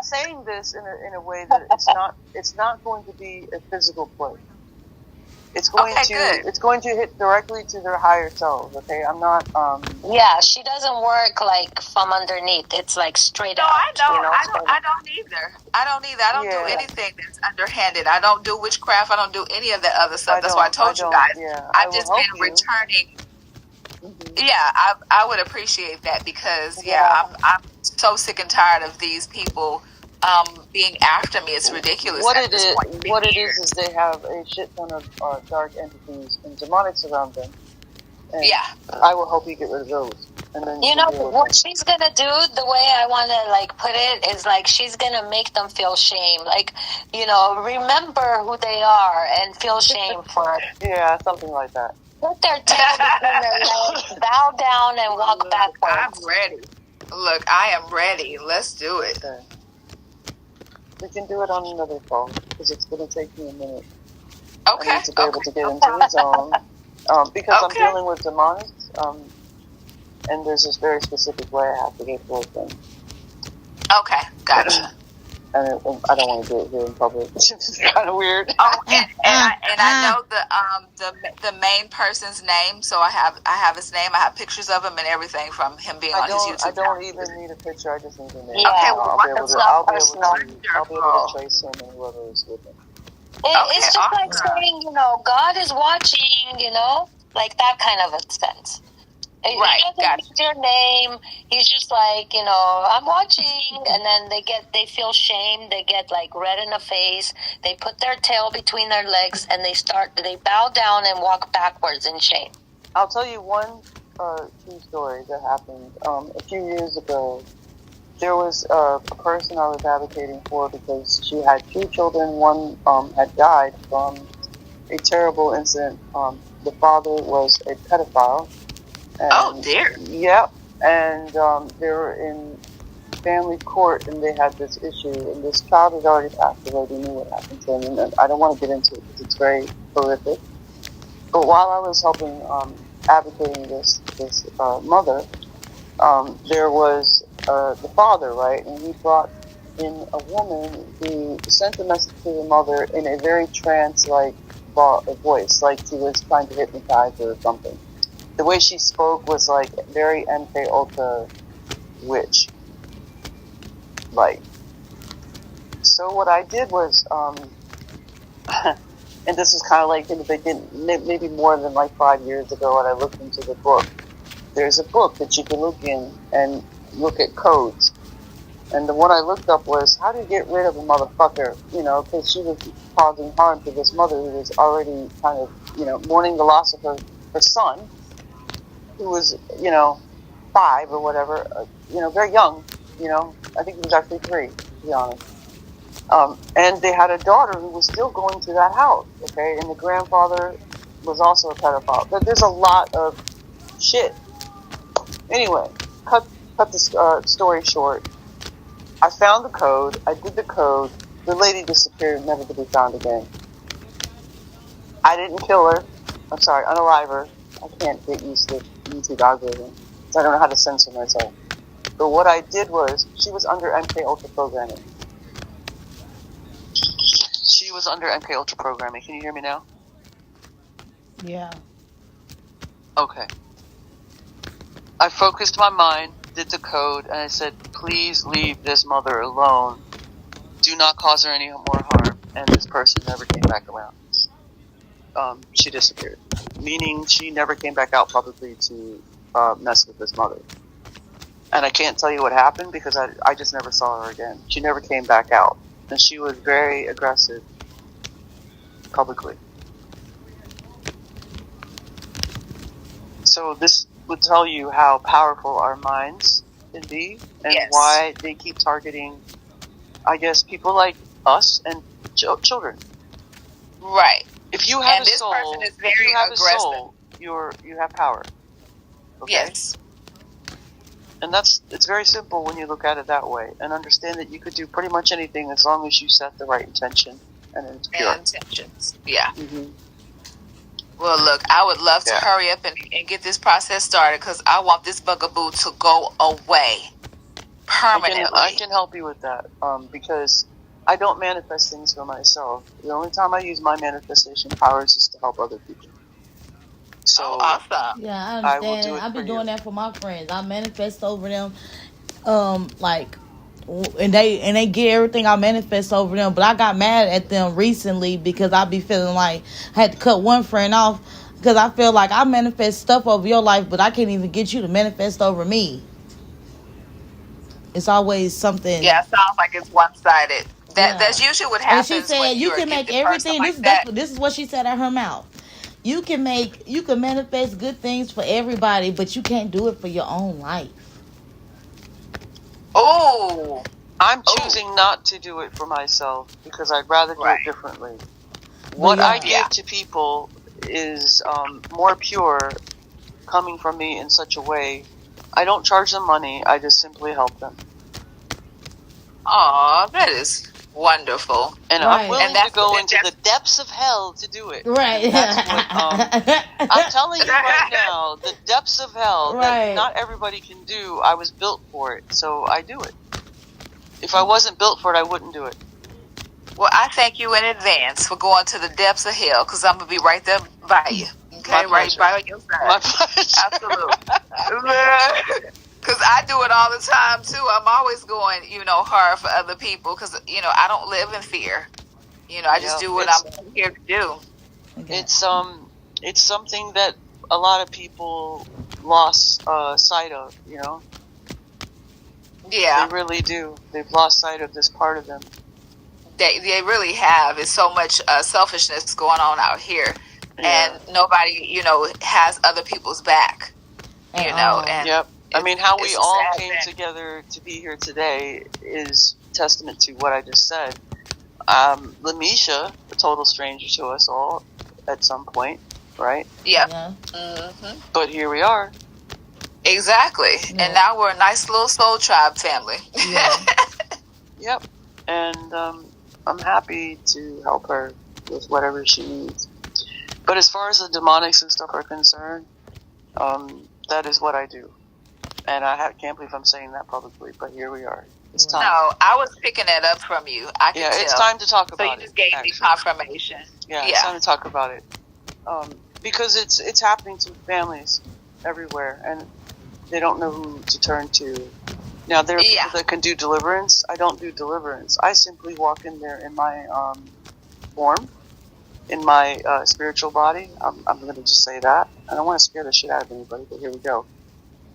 saying this in a way that it's not going to be a physical play. It's going to hit directly to their higher selves. Okay, I'm not. Yeah, she doesn't work like from underneath. It's like straight out. No, I know. I don't either. I don't do anything that's underhanded. I don't do witchcraft. I don't do any of that other stuff. That's why I told you guys. Yeah, I've just been returning. Mm-hmm. Yeah, I would appreciate that because I'm so sick and tired of these people being after me. It's ridiculous. What it is they have a shit ton of dark entities and demonics around them. And I will help you get rid of those. And then what she's gonna do, the way I want to put it is she's gonna make them feel shame. Remember who they are and feel shame for it. Yeah, something like that. put their tail between their legs, bow down, and walk backwards. I'm ready. Look, I am ready. Let's do it. Okay. We can do it on another call because it's going to take me a minute. Okay. I need to be able to get into the zone because I'm dealing with demonics, and there's this very specific way I have to get towards them. Okay, gotcha. And I don't want to do it here in public. It's kind of weird. Oh, and I know the main person's name, so I have his name. I have pictures of him and everything from him being on his YouTube. I don't even need a picture. I just need a name. Yeah, okay, I'll be able to trace him and whoever is with him. It's just like saying, God is watching, like that kind of a sense. Right, he doesn't need your name. He's just like, I'm watching, and then they feel shame. They get like red in the face. They put their tail between their legs, and they bow down and walk backwards in shame. I'll tell you one true story that happened a few years ago. There was a person I was advocating for because she had 2 children. One had died from a terrible incident. The father was a pedophile. And, oh dear. Yep. And they were in family court, and they had this issue. And this child had already passed away. They knew what happened to him. And I don't want to get into it because it's very horrific. But while I was helping advocating this mother, there was the father, right? And he brought in a woman who sent a message to the mother in a very trance-like voice, like she was trying to hypnotize her or something. The way she spoke was like very MK Ultra witch. Like. So what I did was, and this is kind of like in the beginning, maybe more than like 5 years ago when I looked into the book. There's a book that you can look in and look at codes. And the one I looked up was how to get rid of a motherfucker, because she was causing harm to this mother who was already kind of, mourning the loss of her son, who was, 5 or whatever, very young, I think he was actually 3, to be honest. And they had a daughter who was still going to that house, okay? And the grandfather was also a pedophile. But there's a lot of shit. Anyway, cut the story short. I found the code. I did the code. The lady disappeared, never to be found again. I didn't kill her. I'm sorry, unalive her. I can't get used to YouTube algorithm. I don't know how to censor myself. But what I did was, she was under MK Ultra programming. She was under MK Ultra programming. Can you hear me now? Yeah. Okay. I focused my mind, did the code, and I said, please leave this mother alone. Do not cause her any more harm. And this person never came back around. She disappeared. Meaning she never came back out publicly to mess with this mother. And I can't tell you what happened because I just never saw her again. She never came back out. And she was very aggressive publicly. So this would tell you how powerful our minds can be and why they keep targeting, I guess, people like us and children. Right. If you have and a this soul, person is very if you have aggressive. A soul, you have power. Okay? Yes. And it's very simple when you look at it that way and understand that you could do pretty much anything as long as you set the right intention and it's pure. And intentions. Yeah. Mm-hmm. Well, look, I would love to hurry up and get this process started because I want this bugaboo to go away permanently. I can help you with that because I don't manifest things for myself. The only time I use my manifestation powers is to help other people. So awesome. Yeah, I understand. I've been doing that for my friends. I manifest over them, and they get everything I manifest over them. But I got mad at them recently because I be feeling like I had to cut one friend off because I feel like I manifest stuff over your life, but I can't even get you to manifest over me. It's always something. Yeah, it sounds like it's one-sided. That's usually what happens. And she said you can make everything. This is what she said out her mouth. You can manifest good things for everybody, but you can't do it for your own life. Oh, I'm choosing not to do it for myself because I'd rather do it differently. What I give to people is more pure, coming from me in such a way. I don't charge them money. I just simply help them. Aw, that is wonderful. And Right. I'm willing to go into the depths of hell to do it. Right. And that's what I'm telling you right now. The depths of hell Right. that not everybody can do. I was built for it, so I do it. If I wasn't built for it, I wouldn't do it. Well, I thank you in advance for going to the depths of hell, because I'm going to be right there by you. Okay, right by your side. My pleasure. Absolutely. Because I do it all the time, too. I'm always going, hard for other people, because, I don't live in fear. I just do what I'm here to do. Okay. It's something that a lot of people lost sight of, Yeah. They really do. They've lost sight of this part of them. They really have. It's so much selfishness going on out here. Yeah. And nobody, has other people's back. And Yep. I mean, how we all came thing. together to be here today is testament to what I just said. Lamisha, a total stranger to us all at some point, right? Yep. Yeah. Mm-hmm. But here we are. Exactly. Yeah. And now we're a nice little soul tribe family. Yeah. Yep. And I'm happy to help her with whatever she needs. But as far as the demonics and stuff are concerned, that is what I do. And I can't believe I'm saying that publicly, but here we are. It's time. No, I was picking that up from you. I can tell. It's time to talk about it. So you just gave me actually. confirmation. Yeah, it's time to talk about it. Because it's happening to families everywhere, and they don't know who to turn to. Now, there are people that can do deliverance. I don't do deliverance. I simply walk in there in my form, in my spiritual body. I'm going to just say that. I don't want to scare the shit out of anybody, but here we go.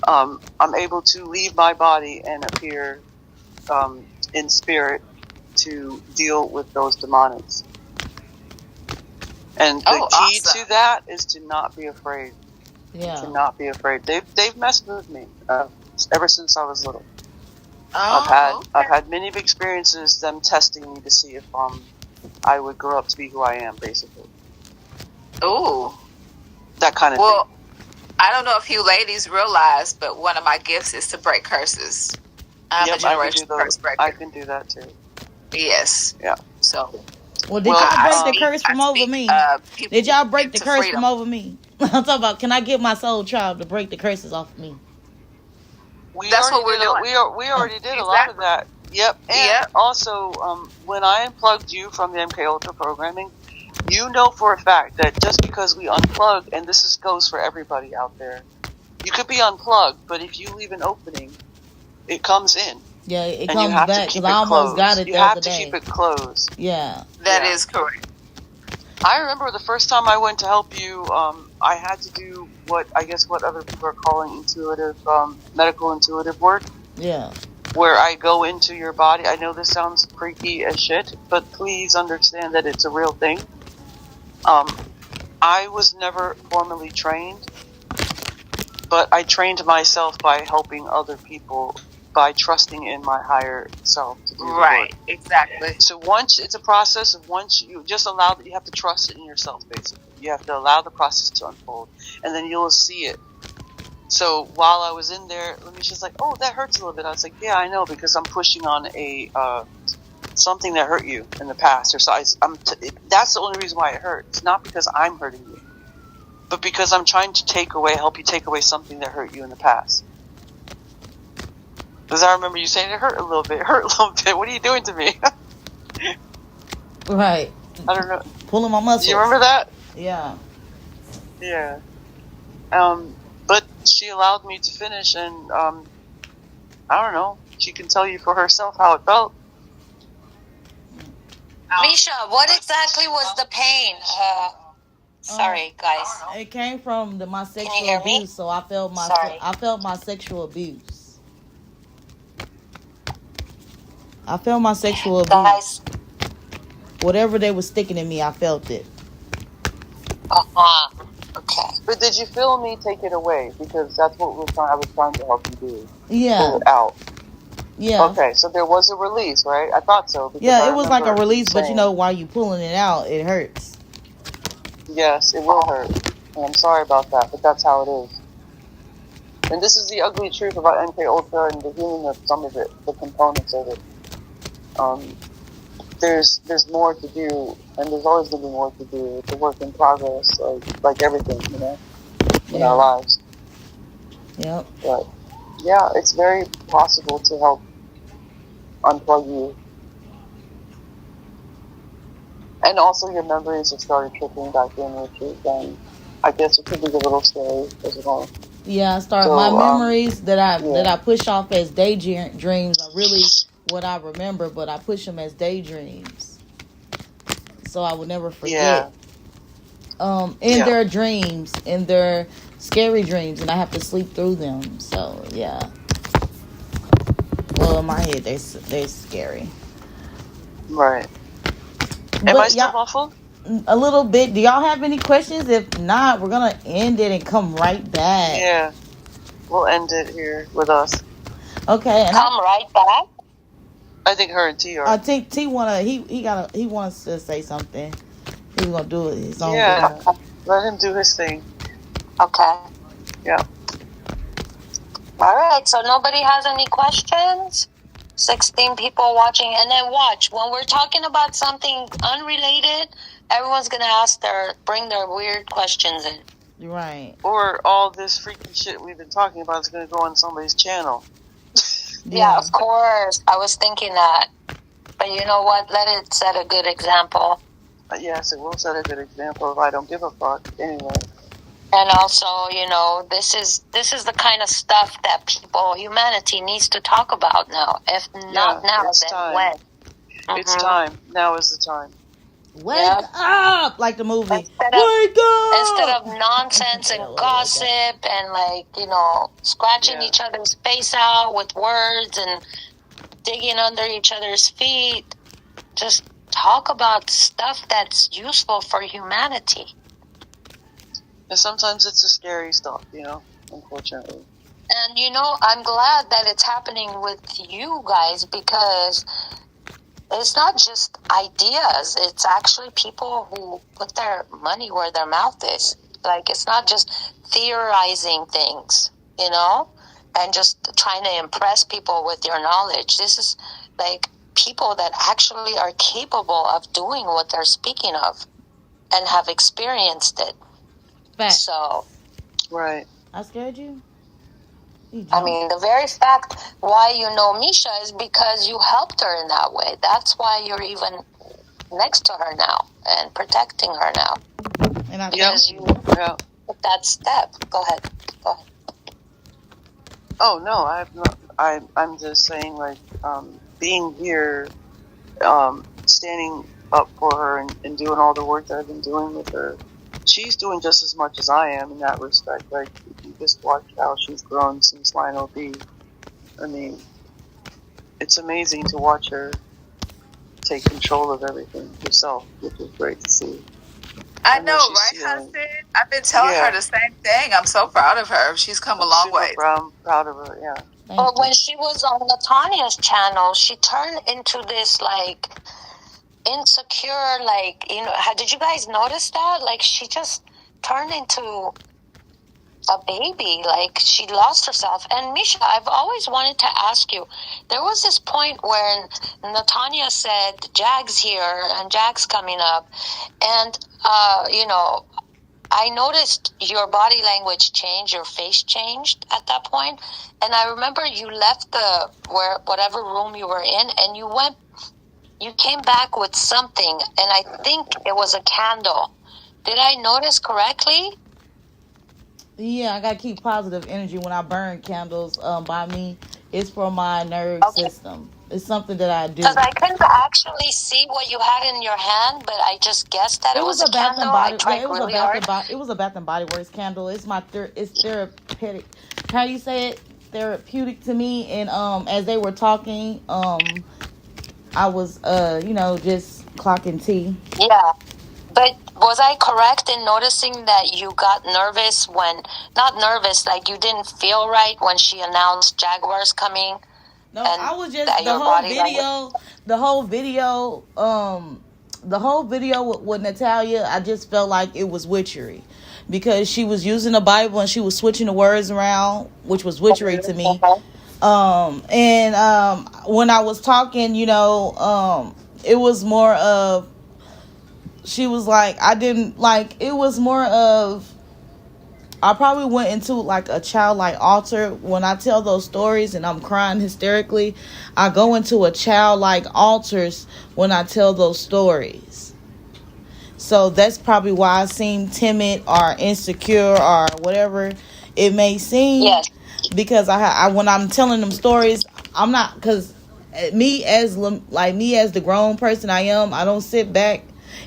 I'm able to leave my body and appear in spirit to deal with those demonics. And the key to that is to not be afraid. Yeah. To not be afraid. They've messed with me ever since I was little. Oh, I've had many experiences, them testing me to see if I would grow up to be who I am, basically. Ooh. That kind of thing. Well, I don't know if you ladies realize, but one of my gifts is to break curses. I'm a generation curse breaker. I can do that too. Yes. Yeah. So. Well, did y'all break the curse from over me? Did y'all break the curse freedom. from over me? I'm talking about, can I get my soul child to break the curses off of me? That's what we're doing. We already did a lot of that. Yep. And also, when I unplugged you from the MK Ultra programming, you know for a fact that just because we unplug, and this goes for everybody out there, you could be unplugged, but if you leave an opening, it comes in. Yeah, it and comes back, because I almost got it the other day. You have to keep it closed. Yeah. That is correct. I remember the first time I went to help you, I had to do what other people are calling intuitive, medical intuitive work. Yeah. Where I go into your body. I know this sounds freaky as shit, but please understand that it's a real thing. I was never formally trained, but I trained myself by helping other people, by trusting in my higher self to do the work. Exactly. So once it's a process of once you just allow that, you have to trust it in yourself, basically. You have to allow the process to unfold, and then you'll see it. So while I was in there, Lamisha's like, "Oh, that hurts a little bit." I was like, "Yeah, I know, because I'm pushing on a something that hurt you in the past, or so that's the only reason why it hurts. Not because I'm hurting you, but because I'm trying to help you take away something that hurt you in the past." Because I remember you saying it hurt a little bit. What are you doing to me? Right. I don't know. Pulling my muscles. Do you remember that? Yeah. Yeah. But she allowed me to finish, and I don't know. She can tell you for herself how it felt. Misha, what exactly was the pain? Sorry, guys. It came from my sexual hear me? abuse, so I felt my sexual abuse. I felt my sexual abuse. Guys. Whatever they were sticking in me, I felt it. Okay. But did you feel me take it away? Because that's what I was trying to help you do. Yeah. Pull it out. Yeah. Okay, so there was a release, right? I thought so. Yeah, it was like a release, but while you pulling it out, it hurts. Yes, it will hurt. And I'm sorry about that, but that's how it is. And this is the ugly truth about MK Ultra and the healing of some of it, the components of it. There's more to do, and there's always going to be more to do. It's a work in progress, like everything, in our lives. Yep. But yeah, it's very possible to help unplug you. And also your memories have started trickling back in, which is, I guess it could be a little scary as well. Yeah, my memories that I push off as daydreams are really what I remember, but I push them as daydreams, so I will never forget. In their dreams, in their scary dreams, and I have to sleep through them. So yeah. Well, in my head, they're scary. Right. Am I still muffled? A little bit. Do y'all have any questions? If not, we're gonna end it and come right back. Yeah, we'll end it here with us. Okay. And come right back. I think her and T are. I think T he wants to say something. He's gonna do it his own. Yeah, let him do his thing. Okay. Yeah. All right. So nobody has any questions? 16 people watching, and then watch when we're talking about something unrelated. Everyone's gonna bring their weird questions in. You're right. Or all this freaky shit we've been talking about is gonna go on somebody's channel. Yeah, of course. I was thinking that, but you know what? Let it set a good example. Yes, it will set a good example. If I don't give a fuck anyway. And also, this is the kind of stuff that humanity needs to talk about now. If not now, then time. when? It's time. Now is the time. Wake up! Like the movie. Wake up! Instead of nonsense and gossip and scratching each other's face out with words and digging under each other's feet, just talk about stuff that's useful for humanity. And sometimes it's the scary stuff, unfortunately. And, I'm glad that it's happening with you guys because it's not just ideas. It's actually people who put their money where their mouth is. Like, it's not just theorizing things, and just trying to impress people with your knowledge. This is, people that actually are capable of doing what they're speaking of and have experienced it. Fact. So, right. I scared you? I mean, the very fact why you know Misha is because you helped her in that way. That's why you're even next to her now and protecting her now. And I because you took that step. Go ahead. Oh no, I've not. I'm just saying, being here, standing up for her and doing all the work that I've been doing with her. She's doing just as much as I am in that respect. You just watch how she's grown since Line OB. I mean, it's amazing to watch her take control of everything herself, which is great to see. I know, right, Hudson? I've been telling her the same thing. I'm so proud of her. She's come a long way. I'm proud of her, yeah. But when she was on Latania's channel, she turned into this, insecure, did you guys notice that? She just turned into a baby. She lost herself. And Misha, I've always wanted to ask you, there was this point when Natanya said, Jag's here and Jag's coming up. And, I noticed your body language changed, your face changed at that point. And I remember you left whatever room you were in and you came back with something, and I think it was a candle. Did I notice correctly? Yeah, I gotta keep positive energy when I burn candles by me. It's for my nerve system. It's something that I do. Because I couldn't actually see what you had in your hand, but I just guessed that it was a candle. It was a Bath and Body Works candle. It's it's therapeutic. How do you say it? Therapeutic to me. And as they were talking, I was, just clocking tea. Yeah. But was I correct in noticing that you got nervous not nervous, you didn't feel right when she announced Jaguars coming? No, I was just, the whole video, the whole video with Natalia, I just felt like it was witchery. Because she was using the Bible and she was switching the words around, which was witchery to me. When I was talking, it was more of, she was like, I didn't like, it was more of, I probably went into like a childlike altar. When I tell those stories and I'm crying hysterically, I go into a childlike altars when I tell those stories. So that's probably why I seem timid or insecure or whatever it may seem. Yes. Because I when I'm telling them stories, I'm not, because me as the grown person I am, I don't sit back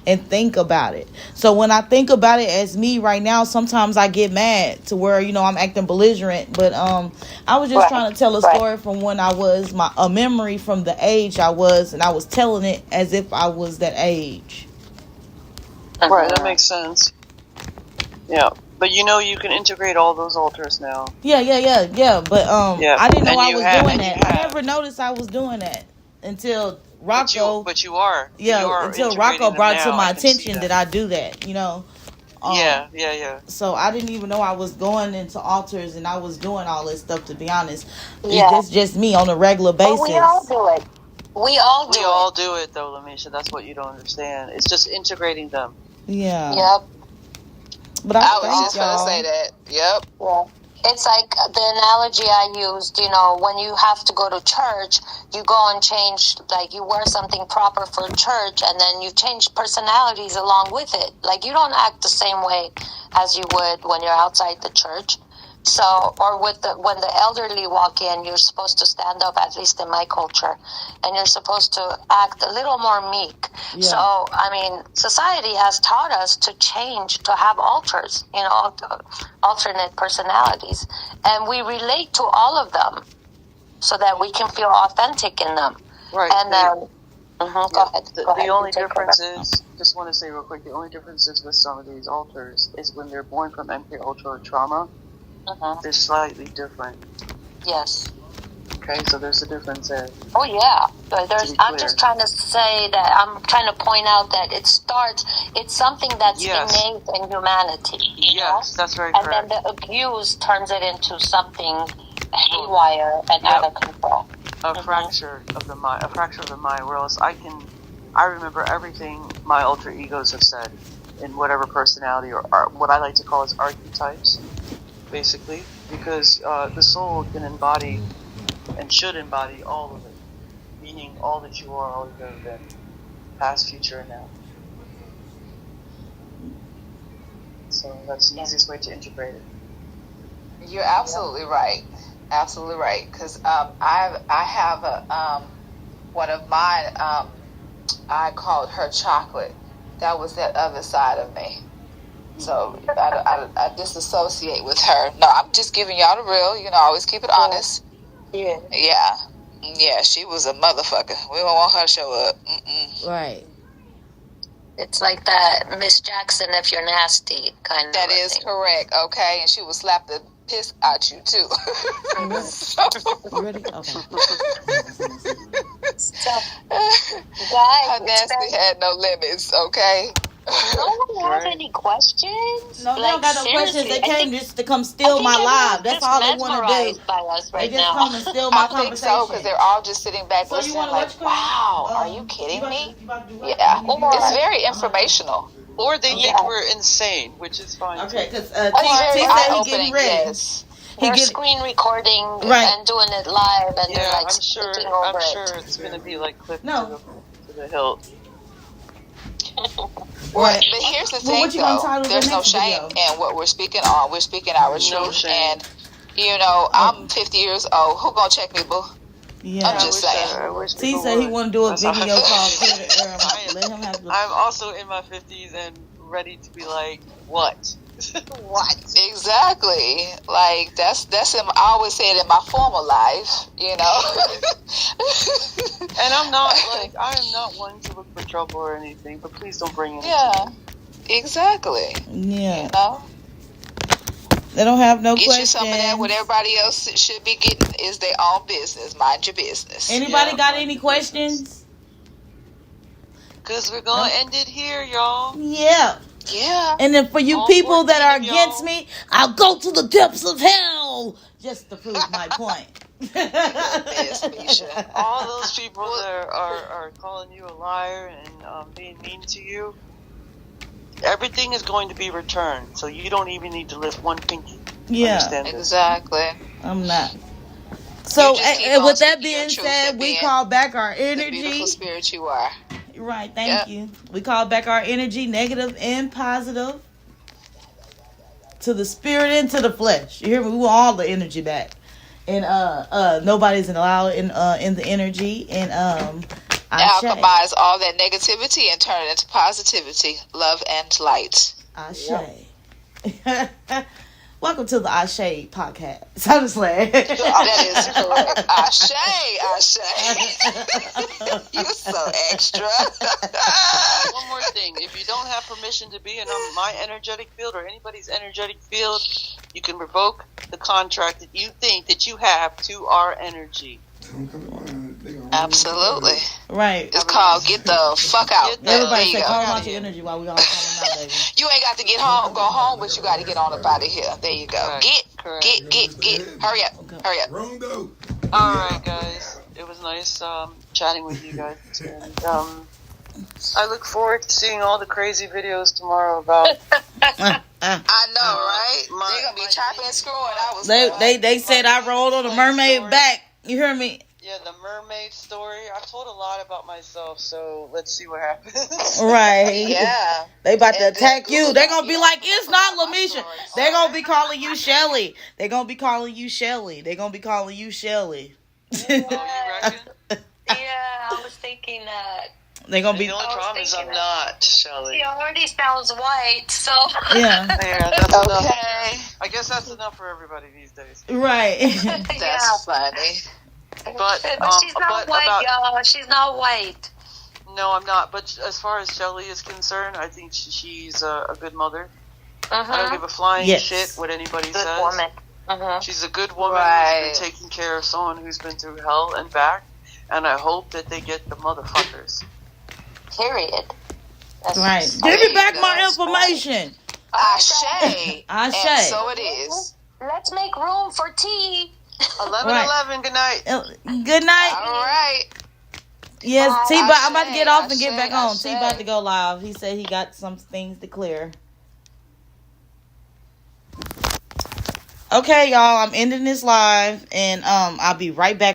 and think about it. So when I think about it as me right now, sometimes I get mad to where, I'm acting belligerent. But I was just trying to tell a story from when I was, a memory from the age I was, and I was telling it as if I was that age. Right, that makes sense. Yeah, but you can integrate all those altars now. Yeah. But I didn't know I was doing that. I never noticed I was doing that until Rocco. But you are. Yeah, you are until Rocco brought to my attention that I do that. Yeah. So I didn't even know I was going into altars and I was doing all this stuff. To be honest, Yeah. It's just me on a regular basis. But we all do it. We all do it though, Lamisha. That's what you don't understand. It's just integrating them. Yeah. Yep. But I was just going to say that. Yep. Yeah. It's like the analogy I used, when you have to go to church, you go and change, like you wear something proper for church and then you change personalities along with it. Like you don't act the same way as you would when you're outside the church. So, or when the elderly walk in, you're supposed to stand up, at least in my culture, and you're supposed to act a little more meek. Yeah. So, society has taught us to change, to have alters, alternate personalities, and we relate to all of them so that we can feel authentic in them. Right. And go ahead. The only difference is, just want to say real quick, the only difference is with some of these alters is when they're born from MK Ultra or trauma. They're slightly different. Yes. Okay, so there's a difference there. Oh yeah, but I'm just trying to say that I'm trying to point out that it's something that's innate in humanity. Yes, that's very correct. And then the abuse turns it into something haywire and out of control. A fracture of the mind. Whereas I remember everything my alter egos have said in whatever personality or what I like to call as archetypes. Basically, because the soul can embody and should embody all of it, meaning all that you are, all you have been, past, future, and now. So that's the easiest way to integrate it. You're absolutely right. Absolutely right. Because I have a one of mine. I called her chocolate. That was that other side of me. So I disassociate with her. No, I'm just giving y'all the real. Always keep it honest. Yeah. Yeah, she was a motherfucker. We don't want her to show up. Mm-mm. Right. It's like that Miss Jackson if you're nasty kind of. That is correct. Okay, and she will slap the piss out you too. You ready? Okay. So, guys, her nasty had no limits. Okay. No one has any questions? No, they don't got no questions. They came just to come steal my live. That's all they want to do. By us right they just come and steal my conversation. I think so, because they're all just sitting back listening like, wow, are you kidding me? Yeah. It's very informational. Or they think we're insane, which is fine. Okay, because T said he getting ready. Yes. They're screen recording and doing it live, and they're like speaking over it. I'm sure it's going to be like clipped to the hilt. Right. But here's the thing, though. There's no shame in what we're speaking on. We're speaking our truth. And, I'm 50 years old. Who gonna check me, boo? Yeah. I'm just saying. T said he want to do a video called Let him have I'm also in my 50s and ready to be like, what? What? Exactly. Like, that's I always say it in my former life, And I'm not one to look for trouble or anything, but please don't bring it. Yeah, exactly. Yeah. They don't have no questions. Get you some of that. What everybody else should be getting is their own business. Mind your business. Anybody got any questions? Because we're going to end it here, y'all. Yeah. Yeah. And then for you All people that 14 are of against y'all. me, I'll go to the depths of hell just to prove my point. Yes, Misha. All those people that are calling you a liar and being mean to you, everything is going to be returned. So you don't even need to lift one pinky. Yeah. Understand this? Exactly. I'm not. So, just keep and on with that speaking your being truth said, and we being call back our The energy. beautiful spirit you are. Right, thank Yep. you. We call back our energy, negative and positive, to the spirit and to the flesh. You hear me? We want all the energy back. And nobody's allowed in the energy. And Alchemize all that negativity and turn it into positivity, love, and light. Ashe. Welcome to the Ashe podcast. I'm just like, That is correct. Ashe. You're so extra. One more thing. If you don't have permission to be in my energetic field or anybody's energetic field, you can revoke the contract that you think that you have to our energy. Absolutely. right. It's called get the fuck out. Everybody say, There you call go. them out your energy while we all call them out, baby. You ain't got to go home, but you got to get on up out of here. There you go. Correct. Get. Hurry up. All right, guys. It was nice chatting with you guys. And I look forward to seeing all the crazy videos tomorrow about... I know, right? They're going to be chopping and screwing. They said I rolled on a mermaid back. You hear me? Yeah, the mermaid story. I told a lot about myself, so let's see what happens. Right. Yeah. They about to attack you. They're going to be like, it's not Lamisha. They're going to be calling you Shelly. They're going to be calling you Shelly. Oh, you reckon? Yeah, I was thinking that. They're going to be... The only problem is I'm not, Shelly. He already sounds white, so. Yeah. Yeah, that's enough. I guess that's enough for everybody these days. Right. That's funny. But she's not white, y'all. She's not white. No, I'm not. But as far as Shelly is concerned, I think she's a good mother. I don't give a flying shit what anybody says. Good woman. She's a good woman who's been taking care of someone who's been through hell and back. And I hope that they get the motherfuckers. Period. That's right. Give me back my information. Ashe. Ashe. And so it is. Let's make room for tea. 11:11. Good night. Good night. All right. Yes, T. But I'm about to get off and get Ashe, back on. Ashe. T. About to go live. He said he got some things to clear. Okay, y'all. I'm ending this live, and I'll be right back.